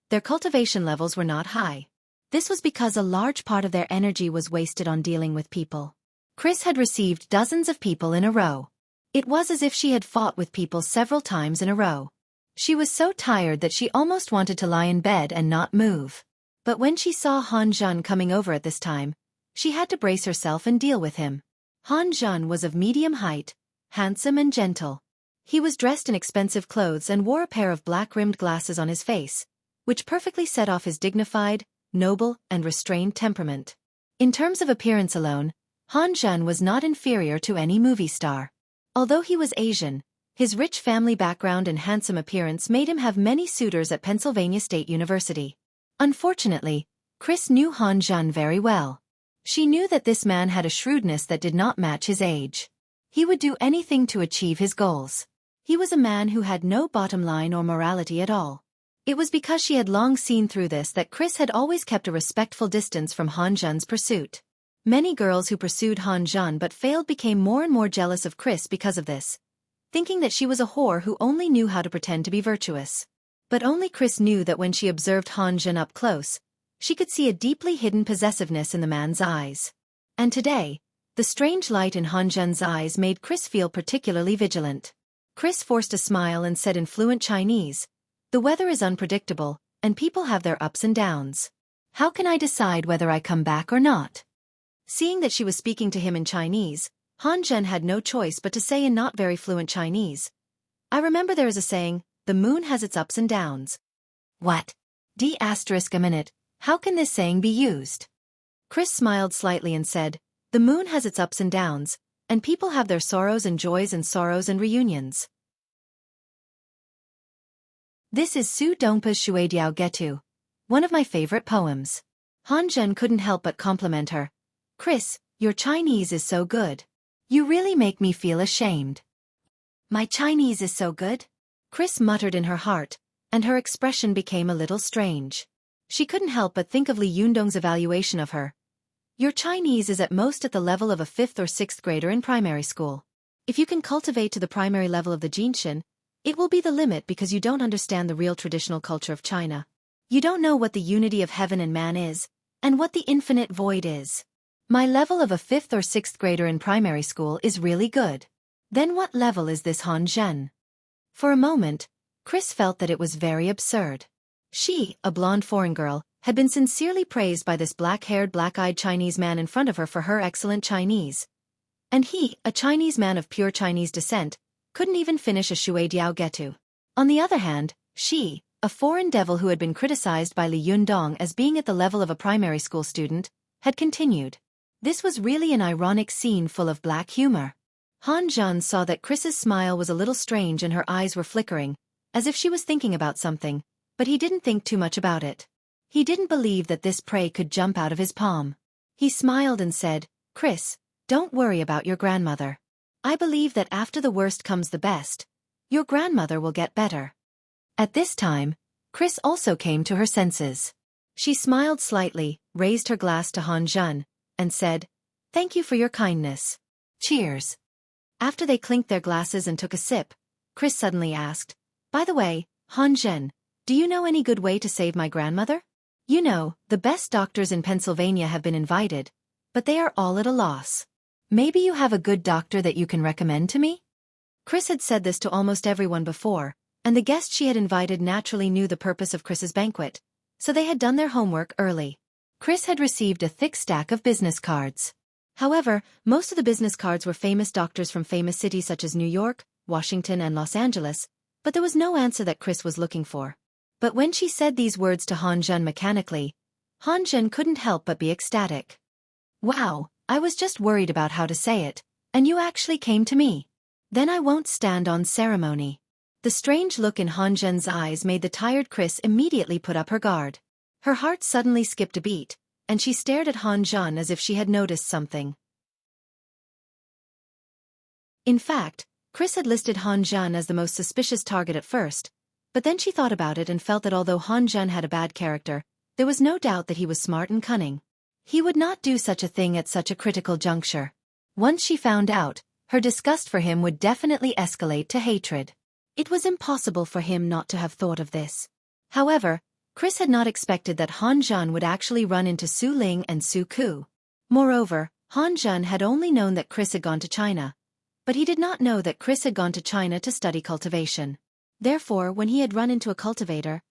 Their cultivation levels were not high. This was because a large part of their energy was wasted on dealing with people. Chris had received dozens of people in a row. It was as if she had fought with people several times in a row. She was so tired that she almost wanted to lie in bed and not move. But when she saw Han Zhen coming over at this time, she had to brace herself and deal with him. Han Zhen was of medium height, handsome and gentle. He was dressed in expensive clothes and wore a pair of black-rimmed glasses on his face, which perfectly set off his dignified, noble, and restrained temperament. In terms of appearance alone, Han Zhen was not inferior to any movie star. Although he was Asian, his rich family background and handsome appearance made him have many suitors at Pennsylvania State University. Unfortunately, Chris knew Han Zhen very well. She knew that this man had a shrewdness that did not match his age. He would do anything to achieve his goals. He was a man who had no bottom line or morality at all. It was because she had long seen through this that Chris had always kept a respectful distance from Han Zhen's pursuit. Many girls who pursued Han Zhen but failed became more and more jealous of Chris because of this, thinking that she was a whore who only knew how to pretend to be virtuous. But only Chris knew that when she observed Han Zhen up close, she could see a deeply hidden possessiveness in the man's eyes. And today, the strange light in Han Zhen's eyes made Chris feel particularly vigilant. Chris forced a smile and said in fluent Chinese, "The weather is unpredictable, and people have their ups and downs. How can I decide whether I come back or not?" Seeing that she was speaking to him in Chinese, Han Zhen had no choice but to say in not very fluent Chinese, "I remember there is a saying, the moon has its ups and downs." "What? A minute, how can this saying be used?" Chris smiled slightly and said, "The moon has its ups and downs, and people have their sorrows and joys and sorrows and reunions." This is Su Dongpa's Xueqi, one of my favorite poems. Han Zhen couldn't help but compliment her. "Chris, your Chinese is so good. You really make me feel ashamed." "My Chinese is so good?" Chris muttered in her heart, and her expression became a little strange. She couldn't help but think of Li Yundong's evaluation of her. "Your Chinese is at most at the level of a 5th or 6th grader in primary school. If you can cultivate to the primary level of the Jinshin, it will be the limit because you don't understand the real traditional culture of China. You don't know what the unity of heaven and man is, and what the infinite void is. My level of a 5th or 6th grader in primary school is really good. Then what level is this Han Zhen?" For a moment, Chris felt that it was very absurd. She, a blonde foreign girl, had been sincerely praised by this black-haired, black-eyed Chinese man in front of her for her excellent Chinese. And he, a Chinese man of pure Chinese descent, couldn't even finish a Xueqi. On the other hand, she, a foreign devil who had been criticized by Li Yundong as being at the level of a primary school student, had continued. This was really an ironic scene full of black humor. Han Zhen saw that Chris's smile was a little strange and her eyes were flickering, as if she was thinking about something, but he didn't think too much about it. He didn't believe that this prey could jump out of his palm. He smiled and said, "Chris, don't worry about your grandmother. I believe that after the worst comes the best. Your grandmother will get better." At this time, Chris also came to her senses. She smiled slightly, raised her glass to Han Zhen, and said, "Thank you for your kindness. Cheers." After they clinked their glasses and took a sip, Chris suddenly asked, "By the way, Han Zhen, do you know any good way to save my grandmother? You know, the best doctors in Pennsylvania have been invited, but they are all at a loss. Maybe you have a good doctor that you can recommend to me?" Chris had said this to almost everyone before, and the guests she had invited naturally knew the purpose of Chris's banquet, so they had done their homework early. Chris had received a thick stack of business cards. However, most of the business cards were famous doctors from famous cities such as New York, Washington and Los Angeles, but there was no answer that Chris was looking for. But when she said these words to Han Zhen mechanically, Han Zhen couldn't help but be ecstatic. "Wow, I was just worried about how to say it, and you actually came to me. Then I won't stand on ceremony." The strange look in Han Zhen's eyes made the tired Chris immediately put up her guard. Her heart suddenly skipped a beat, and she stared at Han Zhen as if she had noticed something. In fact, Chris had listed Han Zhen as the most suspicious target at first, but then she thought about it and felt that although Han Zhen had a bad character, there was no doubt that he was smart and cunning. He would not do such a thing at such a critical juncture. Once she found out, her disgust for him would definitely escalate to hatred. It was impossible for him not to have thought of this. However, Chris had not expected that Han Zhen would actually run into Su Ling and Xueqi. Moreover, Han Zhen had only known that Chris had gone to China, but he did not know that Chris had gone to China to study cultivation. Therefore, when he had run into a cultivator,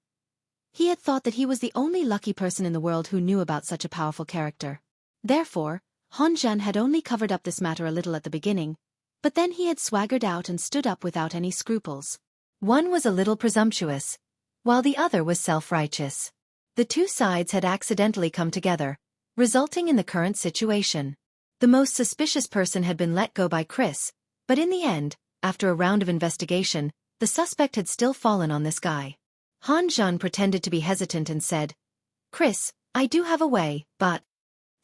he had thought that he was the only lucky person in the world who knew about such a powerful character. Therefore, Han Zhen had only covered up this matter a little at the beginning, but then he had swaggered out and stood up without any scruples. One was a little presumptuous, while the other was self-righteous. The two sides had accidentally come together, resulting in the current situation. The most suspicious person had been let go by Chris, but in the end, after a round of investigation, the suspect had still fallen on this guy. Han Zhen pretended to be hesitant and said, "Chris, I do have a way, but..."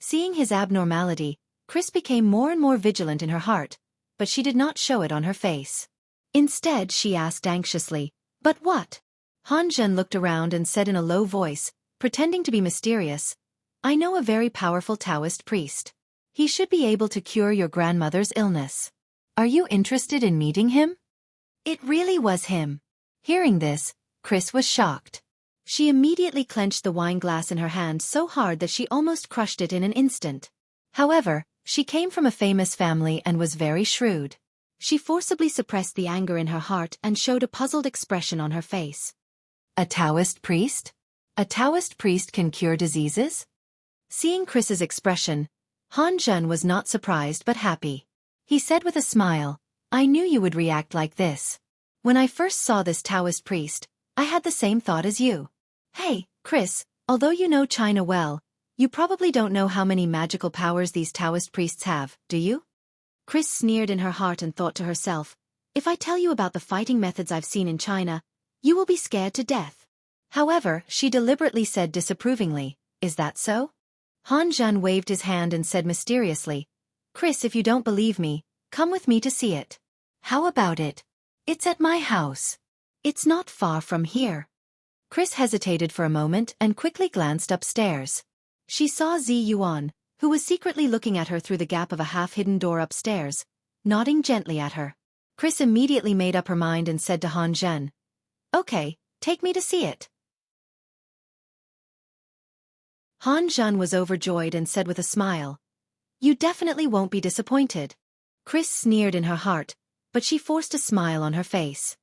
Seeing his abnormality, Chris became more and more vigilant in her heart, but she did not show it on her face. Instead, she asked anxiously, "But what?" Han Zhen looked around and said in a low voice, pretending to be mysterious, "I know a very powerful Taoist priest. He should be able to cure your grandmother's illness. Are you interested in meeting him?" It really was him. Hearing this, Chris was shocked. She immediately clenched the wine glass in her hand so hard that she almost crushed it in an instant. However, she came from a famous family and was very shrewd. She forcibly suppressed the anger in her heart and showed a puzzled expression on her face. A Taoist priest? A Taoist priest can cure diseases? Seeing Chris's expression, Han Zhen was not surprised but happy. He said with a smile, I knew you would react like this. When I first saw this Taoist priest, I had the same thought as you. Hey, Chris, although you know China well, you probably don't know how many magical powers these Taoist priests have, do you? Chris sneered in her heart and thought to herself, if I tell you about the fighting methods I've seen in China, you will be scared to death. However, she deliberately said disapprovingly, is that so? Han Zhen waved his hand and said mysteriously, Chris, if you don't believe me, come with me to see it. How about it? It's at my house. It's not far from here. Chris hesitated for a moment and quickly glanced upstairs. She saw Zi Yuan, who was secretly looking at her through the gap of a half-hidden door upstairs, nodding gently at her. Chris immediately made up her mind and said to Han Zhen, Okay, take me to see it. Han Zhen was overjoyed and said with a smile, You definitely won't be disappointed. Chris sneered in her heart, but she forced a smile on her face.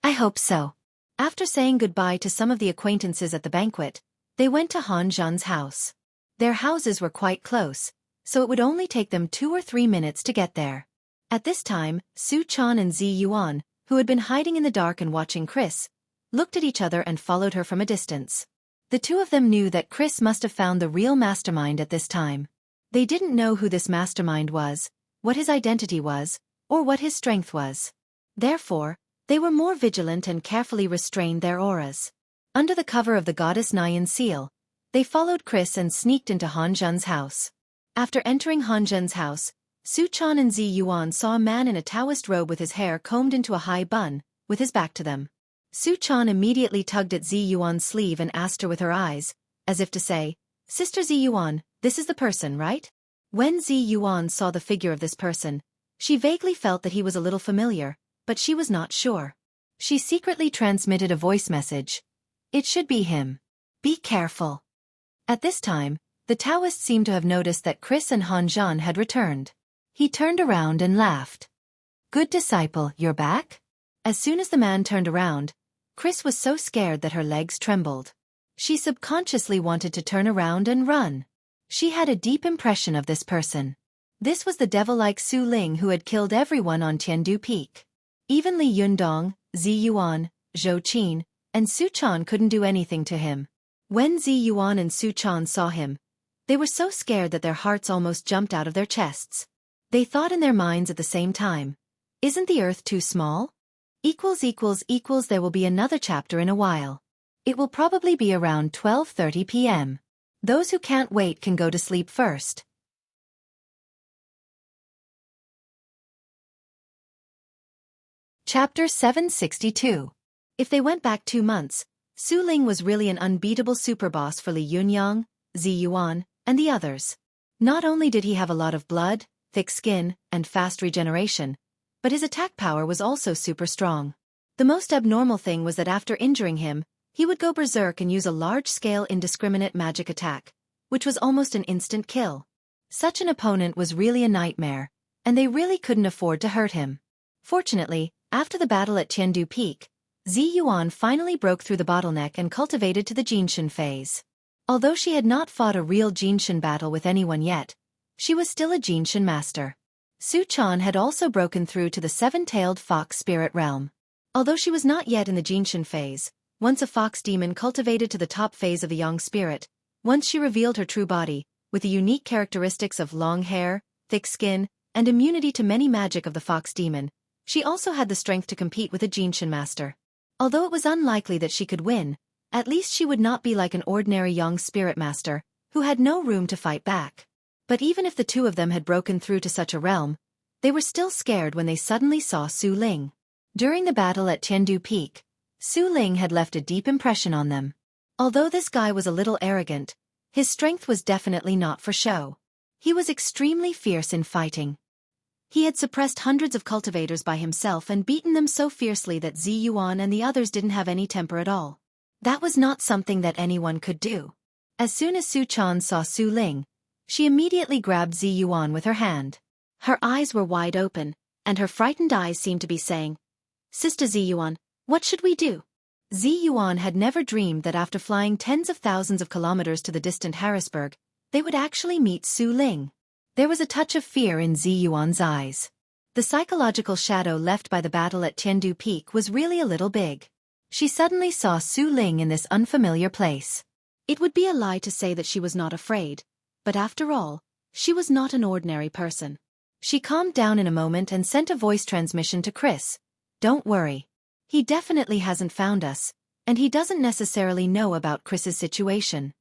I hope so. After saying goodbye to some of the acquaintances at the banquet, they went to Han Zhen's house. Their houses were quite close, so it would only take them 2 or 3 minutes to get there. At this time, Su Chan and Zi Yuan, who had been hiding in the dark and watching Chris, looked at each other and followed her from a distance. The two of them knew that Chris must have found the real mastermind at this time. They didn't know who this mastermind was, what his identity was, or what his strength was. Therefore, they were more vigilant and carefully restrained their auras. Under the cover of the goddess Nyan seal, they followed Chris and sneaked into Han Zhen's house. After entering Han Zhen's house, Su Chan and Zi Yuan saw a man in a Taoist robe with his hair combed into a high bun, with his back to them. Su Chan immediately tugged at Zi Yuan's sleeve and asked her with her eyes, as if to say, Sister Zi Yuan, this is the person, right? When Zi Yuan saw the figure of this person, she vaguely felt that he was a little familiar, but she was not sure. She secretly transmitted a voice message. It should be him. Be careful. At this time, the Taoist seemed to have noticed that Chris and Han Zhen had returned. He turned around and laughed. Good disciple, you're back? As soon as the man turned around, Chris was so scared that her legs trembled. She subconsciously wanted to turn around and run. She had a deep impression of this person. This was the devil-like Su Ling who had killed everyone on Tiandu Peak. Even Li Yundong, Zi Yuan, Zhou Qin, and Su Chan couldn't do anything to him. When Zi Yuan and Su Chan saw him, they were so scared that their hearts almost jumped out of their chests. They thought in their minds at the same time, isn't the earth too small? There will be another chapter in a while. It will probably be around 12:30 p.m. Those who can't wait can go to sleep first. Chapter 762. If they went back 2 months, Su Ling was really an unbeatable superboss for Li Yunyang, Zi Yuan, and the others. Not only did he have a lot of blood, thick skin, and fast regeneration, but his attack power was also super strong. The most abnormal thing was that after injuring him, he would go berserk and use a large-scale indiscriminate magic attack, which was almost an instant kill. Such an opponent was really a nightmare, and they really couldn't afford to hurt him. Fortunately, after the battle at Tiandu Peak, Zi Yuan finally broke through the bottleneck and cultivated to the Jinshin phase. Although she had not fought a real Jinshin battle with anyone yet, she was still a Jinshin master. Su Chan had also broken through to the seven-tailed fox spirit realm. Although she was not yet in the Jinshin phase, once a fox demon cultivated to the top phase of the Yang spirit, once she revealed her true body, with the unique characteristics of long hair, thick skin, and immunity to many magic of the fox demon, she also had the strength to compete with a Jinshin master. Although it was unlikely that she could win, at least she would not be like an ordinary Yang spirit master, who had no room to fight back. But even if the two of them had broken through to such a realm, they were still scared when they suddenly saw Su Ling. During the battle at Tiandu Peak, Su Ling had left a deep impression on them. Although this guy was a little arrogant, his strength was definitely not for show. He was extremely fierce in fighting. He had suppressed hundreds of cultivators by himself and beaten them so fiercely that Zi Yuan and the others didn't have any temper at all. That was not something that anyone could do. As soon as Su Chan saw Su Ling, she immediately grabbed Zi Yuan with her hand. Her eyes were wide open, and her frightened eyes seemed to be saying, "Sister Ziyuan, what should we do?" Ziyuan had never dreamed that after flying tens of thousands of kilometers to the distant Harrisburg, they would actually meet Su Ling. There was a touch of fear in Ziyuan's eyes. The psychological shadow left by the battle at Tiandu Peak was really a little big. She suddenly saw Su Ling in this unfamiliar place. It would be a lie to say that she was not afraid, but after all, she was not an ordinary person. She calmed down in a moment and sent a voice transmission to Chris. "Don't worry. He definitely hasn't found us, and he doesn't necessarily know about Chris's situation."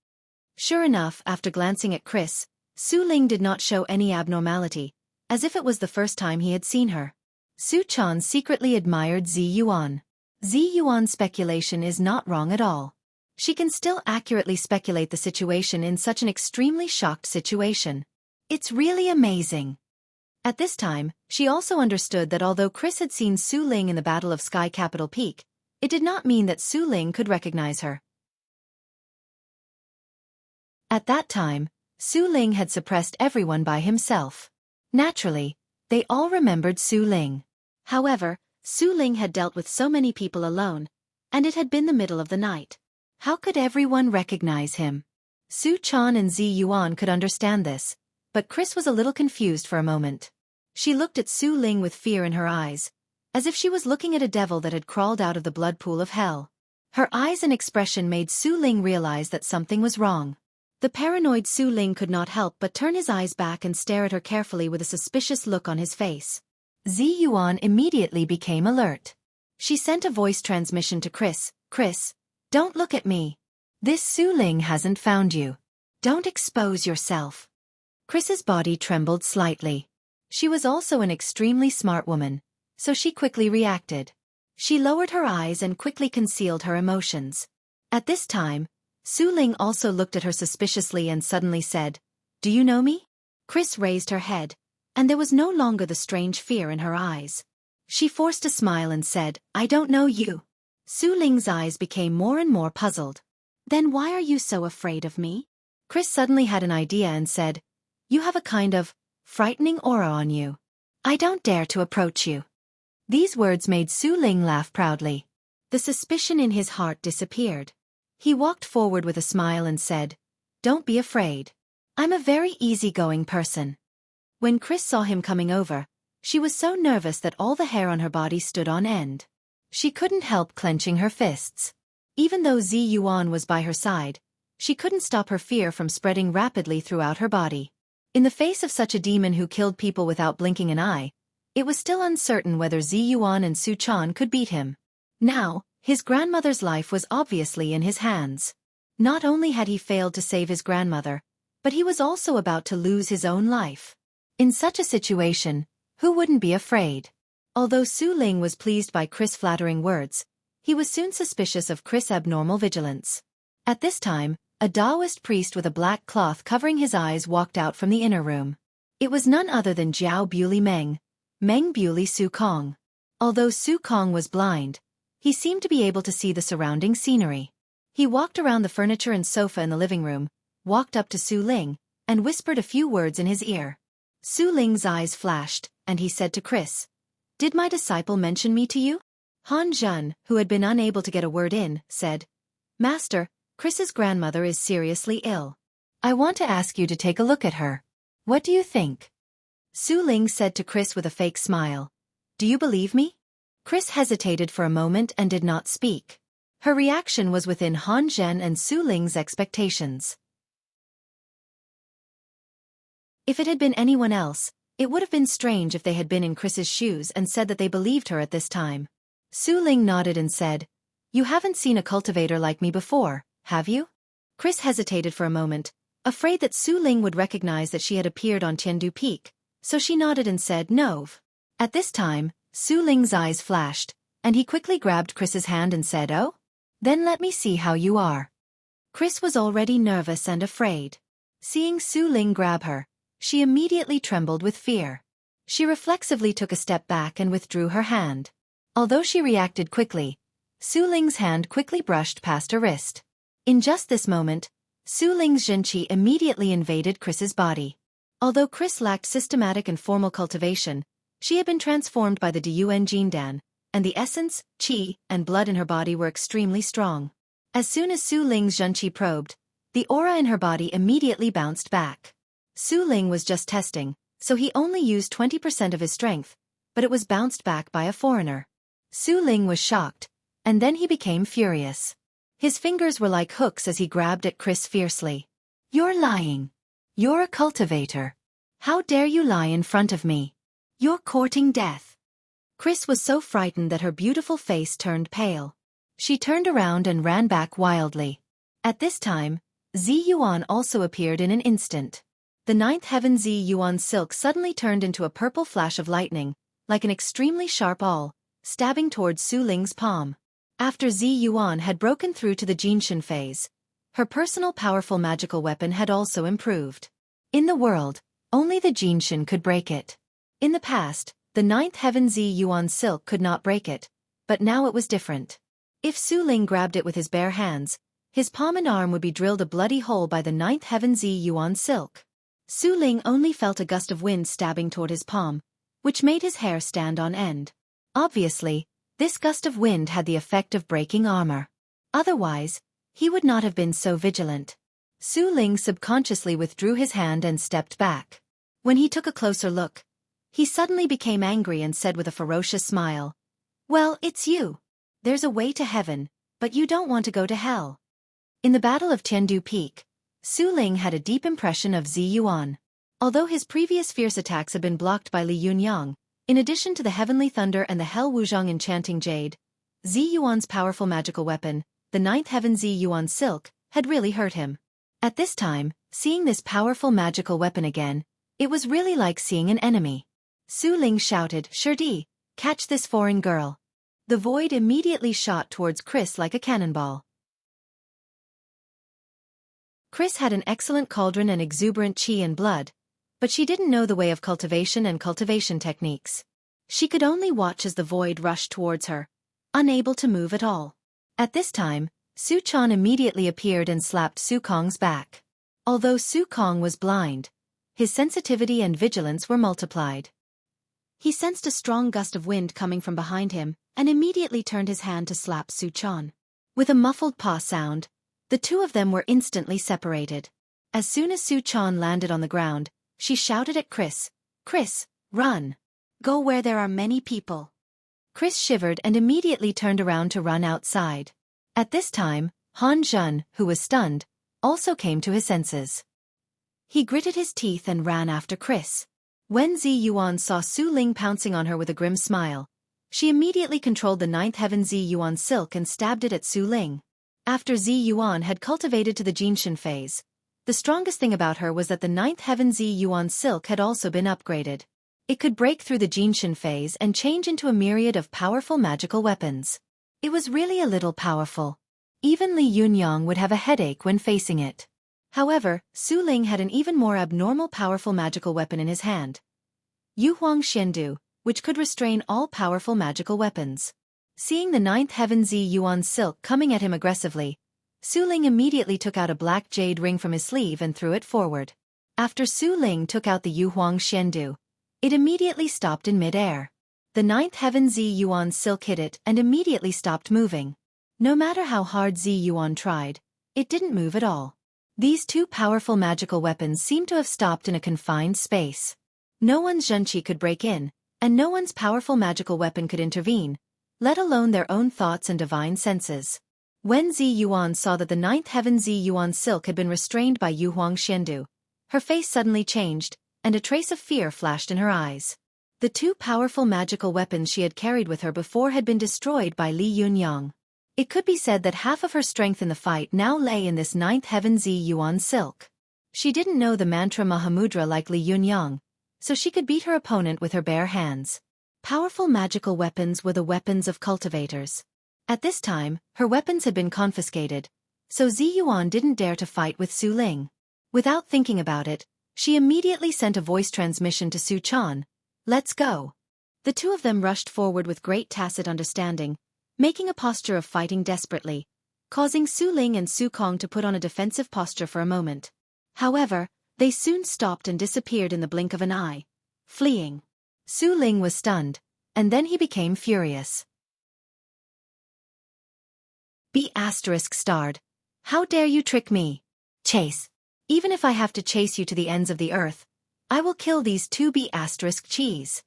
Sure enough, after glancing at Chris, Su Ling did not show any abnormality, as if it was the first time he had seen her. Su Chan secretly admired Zi Yuan. Zi Yuan's speculation is not wrong at all. She can still accurately speculate the situation in such an extremely shocked situation. It's really amazing. At this time, she also understood that although Chris had seen Su Ling in the Battle of Sky Capital Peak, it did not mean that Su Ling could recognize her. At that time, Su Ling had suppressed everyone by himself. Naturally, they all remembered Su Ling. However, Su Ling had dealt with so many people alone, and it had been the middle of the night. How could everyone recognize him? Su Chan and Zi Yuan could understand this, but Chris was a little confused for a moment. She looked at Su Ling with fear in her eyes, as if she was looking at a devil that had crawled out of the blood pool of hell. Her eyes and expression made Su Ling realize that something was wrong. The paranoid Su Ling could not help but turn his eyes back and stare at her carefully with a suspicious look on his face. Zi Yuan immediately became alert. She sent a voice transmission to Chris. "Chris, don't look at me. This Su Ling hasn't found you. Don't expose yourself." Chris's body trembled slightly. She was also an extremely smart woman, so she quickly reacted. She lowered her eyes and quickly concealed her emotions. At this time, Su Ling also looked at her suspiciously and suddenly said, "Do you know me?" Chris raised her head, and there was no longer the strange fear in her eyes. She forced a smile and said, "I don't know you." Su Ling's eyes became more and more puzzled. "Then why are you so afraid of me?" Chris suddenly had an idea and said, "You have a kind of frightening aura on you. I don't dare to approach you." These words made Su Ling laugh proudly. The suspicion in his heart disappeared. He walked forward with a smile and said, "Don't be afraid. I'm a very easygoing person." When Chris saw him coming over, she was so nervous that all the hair on her body stood on end. She couldn't help clenching her fists. Even though Zi Yuan was by her side, she couldn't stop her fear from spreading rapidly throughout her body. In the face of such a demon who killed people without blinking an eye, it was still uncertain whether Zi Yuan and Su Chan could beat him. Now, his grandmother's life was obviously in his hands. Not only had he failed to save his grandmother, but he was also about to lose his own life. In such a situation, who wouldn't be afraid? Although Su Ling was pleased by Chris' flattering words, he was soon suspicious of Chris' abnormal vigilance. At this time, a Taoist priest with a black cloth covering his eyes walked out from the inner room. It was none other than Jiao Buli Meng, Meng Buli Su Kong. Although Su Kong was blind, he seemed to be able to see the surrounding scenery. He walked around the furniture and sofa in the living room, walked up to Su Ling, and whispered a few words in his ear. Su Ling's eyes flashed, and he said to Chris, "Did my disciple mention me to you?" Han Zhen, who had been unable to get a word in, said, "Master, Chris's grandmother is seriously ill. I want to ask you to take a look at her. What do you think?" Su Ling said to Chris with a fake smile, "Do you believe me?" Chris hesitated for a moment and did not speak. Her reaction was within Han Zhen and Su Ling's expectations. If it had been anyone else, it would have been strange if they had been in Chris's shoes and said that they believed her at this time. Su Ling nodded and said, "You haven't seen a cultivator like me before, have you?" Chris hesitated for a moment, afraid that Su Ling would recognize that she had appeared on Tiandu Peak, so she nodded and said, "No." At this time, Su Ling's eyes flashed, and he quickly grabbed Chris's hand and said, "Oh? Then let me see how you are." Chris was already nervous and afraid. Seeing Su Ling grab her, she immediately trembled with fear. She reflexively took a step back and withdrew her hand. Although she reacted quickly, Su Ling's hand quickly brushed past her wrist. In just this moment, Su Ling's Zhenqi immediately invaded Chris's body. Although Chris lacked systematic and formal cultivation, She had been transformed by the Dun Jindan, and the essence, qi, and blood in her body were extremely strong. As soon as Su Ling's Zhenqi probed, the aura in her body immediately bounced back. Su Ling was just testing, so he only used 20% of his strength, but it was bounced back by a foreigner. Su Ling was shocked, and then he became furious. His fingers were like hooks as he grabbed at Chris fiercely. "You're lying. You're a cultivator. How dare you lie in front of me? You're courting death." Chris was so frightened that her beautiful face turned pale. She turned around and ran back wildly. At this time, Zi Yuan also appeared in an instant. The ninth heaven Zi Yuan silk suddenly turned into a purple flash of lightning, like an extremely sharp awl, stabbing towards Su Ling's palm. After Zi Yuan had broken through to the Jinshin phase, her personal powerful magical weapon had also improved. In the world, only the Jinshin could break it. In the past, the ninth heaven Zi Yuan silk could not break it, but now it was different. If Su Ling grabbed it with his bare hands, his palm and arm would be drilled a bloody hole by the ninth heaven Zi Yuan silk. Su Ling only felt a gust of wind stabbing toward his palm, which made his hair stand on end. Obviously, this gust of wind had the effect of breaking armor. Otherwise, he would not have been so vigilant. Su Ling subconsciously withdrew his hand and stepped back. When he took a closer look, he suddenly became angry and said with a ferocious smile, "Well, it's you. There's a way to heaven, but you don't want to go to hell." In the Battle of Tiandu Peak, Su Ling had a deep impression of Zi Yuan. Although his previous fierce attacks had been blocked by Li Yunyang, in addition to the Heavenly Thunder and the Hell Wuzhong Enchanting Jade, Zi Yuan's powerful magical weapon, the ninth heaven Zi Yuan silk, had really hurt him. At this time, seeing this powerful magical weapon again, it was really like seeing an enemy. Su Ling shouted, "Shirdi, catch this foreign girl." The void immediately shot towards Chris like a cannonball. Chris had an excellent cauldron and exuberant qi and blood, but she didn't know the way of cultivation and cultivation techniques. She could only watch as the void rushed towards her, unable to move at all. At this time, Su Chan immediately appeared and slapped Su Kong's back. Although Su Kong was blind, his sensitivity and vigilance were multiplied. He sensed a strong gust of wind coming from behind him and immediately turned his hand to slap Su Chan. With a muffled paw sound, the two of them were instantly separated. As soon as Su Chan landed on the ground, she shouted at Chris, "Chris, run! Go where there are many people." Chris shivered and immediately turned around to run outside. At this time, Han Zhen, who was stunned, also came to his senses. He gritted his teeth and ran after Chris. When Zi Yuan saw Su Ling pouncing on her with a grim smile, she immediately controlled the ninth heaven Zi Yuan silk and stabbed it at Su Ling. After Zi Yuan had cultivated to the Jinshin phase, the strongest thing about her was that the ninth heaven Zi Yuan silk had also been upgraded. It could break through the Jinshin phase and change into a myriad of powerful magical weapons. It was really a little powerful. Even Li Yunyang would have a headache when facing it. However, Su Ling had an even more abnormal powerful magical weapon in his hand. Yuhuang Xiandu, which could restrain all powerful magical weapons. Seeing the ninth heaven Zi Yuan silk coming at him aggressively, Su Ling immediately took out a black jade ring from his sleeve and threw it forward. After Su Ling took out the Yuhuang Xiandu, it immediately stopped in mid-air. The ninth heaven Zi Yuan silk hit it and immediately stopped moving. No matter how hard Zi Yuan tried, it didn't move at all. These two powerful magical weapons seemed to have stopped in a confined space. No one's Zhenqi could break in, and no one's powerful magical weapon could intervene, let alone their own thoughts and divine senses. When Zi Yuan saw that the ninth heaven Zi Yuan silk had been restrained by Yuhuang Xiandu, her face suddenly changed, and a trace of fear flashed in her eyes. The two powerful magical weapons she had carried with her before had been destroyed by Li Yunyang. It could be said that half of her strength in the fight now lay in this ninth heaven Zi Yuan silk. She didn't know the mantra Mahamudra like Li Yunyang, so she could beat her opponent with her bare hands. Powerful magical weapons were the weapons of cultivators. At this time, her weapons had been confiscated, so Zi Yuan didn't dare to fight with Su Ling. Without thinking about it, she immediately sent a voice transmission to Su Chan, "Let's go." The two of them rushed forward with great tacit understanding, making a posture of fighting desperately, causing Su Ling and Su Kong to put on a defensive posture for a moment. However, they soon stopped and disappeared in the blink of an eye, fleeing. Su Ling was stunned, and then he became furious. B** starred. How dare you trick me? Chase. Even if I have to chase you to the ends of the earth, I will kill these two B** cheese.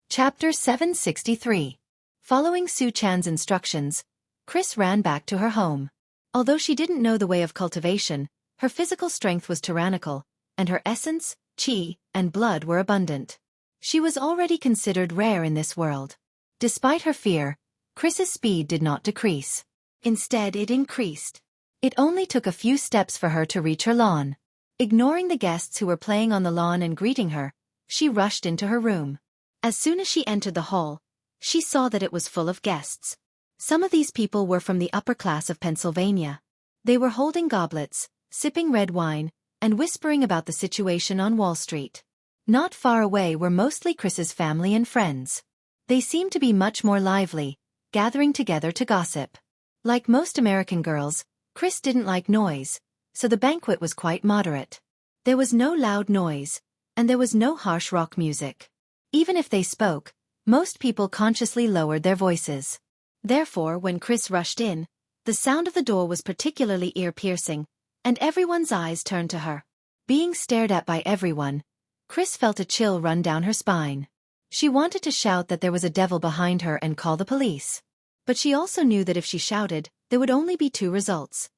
Chapter 763. Following Su Chan's instructions, Chris ran back to her home. Although she didn't know the way of cultivation, her physical strength was tyrannical, and her essence, qi, and blood were abundant. She was already considered rare in this world. Despite her fear, Chris's speed did not decrease. Instead, it increased. It only took a few steps for her to reach her lawn. Ignoring the guests who were playing on the lawn and greeting her, she rushed into her room. As soon as she entered the hall, she saw that it was full of guests. Some of these people were from the upper class of Pennsylvania. They were holding goblets, sipping red wine, and whispering about the situation on Wall Street. Not far away were mostly Chris's family and friends. They seemed to be much more lively, gathering together to gossip. Like most American girls, Chris didn't like noise, so the banquet was quite moderate. There was no loud noise, and there was no harsh rock music. Even if they spoke, most people consciously lowered their voices. Therefore, when Chris rushed in, the sound of the door was particularly ear-piercing, and everyone's eyes turned to her. Being stared at by everyone, Chris felt a chill run down her spine. She wanted to shout that there was a devil behind her and call the police. But she also knew that if she shouted, there would only be two results.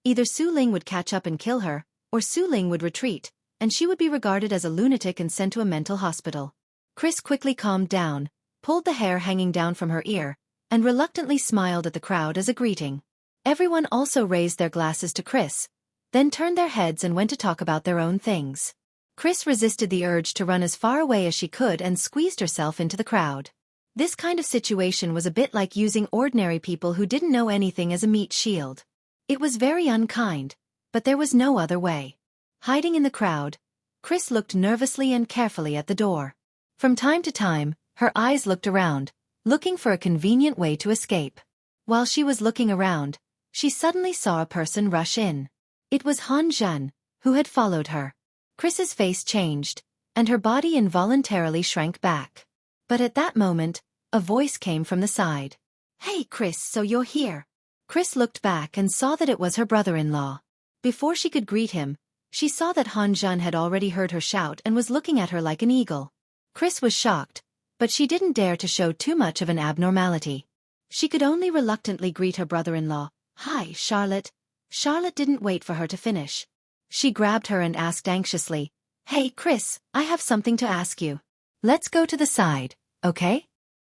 Either Su Ling would catch up and kill her, or Su Ling would retreat, and she would be regarded as a lunatic and sent to a mental hospital. Chris quickly calmed down, pulled the hair hanging down from her ear, and reluctantly smiled at the crowd as a greeting. Everyone also raised their glasses to Chris, then turned their heads and went to talk about their own things. Chris resisted the urge to run as far away as she could and squeezed herself into the crowd. This kind of situation was a bit like using ordinary people who didn't know anything as a meat shield. It was very unkind, but there was no other way. Hiding in the crowd, Chris looked nervously and carefully at the door. From time to time, her eyes looked around, looking for a convenient way to escape. While she was looking around, she suddenly saw a person rush in. It was Han Zhen, who had followed her. Chris's face changed, and her body involuntarily shrank back. But at that moment, a voice came from the side. "Hey Chris, so you're here." Chris looked back and saw that it was her brother-in-law. Before she could greet him, she saw that Han Zhen had already heard her shout and was looking at her like an eagle. Chris was shocked, but she didn't dare to show too much of an abnormality. She could only reluctantly greet her brother-in-law. "Hi, Charlotte." Charlotte didn't wait for her to finish. She grabbed her and asked anxiously, "Hey Chris, I have something to ask you. Let's go to the side, okay?"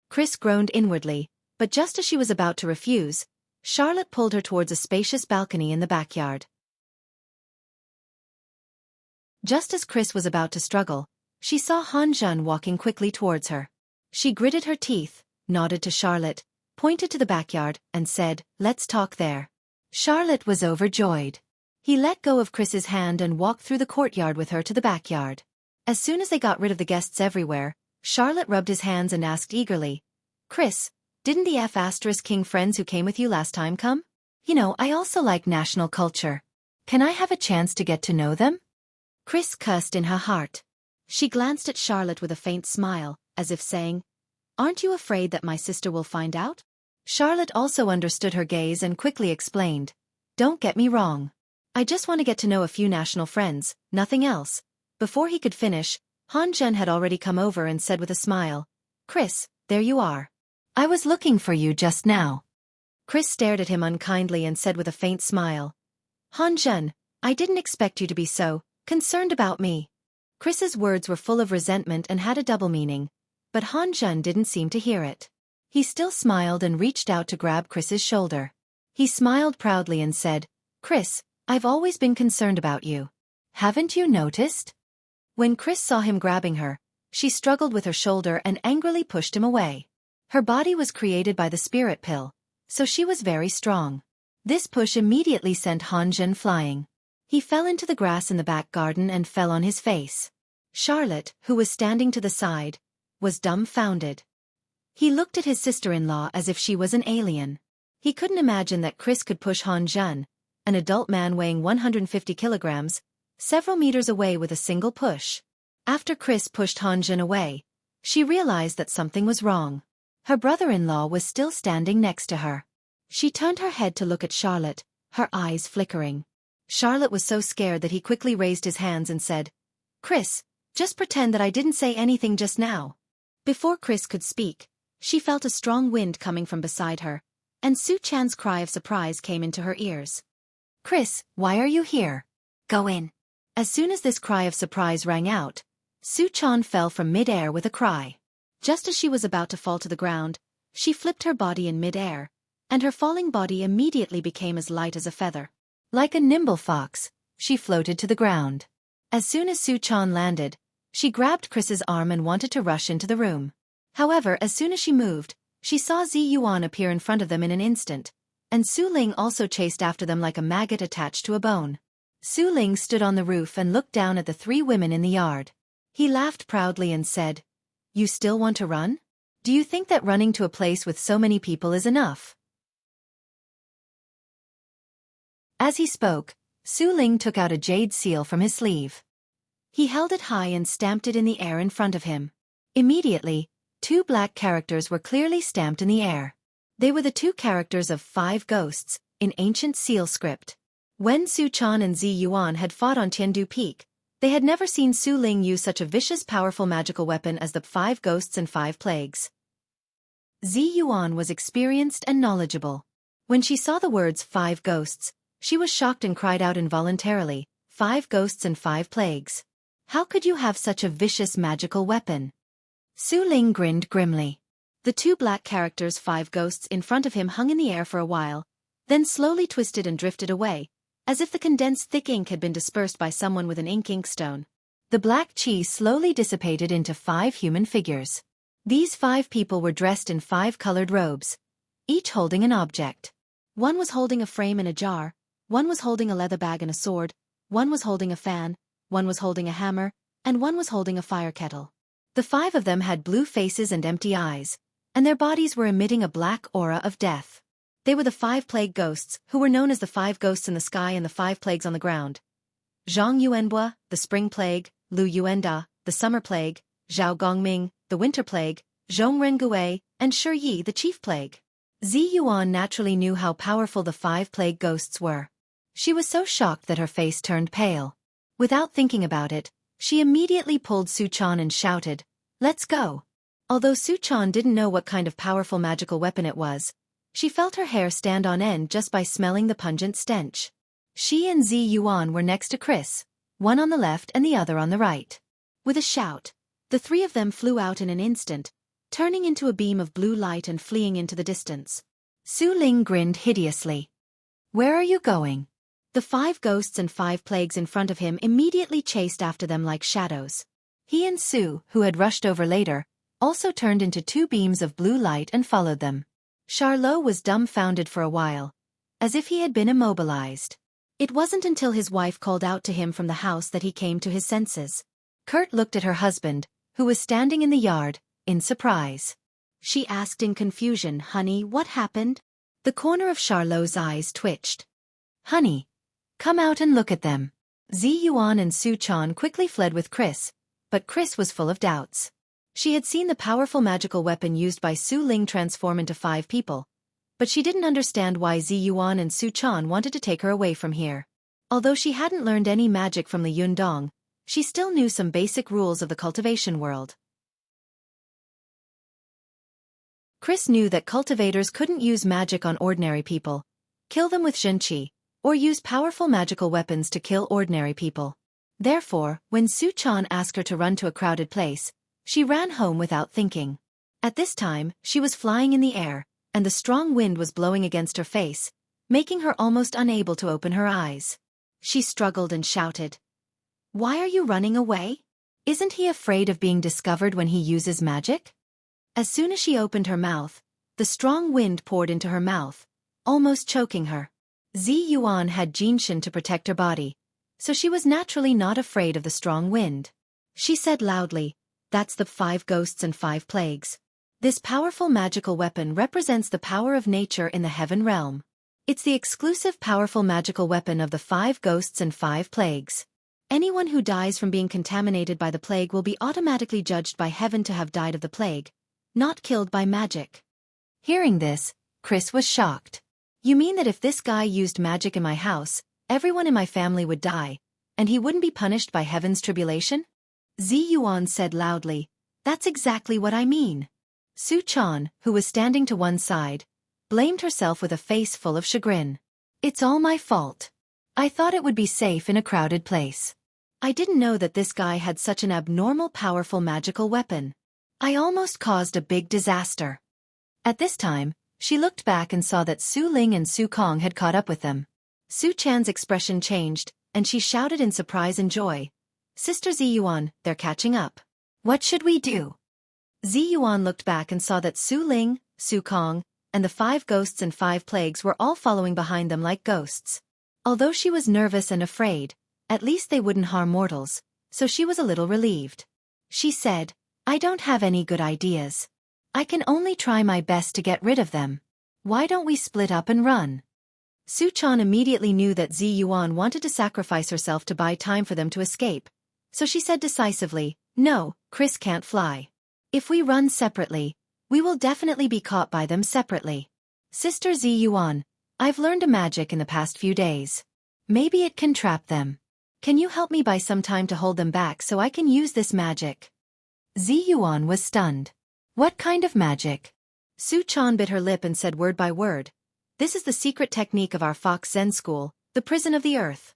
Chris groaned inwardly, but just as she was about to refuse, Charlotte pulled her towards a spacious balcony in the backyard. Just as Chris was about to struggle, she saw Han Zhen walking quickly towards her. She gritted her teeth, nodded to Charlotte, pointed to the backyard, and said, "Let's talk there." Charlotte was overjoyed. He let go of Chris's hand and walked through the courtyard with her to the backyard. As soon as they got rid of the guests everywhere, Charlotte rubbed his hands and asked eagerly, "Chris, didn't the F***king friends who came with you last time come? You know, I also like national culture. Can I have a chance to get to know them?" Chris cussed in her heart. She glanced at Charlotte with a faint smile, as if saying, "Aren't you afraid that my sister will find out?" Charlotte also understood her gaze and quickly explained, "Don't get me wrong. I just want to get to know a few national friends, nothing else." Before he could finish, Han Zhen had already come over and said with a smile, "Chris, there you are. I was looking for you just now." Chris stared at him unkindly and said with a faint smile, "Han Zhen, I didn't expect you to be so concerned about me." Chris's words were full of resentment and had a double meaning, but Han Zhen didn't seem to hear it. He still smiled and reached out to grab Chris's shoulder. He smiled proudly and said, "Chris, I've always been concerned about you. Haven't you noticed?" When Chris saw him grabbing her, she struggled with her shoulder and angrily pushed him away. Her body was created by the spirit pill, so she was very strong. This push immediately sent Han Zhen flying. He fell into the grass in the back garden and fell on his face. Charlotte, who was standing to the side, was dumbfounded. He looked at his sister-in-law as if she was an alien. He couldn't imagine that Chris could push Han Zhen, an adult man weighing 150 kilograms, several meters away with a single push. After Chris pushed Hanjin away, she realized that something was wrong. Her brother-in-law was still standing next to her. She turned her head to look at Charlotte, her eyes flickering. Charlotte was so scared that he quickly raised his hands and said, "Chris, just pretend that I didn't say anything just now." Before Chris could speak, she felt a strong wind coming from beside her, and Su Chan's cry of surprise came into her ears. "Chris, why are you here? Go in." As soon as this cry of surprise rang out, Su Chan fell from mid-air with a cry. Just as she was about to fall to the ground, she flipped her body in mid-air, and her falling body immediately became as light as a feather. Like a nimble fox, she floated to the ground. As soon as Su Chan landed, she grabbed Chris's arm and wanted to rush into the room. However, as soon as she moved, she saw Zi Yuan appear in front of them in an instant, and Su Ling also chased after them like a maggot attached to a bone. Su Ling stood on the roof and looked down at the three women in the yard. He laughed proudly and said, "You still want to run? Do you think that running to a place with so many people is enough?" As he spoke, Su Ling took out a jade seal from his sleeve. He held it high and stamped it in the air in front of him. Immediately, two black characters were clearly stamped in the air. They were the two characters of 5 ghosts, in ancient seal script. When Su Chan and Zi Yuan had fought on Tiandu Peak, they had never seen Su Ling use such a vicious powerful magical weapon as the 5 ghosts and 5 plagues. Zi Yuan was experienced and knowledgeable. When she saw the words 5 ghosts, she was shocked and cried out involuntarily, 5 ghosts and 5 plagues. How could you have such a vicious magical weapon? Su Ling grinned grimly. The two black characters 5 ghosts in front of him hung in the air for a while, then slowly twisted and drifted away, as if the condensed thick ink had been dispersed by someone with an inkstone. The black chi slowly dissipated into 5 human figures. These 5 people were dressed in 5 colored robes, each holding an object. One was holding a frame and a jar, one was holding a leather bag and a sword, one was holding a fan, one was holding a hammer, and one was holding a fire kettle. The 5 of them had blue faces and empty eyes, and their bodies were emitting a black aura of death. They were the 5 plague ghosts, who were known as the 5 ghosts in the sky and the 5 plagues on the ground. Zhang Yuanbua, the spring plague; Lu Yuanda, the summer plague; Zhao Gongming, the winter plague; Zhong Rengue, and Xueqi, the chief plague. Zi Yuan naturally knew how powerful the 5 plague ghosts were. She was so shocked that her face turned pale. Without thinking about it, she immediately pulled Su Chan and shouted, "Let's go." Although Su Chan didn't know what kind of powerful magical weapon it was, she felt her hair stand on end just by smelling the pungent stench. She and Zi Yuan were next to Chris, one on the left and the other on the right. With a shout, the 3 of them flew out in an instant, turning into a beam of blue light and fleeing into the distance. Su Ling grinned hideously. "Where are you going?" The 5 ghosts and 5 plagues in front of him immediately chased after them like shadows. He and Su, who had rushed over later, also turned into 2 beams of blue light and followed them. Charlot was dumbfounded for a while, as if he had been immobilized. It wasn't until his wife called out to him from the house that he came to his senses. Kurt looked at her husband, who was standing in the yard, in surprise. She asked in confusion, "Honey, what happened?" The corner of Charlot's eyes twitched. "Honey, come out and look at them." Zi Yuan and Su Chan quickly fled with Chris, but Chris was full of doubts. She had seen the powerful magical weapon used by Su Ling transform into 5 people, but she didn't understand why Zi Yuan and Su Chan wanted to take her away from here. Although she hadn't learned any magic from Li Yundong, she still knew some basic rules of the cultivation world. Chris knew that cultivators couldn't use magic on ordinary people, kill them with Xueqi, or use powerful magical weapons to kill ordinary people. Therefore, when Su Chan asked her to run to a crowded place, she ran home without thinking. At this time, she was flying in the air, and the strong wind was blowing against her face, making her almost unable to open her eyes. She struggled and shouted, "Why are you running away? Isn't he afraid of being discovered when he uses magic?" As soon as she opened her mouth, the strong wind poured into her mouth, almost choking her. Zi Yuan had Jinshin to protect her body, so she was naturally not afraid of the strong wind. She said loudly, "That's the 5 ghosts and 5 plagues. This powerful magical weapon represents the power of nature in the heaven realm. It's the exclusive powerful magical weapon of the 5 ghosts and 5 plagues. Anyone who dies from being contaminated by the plague will be automatically judged by heaven to have died of the plague, not killed by magic. Hearing this, Chris was shocked. You mean that if this guy used magic in my house, everyone in my family would die, and he wouldn't be punished by heaven's tribulation? Zi Yuan said loudly, "That's exactly what I mean." Su Chan, who was standing to one side, blamed herself with a face full of chagrin. It's all my fault. I thought it would be safe in a crowded place. I didn't know that this guy had such an abnormal powerful magical weapon. I almost caused a big disaster. At this time, she looked back and saw that Su Ling and Su Kong had caught up with them. Su Chan's expression changed, and she shouted in surprise and joy, "Sister Zi Yuan, they're catching up. What should we do?" Zi Yuan looked back and saw that Su Ling, Su Kong, and the 5 ghosts and 5 plagues were all following behind them like ghosts. Although she was nervous and afraid, at least they wouldn't harm mortals, so she was a little relieved. She said, "I don't have any good ideas. I can only try my best to get rid of them. Why don't we split up and run?" Su Chan immediately knew that Zi Yuan wanted to sacrifice herself to buy time for them to escape, so she said decisively, "No, Chris can't fly. If we run separately, we will definitely be caught by them separately. Sister Zi Yuan, I've learned a magic in the past few days. Maybe it can trap them. Can you help me buy some time to hold them back so I can use this magic?" Zi Yuan was stunned. What kind of magic? Su Chan bit her lip and said word by word, "This is the secret technique of our Fox Zen school, the prison of the earth."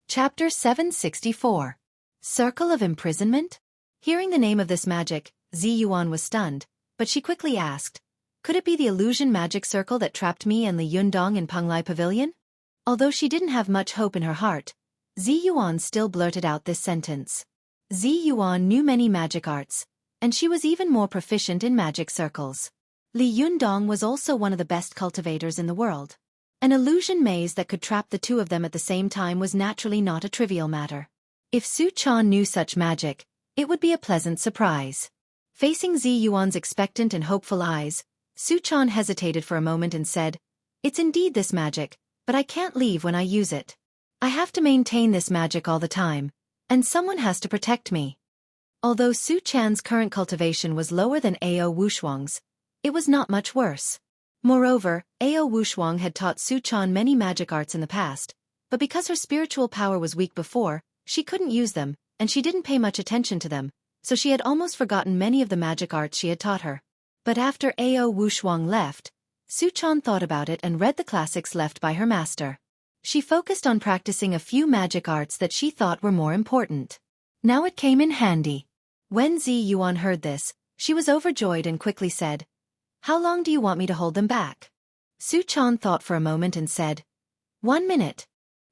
Chapter 764. Circle of Imprisonment? Hearing the name of this magic, Zi Yuan was stunned, but she quickly asked, "Could it be the illusion magic circle that trapped me and Li Yundong in Penglai Pavilion?" Although she didn't have much hope in her heart, Zi Yuan still blurted out this sentence. Zi Yuan knew many magic arts, and she was even more proficient in magic circles. Li Yundong was also one of the best cultivators in the world. An illusion maze that could trap the 2 of them at the same time was naturally not a trivial matter. If Su Chan knew such magic, it would be a pleasant surprise. Facing Zi Yuan's expectant and hopeful eyes, Su Chan hesitated for a moment and said, "It's indeed this magic, but I can't leave when I use it. I have to maintain this magic all the time, and someone has to protect me." Although Su Chan's current cultivation was lower than Ao Wushuang's, it was not much worse. Moreover, Ao Wushuang had taught Su Chan many magic arts in the past, but because her spiritual power was weak before, she couldn't use them, and she didn't pay much attention to them, so she had almost forgotten many of the magic arts she had taught her. But after Ao Wushuang left, Su Chan thought about it and read the classics left by her master. She focused on practicing a few magic arts that she thought were more important. Now it came in handy. When Zi Yuan heard this, she was overjoyed and quickly said, "How long do you want me to hold them back?" Su Chan thought for a moment and said, "1 minute."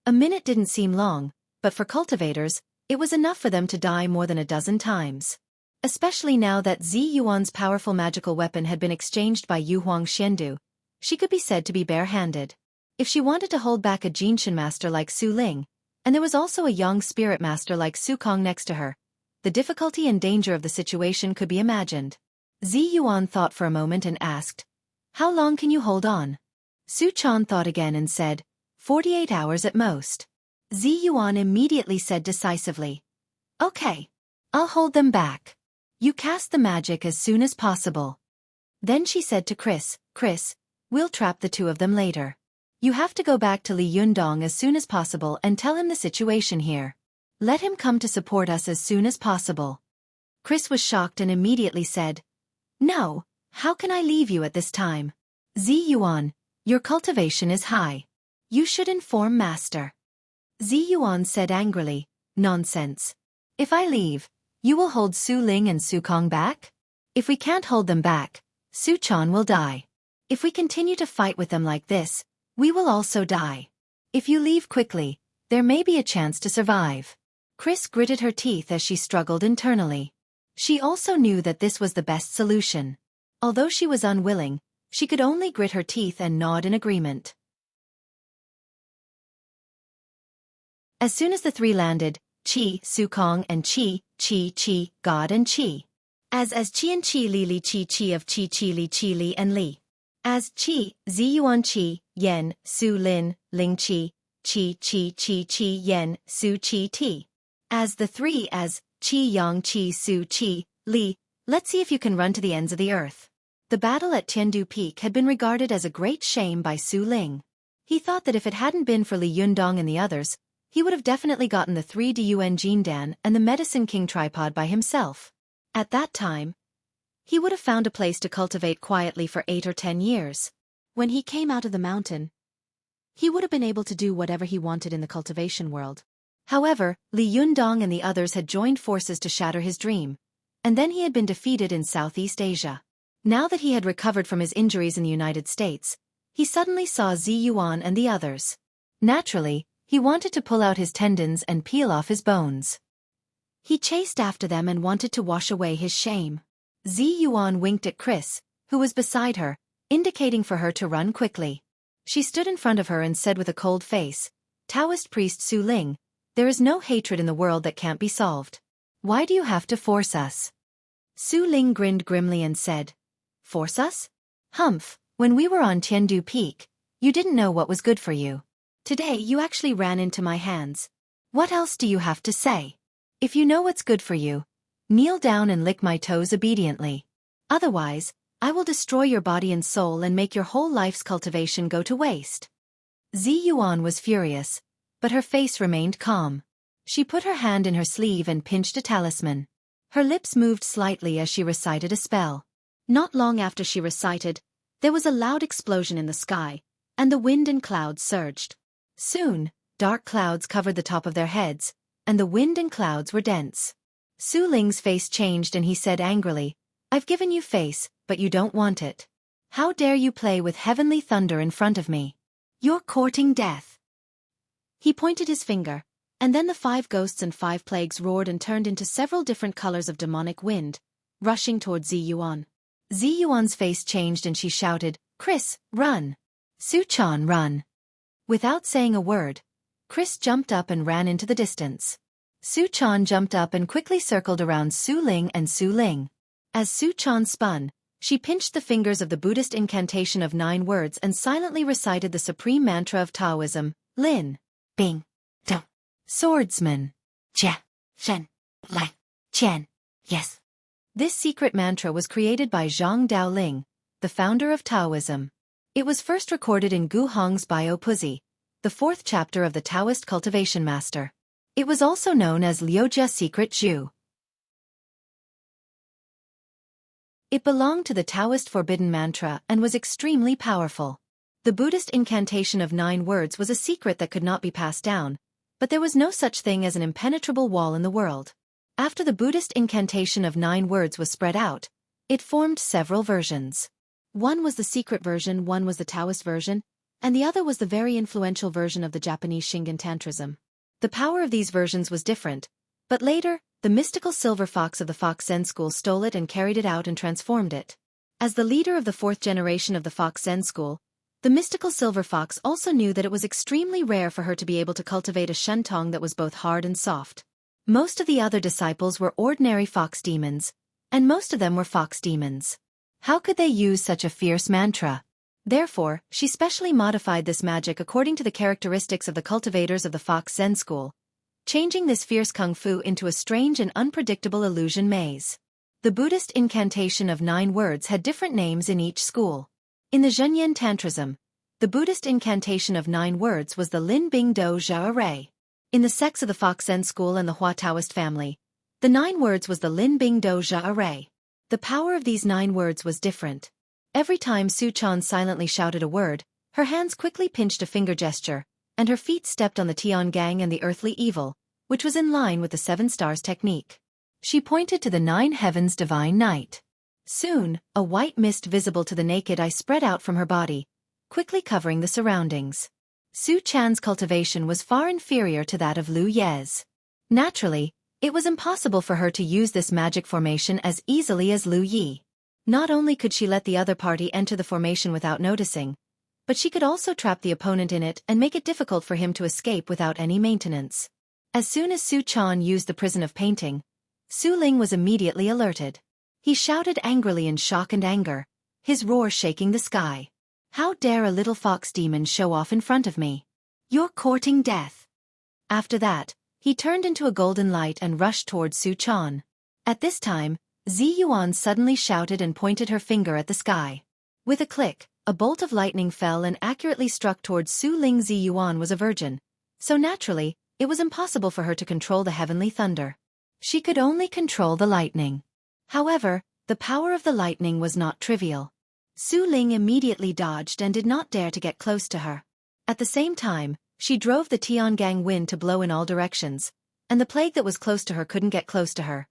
A minute didn't seem long, but for cultivators, it was enough for them to die more than a dozen times. Especially now that Zi Yuan's powerful magical weapon had been exchanged by Yu Huang Xiandu, she could be said to be bare-handed. If she wanted to hold back a Jinshin master like Su Ling, and there was also a young spirit master like Su Kong next to her, the difficulty and danger of the situation could be imagined. Zi Yuan thought for a moment and asked, "How long can you hold on?" Su Chan thought again and said, 48 hours at most." Zi Yuan immediately said decisively, "Okay. I'll hold them back. You cast the magic as soon as possible." Then she said to Chris, "Chris, we'll trap the 2 of them later. You have to go back to Li Yundong as soon as possible and tell him the situation here. Let him come to support us as soon as possible." Chris was shocked and immediately said, "No, how can I leave you at this time? Zi Yuan, your cultivation is high. You should inform Master." Zi Yuan said angrily, "Nonsense. If I leave, you will hold Su Ling and Su Kong back? If we can't hold them back, Su Chan will die. If we continue to fight with them like this, we will also die. If you leave quickly, there may be a chance to survive." Chris gritted her teeth as she struggled internally. She also knew that this was the best solution. Although she was unwilling, she could only grit her teeth and nod in agreement. As soon as the 3 landed, Chi, Su Kong and Chi, God and Chi. As Qi and Qi Li Li Qi of Qi Li and Li. As Qi, Ziyuan Qi, Yen, Su Lin, Ling Qi, Qi Yen, Su Qi Ti. As the three as Qi Yang Qi Su Qi, Li, let's see if you can run to the ends of the earth. The battle at Tiandu Peak had been regarded as a great shame by Su Ling. He thought that if it hadn't been for Li Yundong and the others, he would have definitely gotten the 3 Dun Jindan and the Medicine King tripod by himself. At that time, he would have found a place to cultivate quietly for 8 or 10 years. When he came out of the mountain, he would have been able to do whatever he wanted in the cultivation world. However, Li Yundong and the others had joined forces to shatter his dream, and then he had been defeated in Southeast Asia. Now that he had recovered from his injuries in the United States, he suddenly saw Ziyuan and the others. Naturally, he wanted to pull out his tendons and peel off his bones. He chased after them and wanted to wash away his shame. Ziyuan winked at Chris, who was beside her, indicating for her to run quickly. She stood in front of her and said with a cold face, "Taoist priest Su Ling, there is no hatred in the world that can't be solved. Why do you have to force us?" Su Ling grinned grimly and said, "Force us? Humph, when we were on Tiandu Peak, you didn't know what was good for you. Today you actually ran into my hands. What else do you have to say? If you know what's good for you, kneel down and lick my toes obediently. Otherwise, I will destroy your body and soul and make your whole life's cultivation go to waste." Ziyuan was furious, but her face remained calm. She put her hand in her sleeve and pinched a talisman. Her lips moved slightly as she recited a spell. Not long after she recited, there was a loud explosion in the sky, and the wind and clouds surged. Soon, dark clouds covered the top of their heads, and the wind and clouds were dense. Su Ling's face changed and he said angrily, "I've given you face, but you don't want it. How dare you play with heavenly thunder in front of me? You're courting death." He pointed his finger, and then the 5 ghosts and 5 plagues roared and turned into several different colors of demonic wind, rushing toward Ziyuan. Ziyuan's face changed and she shouted, "Chris, run! Su-chan, run!" Without saying a word, Chris jumped up and ran into the distance. Su-chan jumped up and quickly circled around Su Ling and Su Ling. As Su-chan spun, she pinched the fingers of the Buddhist incantation of 9 words and silently recited the supreme mantra of Taoism, Lin, Bing, Dong, Swordsman, Jia, Shen, Lai, Qian, yes. This secret mantra was created by Zhang Daoling, the founder of Taoism. It was first recorded in Gu Hong's Bio Puzi, the 4th chapter of the Taoist Cultivation Master. It was also known as Liujia Secret Zhu. It belonged to the Taoist Forbidden Mantra and was extremely powerful. The Buddhist incantation of 9 words was a secret that could not be passed down, but there was no such thing as an impenetrable wall in the world. After the Buddhist incantation of 9 words was spread out, it formed several versions. One was the secret version, one was the Taoist version, and the other was the very influential version of the Japanese Shingon Tantrism. The power of these versions was different, but later, the mystical silver fox of the Fox Zen school stole it and carried it out and transformed it. As the leader of the 4th generation of the Fox Zen school, the mystical silver fox also knew that it was extremely rare for her to be able to cultivate a shuntong that was both hard and soft. Most of the other disciples were ordinary fox demons, and most of them were fox demons. How could they use such a fierce mantra? Therefore, she specially modified this magic according to the characteristics of the cultivators of the Fox Zen school, changing this fierce kung fu into a strange and unpredictable illusion maze. The Buddhist incantation of 9 words had different names in each school. In the Zhenyan Tantrism, the Buddhist incantation of 9 words was the Lin Bing Do Zha Array. In the sects of the Fox Zen school and the Hua Taoist family, the 9 words was the Lin Bing Do Zha Array. The power of these 9 words was different. Every time Su-chan silently shouted a word, her hands quickly pinched a finger gesture, and her feet stepped on the Tian Gang and the earthly evil, which was in line with the 7 stars technique. She pointed to the 9 heavens' divine night. Soon, a white mist visible to the naked eye spread out from her body, quickly covering the surroundings. Su-chan's cultivation was far inferior to that of Lu Ye's. Naturally, it was impossible for her to use this magic formation as easily as Lu Yi. Not only could she let the other party enter the formation without noticing, but she could also trap the opponent in it and make it difficult for him to escape without any maintenance. As soon as Su-chan used the prison of painting, Su Ling was immediately alerted. He shouted angrily in shock and anger, his roar shaking the sky. "How dare a little fox demon show off in front of me? You're courting death." After that, he turned into a golden light and rushed towards Su Chan. At this time, Zi Yuan suddenly shouted and pointed her finger at the sky. With a click, a bolt of lightning fell and accurately struck towards Su Ling. Zi Yuan was a virgin, so naturally, it was impossible for her to control the heavenly thunder. She could only control the lightning. However, the power of the lightning was not trivial. Su Ling immediately dodged and did not dare to get close to her. At the same time, she drove the Tiangang wind to blow in all directions, and the plague that was close to her couldn't get close to her.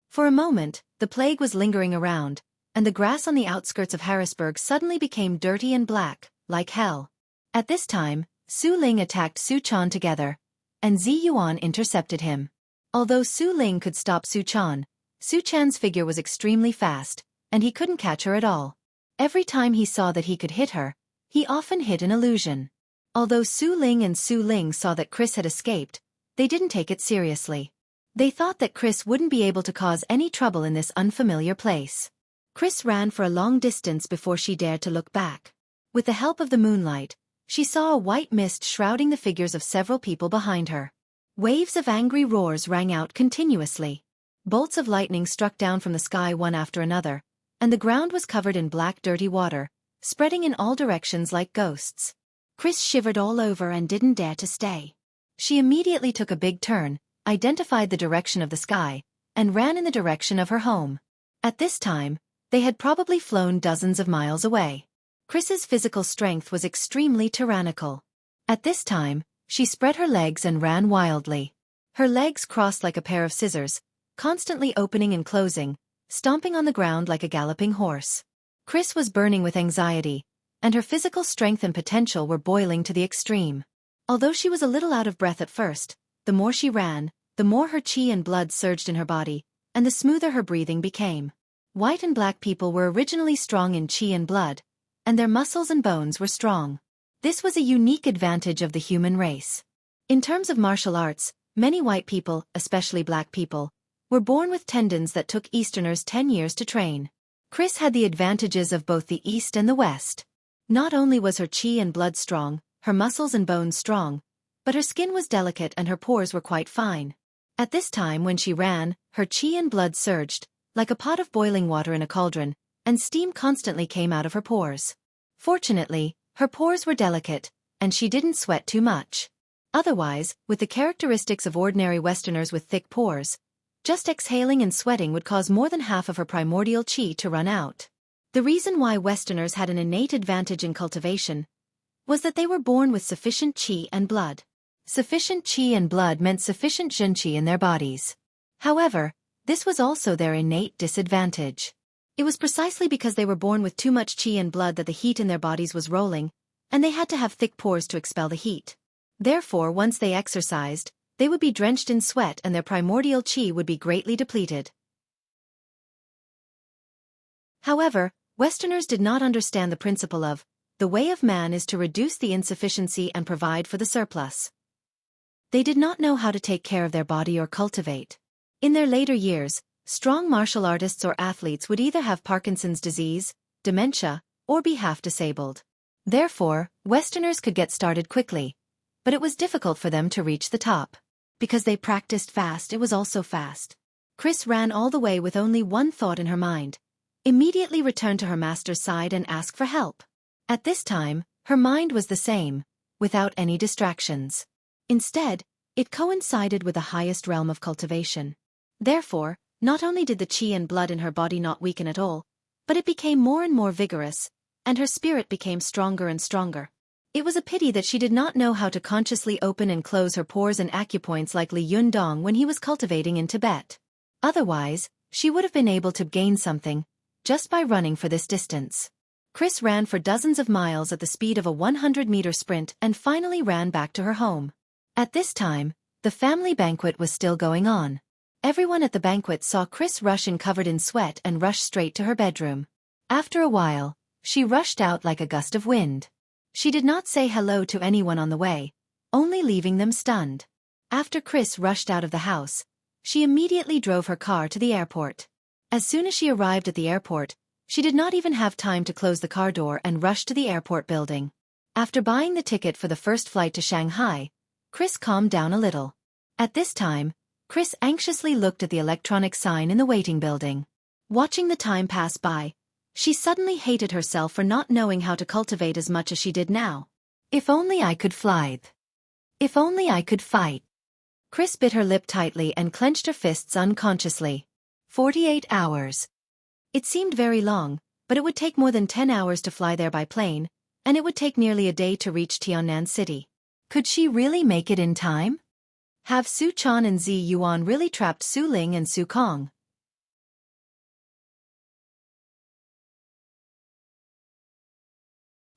For a moment, the plague was lingering around, and the grass on the outskirts of Harrisburg suddenly became dirty and black, like hell. At this time, Su Ling attacked Su Chan together, and Zi Yuan intercepted him. Although Su Ling could stop Su Chan's figure was extremely fast, and he couldn't catch her at all. Every time he saw that he could hit her, he often hit an illusion. Although Su Ling and Su Ling saw that Chris had escaped, they didn't take it seriously. They thought that Chris wouldn't be able to cause any trouble in this unfamiliar place. Chris ran for a long distance before she dared to look back. With the help of the moonlight, she saw a white mist shrouding the figures of several people behind her. Waves of angry roars rang out continuously. Bolts of lightning struck down from the sky one after another, and the ground was covered in black dirty water, spreading in all directions like ghosts. Chris shivered all over and didn't dare to stay. She immediately took a big turn, identified the direction of the sky, and ran in the direction of her home. At this time, they had probably flown dozens of miles away. Chris's physical strength was extremely tyrannical. At this time, she spread her legs and ran wildly. Her legs crossed like a pair of scissors, constantly opening and closing, stomping on the ground like a galloping horse. Chris was burning with anxiety, and her physical strength and potential were boiling to the extreme. Although she was a little out of breath at first, the more she ran, the more her chi and blood surged in her body, and the smoother her breathing became. White and black people were originally strong in chi and blood, and their muscles and bones were strong. This was a unique advantage of the human race. In terms of martial arts, many white people, especially black people, were born with tendons that took Easterners 10 years to train. Chris had the advantages of both the East and the West. Not only was her chi and blood strong, her muscles and bones strong, but her skin was delicate and her pores were quite fine. At this time when she ran, her chi and blood surged, like a pot of boiling water in a cauldron, and steam constantly came out of her pores. Fortunately, her pores were delicate, and she didn't sweat too much. Otherwise, with the characteristics of ordinary Westerners with thick pores, just exhaling and sweating would cause more than half of her primordial chi to run out. The reason why Westerners had an innate advantage in cultivation was that they were born with sufficient chi and blood. Sufficient chi and blood meant sufficient zhenqi in their bodies. However, this was also their innate disadvantage. It was precisely because they were born with too much chi and blood that the heat in their bodies was rolling, and they had to have thick pores to expel the heat. Therefore, once they exercised, they would be drenched in sweat and their primordial chi would be greatly depleted. However, Westerners did not understand the principle of, the way of man is to reduce the insufficiency and provide for the surplus. They did not know how to take care of their body or cultivate. In their later years, strong martial artists or athletes would either have Parkinson's disease, dementia, or be half disabled. Therefore, Westerners could get started quickly, but it was difficult for them to reach the top. Because they practiced fast, it was also fast. Chris ran all the way with only one thought in her mind: immediately return to her master's side and ask for help. At this time, her mind was the same, without any distractions. Instead, it coincided with the highest realm of cultivation. Therefore, not only did the chi and blood in her body not weaken at all, but it became more and more vigorous, and her spirit became stronger and stronger. It was a pity that she did not know how to consciously open and close her pores and acupoints like Li Yundong when he was cultivating in Tibet. Otherwise, she would have been able to gain something, just by running for this distance. Chris ran for dozens of miles at the speed of a 100-meter sprint and finally ran back to her home. At this time, the family banquet was still going on. Everyone at the banquet saw Chris rush in covered in sweat and rush straight to her bedroom. After a while, she rushed out like a gust of wind. She did not say hello to anyone on the way, only leaving them stunned. After Chris rushed out of the house, She immediately drove her car to the airport. As soon as she arrived at the airport, she did not even have time to close the car door and rushed to the airport building. After buying the ticket for the first flight to Shanghai, Chris calmed down a little. At this time, Chris anxiously looked at the electronic sign in the waiting building. Watching the time pass by, she suddenly hated herself for not knowing how to cultivate as much as she did now. If only I could fly. If only I could fight. Chris bit her lip tightly and clenched her fists unconsciously. 48 hours. It seemed very long, but it would take more than 10 hours to fly there by plane, and it would take nearly a day to reach Tiannan City. Could she really make it in time? Have Su Chan and Zi Yuan really trapped Su Ling and Su Kong?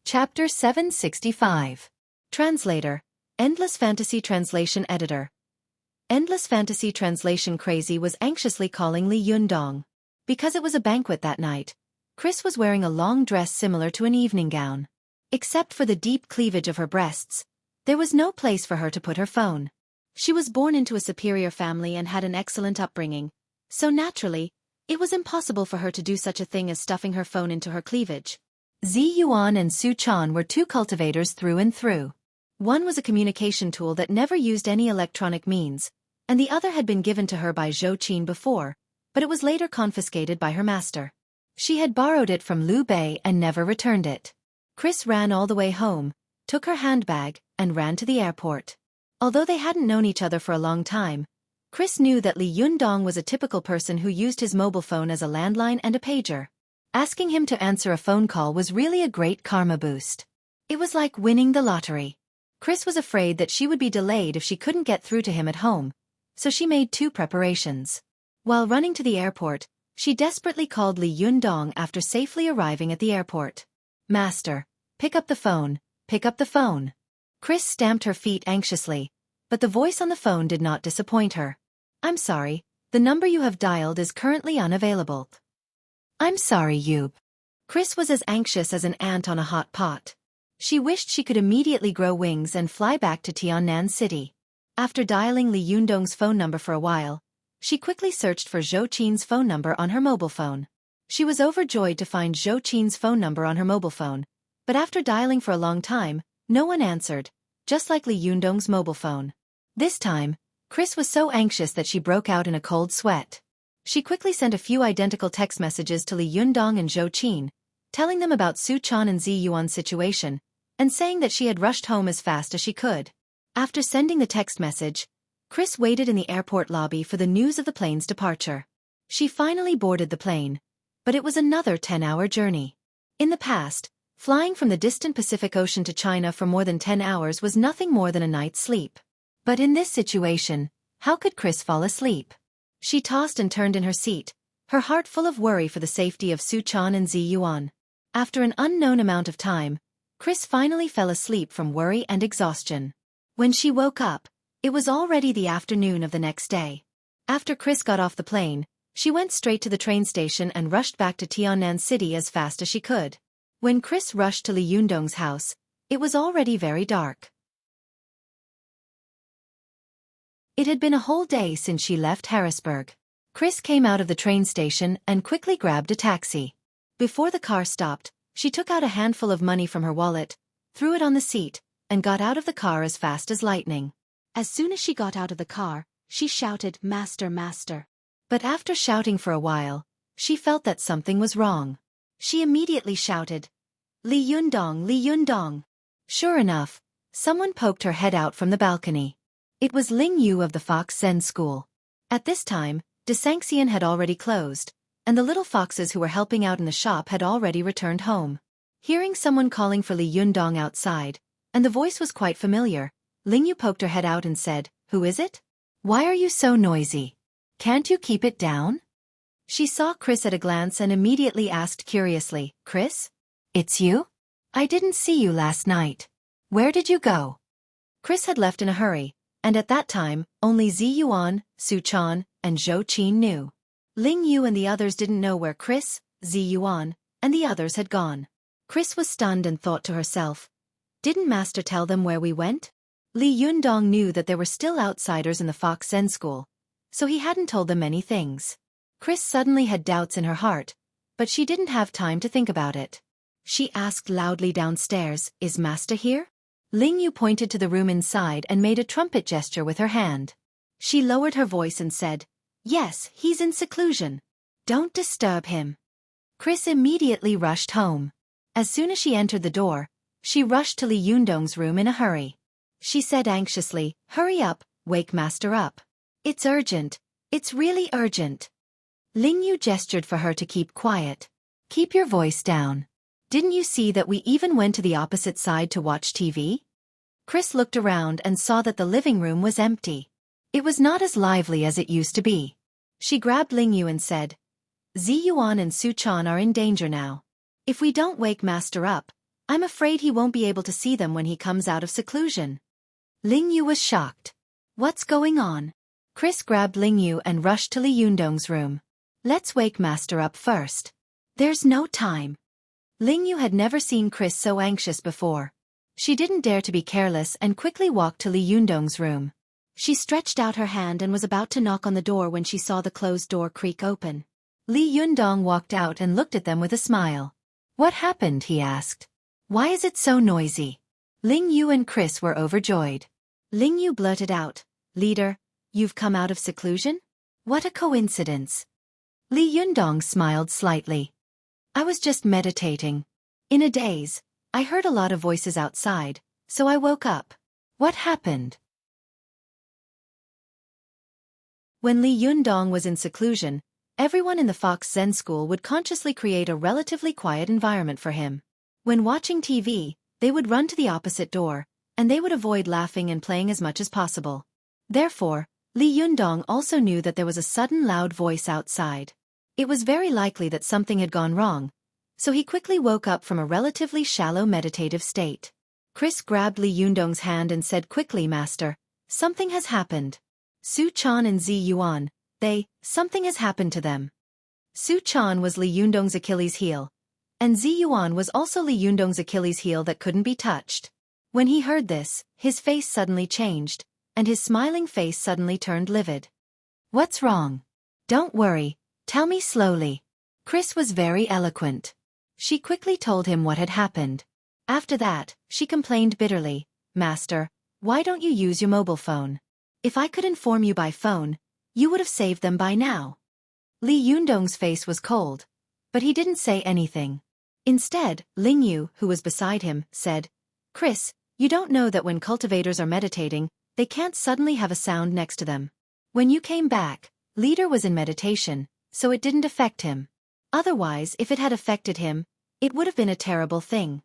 Chapter 765. Translator, Endless Fantasy Translation Editor. Endless Fantasy Translation Crazy was anxiously calling Li Yundong. Because it was a banquet that night, Chris was wearing a long dress similar to an evening gown. Except for the deep cleavage of her breasts, there was no place for her to put her phone. She was born into a superior family and had an excellent upbringing, so naturally, it was impossible for her to do such a thing as stuffing her phone into her cleavage. Zi Yuan and Su Chan were two cultivators through and through. One was a communication tool that never used any electronic means, and the other had been given to her by Xueqi before, but it was later confiscated by her master. She had borrowed it from Liu Bei and never returned it. Chris ran all the way home, took her handbag, and ran to the airport. Although they hadn't known each other for a long time, Chris knew that Li Yundong was a typical person who used his mobile phone as a landline and a pager. Asking him to answer a phone call was really a great karma boost. It was like winning the lottery. Chris was afraid that she would be delayed if she couldn't get through to him at home, so she made two preparations. While running to the airport, she desperately called Li Yundong after safely arriving at the airport. "Master, pick up the phone, pick up the phone." Chris stamped her feet anxiously, but the voice on the phone did not disappoint her. "I'm sorry, the number you have dialed is currently unavailable." "I'm sorry, Yub." Chris was as anxious as an ant on a hot pot. She wished she could immediately grow wings and fly back to Tiannan City. After dialing Li Yundong's phone number for a while, she quickly searched for Zhou Qin's phone number on her mobile phone. She was overjoyed to find Zhou Qin's phone number on her mobile phone, but after dialing for a long time, no one answered, just like Li Yundong's mobile phone. This time, Chris was so anxious that she broke out in a cold sweat. She quickly sent a few identical text messages to Li Yundong and Zhou Qin, telling them about Su Chan and Zi Yuan's situation, and saying that she had rushed home as fast as she could. After sending the text message, Chris waited in the airport lobby for the news of the plane's departure. She finally boarded the plane, but it was another 10-hour journey. In the past, flying from the distant Pacific Ocean to China for more than 10 hours was nothing more than a night's sleep. But in this situation, how could Chris fall asleep? She tossed and turned in her seat, her heart full of worry for the safety of Su Chan and Zi Yuan. After an unknown amount of time, Chris finally fell asleep from worry and exhaustion. When she woke up, it was already the afternoon of the next day. After Chris got off the plane, she went straight to the train station and rushed back to Tiannan City as fast as she could. When Chris rushed to Li Yundong's house, it was already very dark. It had been a whole day since she left Harrisburg. Chris came out of the train station and quickly grabbed a taxi. Before the car stopped, she took out a handful of money from her wallet, threw it on the seat, and got out of the car as fast as lightning. As soon as she got out of the car, she shouted, "Master, master." But after shouting for a while, she felt that something was wrong. She immediately shouted, "Li Yundong, Li Yundong." Sure enough, someone poked her head out from the balcony. It was Ling Yu of the Fox Zen School. At this time, De Sanxian had already closed, and the little foxes who were helping out in the shop had already returned home. Hearing someone calling for Li Yundong outside, and the voice was quite familiar, Ling Yu poked her head out and said, "Who is it? Why are you so noisy? Can't you keep it down?" She saw Chris at a glance and immediately asked curiously, "Chris? It's you? I didn't see you last night. Where did you go?" Chris had left in a hurry, and at that time, only Zi Yuan, Su Chan, and Zhou Qin knew. Ling Yu and the others didn't know where Chris, Zi Yuan, and the others had gone. Chris was stunned and thought to herself, "Didn't Master tell them where we went?" Li Yundong knew that there were still outsiders in the Fox Zen School, so he hadn't told them many things. Chris suddenly had doubts in her heart, but she didn't have time to think about it. She asked loudly downstairs, "Is Master here?" Ling Yu pointed to the room inside and made a trumpet gesture with her hand. She lowered her voice and said, "Yes, he's in seclusion. Don't disturb him." Chris immediately rushed home. As soon as she entered the door, she rushed to Li Yundong's room in a hurry. She said anxiously, "Hurry up, wake Master up. It's urgent. It's really urgent." Ling Yu gestured for her to keep quiet. "Keep your voice down. Didn't you see that we even went to the opposite side to watch TV?" Chris looked around and saw that the living room was empty. It was not as lively as it used to be. She grabbed Ling Yu and said, "Zi Yuan and Su Chan are in danger now. If we don't wake Master up, I'm afraid he won't be able to see them when he comes out of seclusion." Ling Yu was shocked. "What's going on?" Chris grabbed Ling Yu and rushed to Li Yundong's room. "Let's wake Master up first. There's no time." Ling Yu had never seen Chris so anxious before. She didn't dare to be careless and quickly walked to Li Yundong's room. She stretched out her hand and was about to knock on the door when she saw the closed door creak open. Li Yundong walked out and looked at them with a smile. "What happened?" he asked. "Why is it so noisy?" Ling Yu and Chris were overjoyed. Ling Yu blurted out, "Leader, you've come out of seclusion? What a coincidence." Li Yundong smiled slightly. "I was just meditating. In a daze, I heard a lot of voices outside, so I woke up." "What happened?" When Li Yundong was in seclusion, everyone in the Fox Zen school would consciously create a relatively quiet environment for him. When watching TV, they would run to the opposite door, and they would avoid laughing and playing as much as possible. Therefore, Li Yundong also knew that there was a sudden loud voice outside. It was very likely that something had gone wrong, so he quickly woke up from a relatively shallow meditative state. Chris grabbed Li Yundong's hand and said quickly, "Master, something has happened. Su Chan and Zi Yuan, something has happened to them." Su Chan was Li Yundong's Achilles heel, and Zi Yuan was also Li Yundong's Achilles heel that couldn't be touched. When he heard this, his face suddenly changed, and his smiling face suddenly turned livid. "What's wrong? Don't worry, tell me slowly." Chris was very eloquent. She quickly told him what had happened. After that, she complained bitterly, "Master, why don't you use your mobile phone? If I could inform you by phone, you would have saved them by now." Li Yundong's face was cold, but he didn't say anything. Instead, Ling Yu, who was beside him, said, "Chris, you don't know that when cultivators are meditating, they can't suddenly have a sound next to them. When you came back, Leader was in meditation, so it didn't affect him. Otherwise, if it had affected him, it would have been a terrible thing."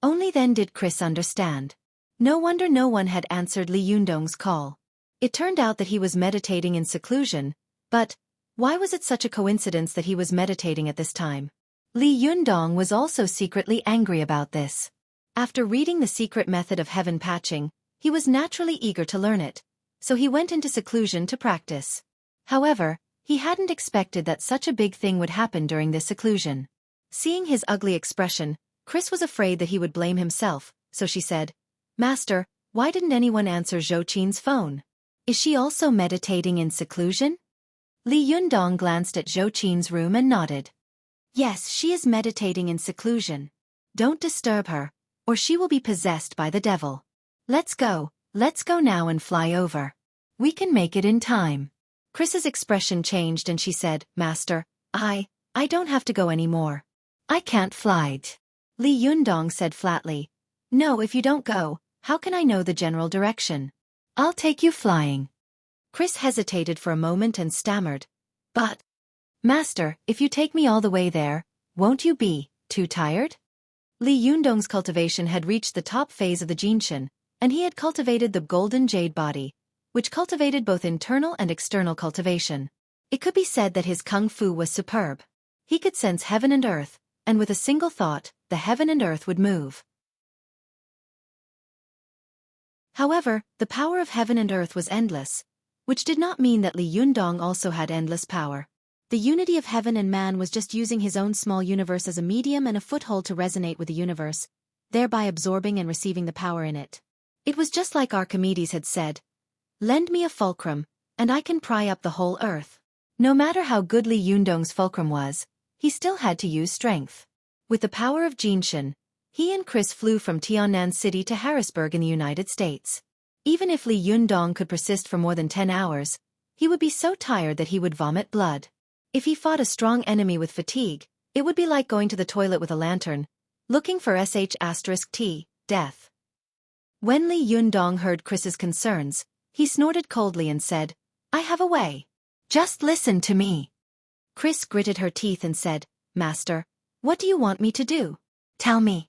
Only then did Chris understand. No wonder no one had answered Li Yundong's call. It turned out that he was meditating in seclusion, but why was it such a coincidence that he was meditating at this time? Li Yundong was also secretly angry about this. After reading the secret method of heaven patching, he was naturally eager to learn it, so he went into seclusion to practice. However, he hadn't expected that such a big thing would happen during this seclusion. Seeing his ugly expression, Chris was afraid that he would blame himself, so she said, "Master, why didn't anyone answer Xueqi's phone? Is she also meditating in seclusion?" Li Yundong glanced at Xueqi's room and nodded. "Yes, she is meditating in seclusion. Don't disturb her, or she will be possessed by the devil. Let's go now and fly over. We can make it in time." Chris's expression changed and she said, "Master, I don't have to go anymore. I can't fly." Li Yundong said flatly, "No, if you don't go, how can I know the general direction? I'll take you flying." Chris hesitated for a moment and stammered, "But, Master, if you take me all the way there, won't you be too tired?" Li Yundong's cultivation had reached the top phase of the Jinshan, and he had cultivated the golden jade body, which cultivated both internal and external cultivation. It could be said that his kung fu was superb. He could sense heaven and earth, and with a single thought, the heaven and earth would move. However, the power of heaven and earth was endless, which did not mean that Li Yundong also had endless power. The unity of heaven and man was just using his own small universe as a medium and a foothold to resonate with the universe, thereby absorbing and receiving the power in it. It was just like Archimedes had said, "Lend me a fulcrum, and I can pry up the whole earth. No matter how good Li Yundong's fulcrum was, he still had to use strength. With the power of Jinshin, he and Chris flew from Tiannan City to Harrisburg in the United States. Even if Li Yundong could persist for more than 10 hours, he would be so tired that he would vomit blood. If he fought a strong enemy with fatigue, it would be like going to the toilet with a lantern, looking for sh*t, death. When Li Yundong heard Chris's concerns, he snorted coldly and said, "I have a way. Just listen to me." Chris gritted her teeth and said, "Master, what do you want me to do? Tell me."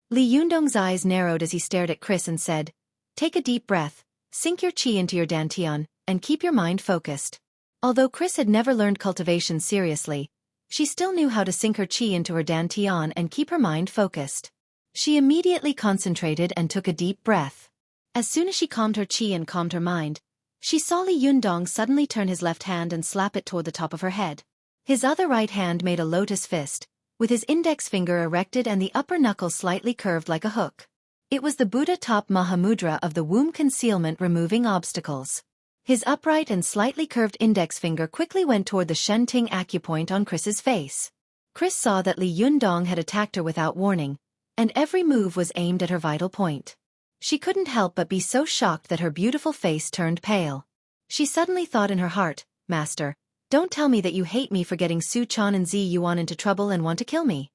Li Yundong's eyes narrowed as he stared at Chris and said, "Take a deep breath, sink your chi into your dantian, and keep your mind focused." Although Chris had never learned cultivation seriously, she still knew how to sink her chi into her dantian and keep her mind focused. She immediately concentrated and took a deep breath. As soon as she calmed her chi and calmed her mind, she saw Li Yundong suddenly turn his left hand and slap it toward the top of her head. His other right hand made a lotus fist, with his index finger erected and the upper knuckle slightly curved like a hook. It was the Buddha top Mahamudra of the womb concealment, removing obstacles. His upright and slightly curved index finger quickly went toward the Shenting acupoint on Chris's face. Chris saw that Li Yundong had attacked her without warning, and every move was aimed at her vital point. She couldn't help but be so shocked that her beautiful face turned pale. She suddenly thought in her heart, "Master, don't tell me that you hate me for getting Su Chan and Zi Yuan into trouble and want to kill me."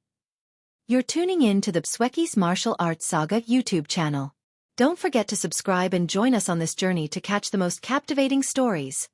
You're tuning in to the Xueqi's Martial Arts Saga YouTube channel. Don't forget to subscribe and join us on this journey to catch the most captivating stories.